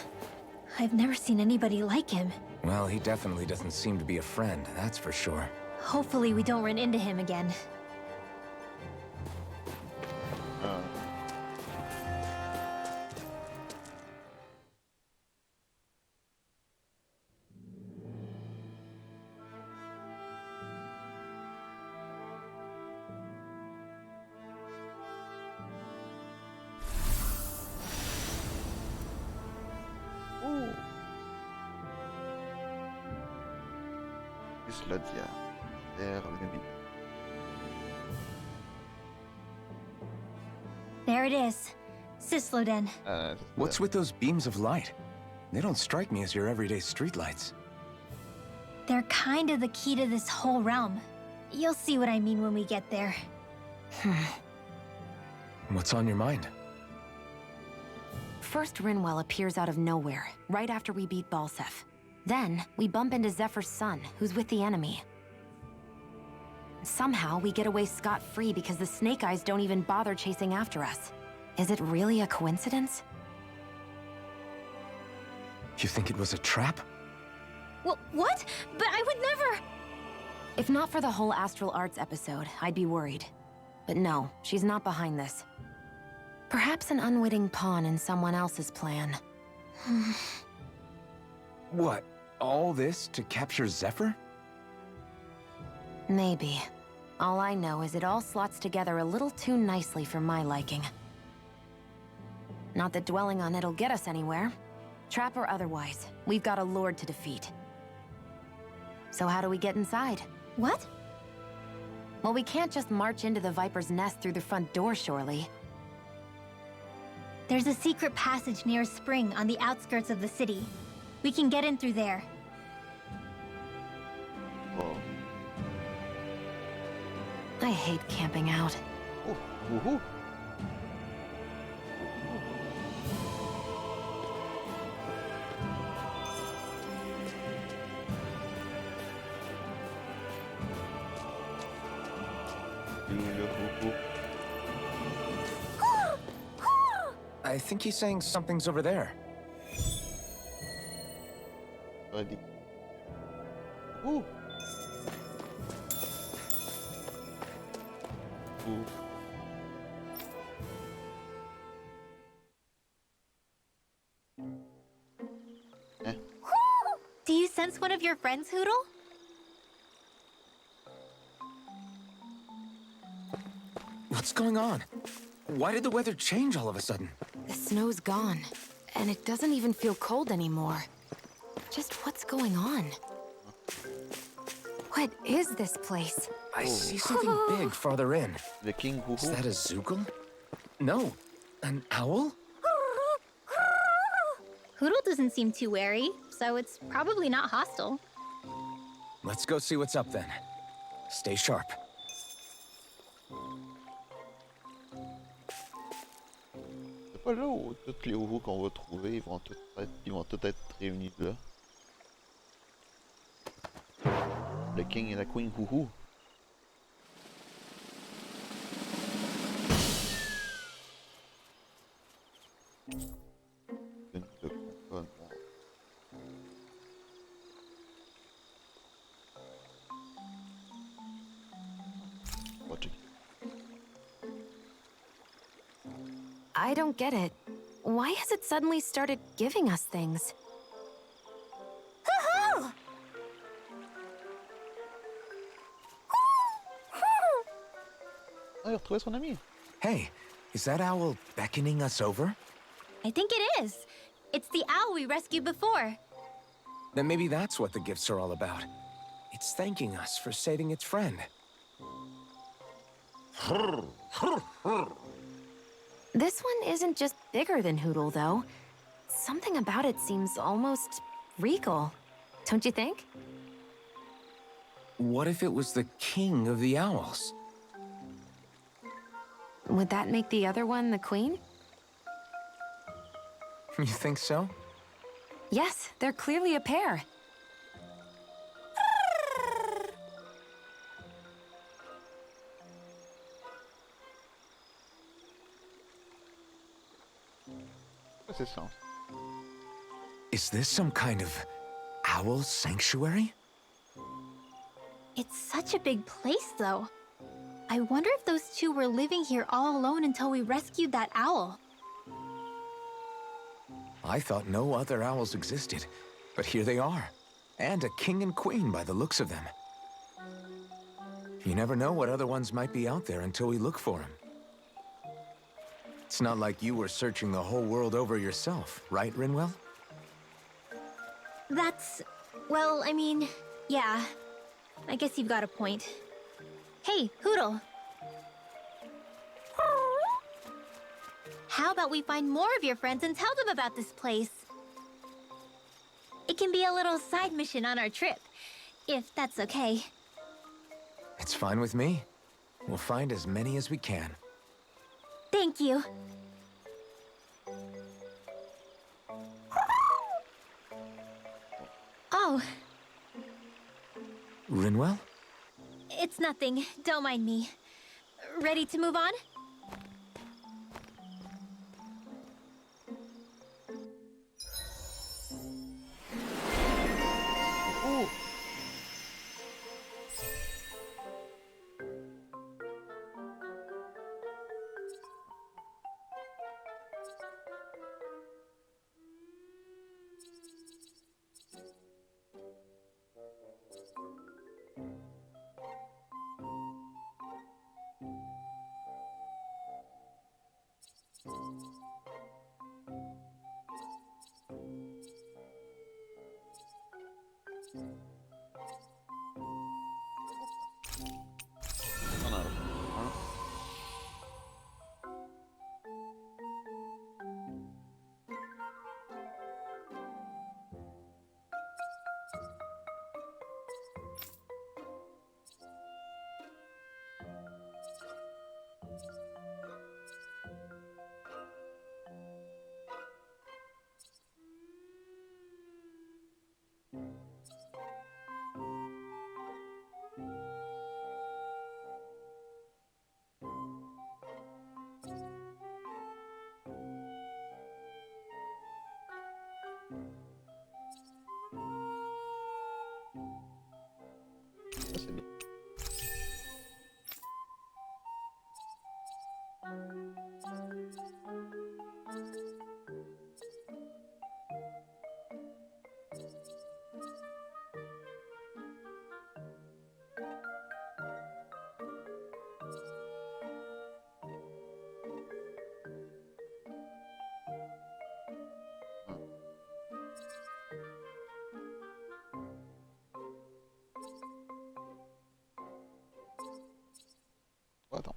I've never seen anybody like him. Well, he definitely doesn't seem to be a friend, that's for sure. Hopefully we don't run into him again. slot there. There it is. Sisloden. What's with those beams of light? They don't strike me as your everyday streetlights. They're kind of the key to this whole realm. You'll see what I mean when we get there. What's on your mind? First, Rinwell appears out of nowhere, right after we beat Balsef. Then, we bump into Zephyr's son, who's with the enemy. Somehow, we get away scot-free because the Snake Eyes don't even bother chasing after us. Is it really a coincidence? You think it was a trap? Well, what? But I would never... If not for the whole Astral Arts episode, I'd be worried. But no, she's not behind this. Perhaps an unwitting pawn in someone else's plan. What? All this to capture Zephyr? Maybe. All I know is it all slots together a little too nicely for my liking. Not that dwelling on it'll get us anywhere. Trap or otherwise, we've got a lord to defeat. So how do we get inside? What? Well, we can't just march into the Viper's nest through the front door, surely. There's a secret passage near a spring on the outskirts of the city. We can get in through there. Oh. I hate camping out. Oh, woohoo! I think he's saying something's over there. Ready. Ooh. Ooh. Do you sense one of your friends, Hoodle? What's going on? Why did the weather change all of a sudden? The snow's gone, and it doesn't even feel cold anymore. Just what's going on? What is this place? I see something big farther in. The king who? Is that a Zoogle? No, an owl? Hoodle doesn't seem too wary, so it's probably not hostile. Let's go see what's up then. Stay sharp. C'est pas là où tous les hourous qu'on va trouver, ils vont tous être réunis là. Le king et la queen hourou. I don't get it. Why has it suddenly started giving us things? Ah, il a retrouvé son ami. Hey, is that owl beckoning us over? I think it is. It's the owl we rescued before. Then maybe that's what the gifts are all about. It's thanking us for saving its friend. This one isn't just bigger than Hoodle, though. Something about it seems almost regal. Don't you think? What if it was the king of the owls? Would that make the other one the queen? You think so? Yes, they're clearly a pair. C'est ça. Is this some kind of owl sanctuary? It's such a big place, though. I wonder if those two were living here all alone until we rescued that owl. I thought no other owls existed, but here they are. And a king and queen by the looks of them. You never know what other ones might be out there until we look for them. It's not like you were searching the whole world over yourself, right, That's... well, I mean, yeah. I guess you've got a point. Hey, Hoodle! How about we find more of your friends and tell them about this place? It can be a little side mission on our trip, if that's okay. It's fine with me. We'll find as many as we can. Thank you. Oh. Rinwell? It's nothing. Don't mind me. Ready to move on? Ooh. Ça, c'est bien. Oh, attends.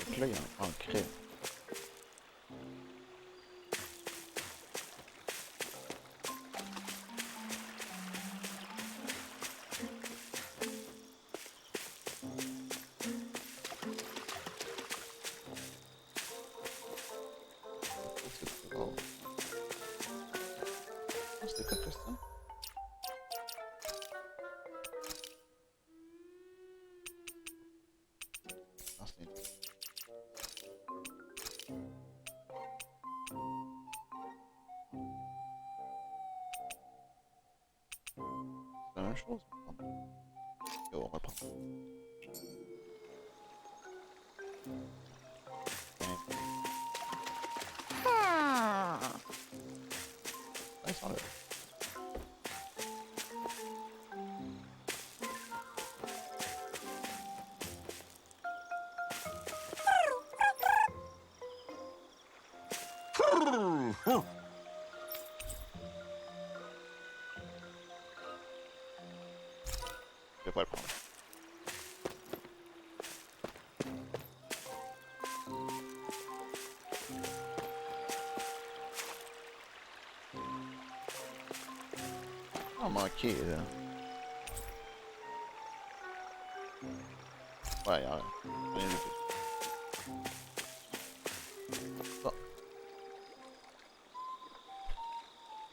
Donc là, il y a un crème. C'était quoi que ça? Ah, c'est... C'est la même chose. Et on reprend. Ils sont là. Je vais pas le prendre. Oh, manqué là. Ouais, y'a rien du tout. Bon.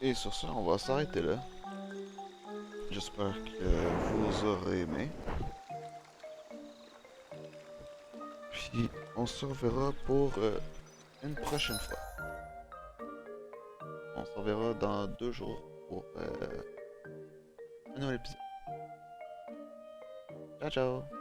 Et sur ça, on va s'arrêter là. J'espère que vous aurez aimé. Puis on se reverra pour une prochaine fois. On se reverra dans 2 jours pour un nouvel épisode. Ciao ciao!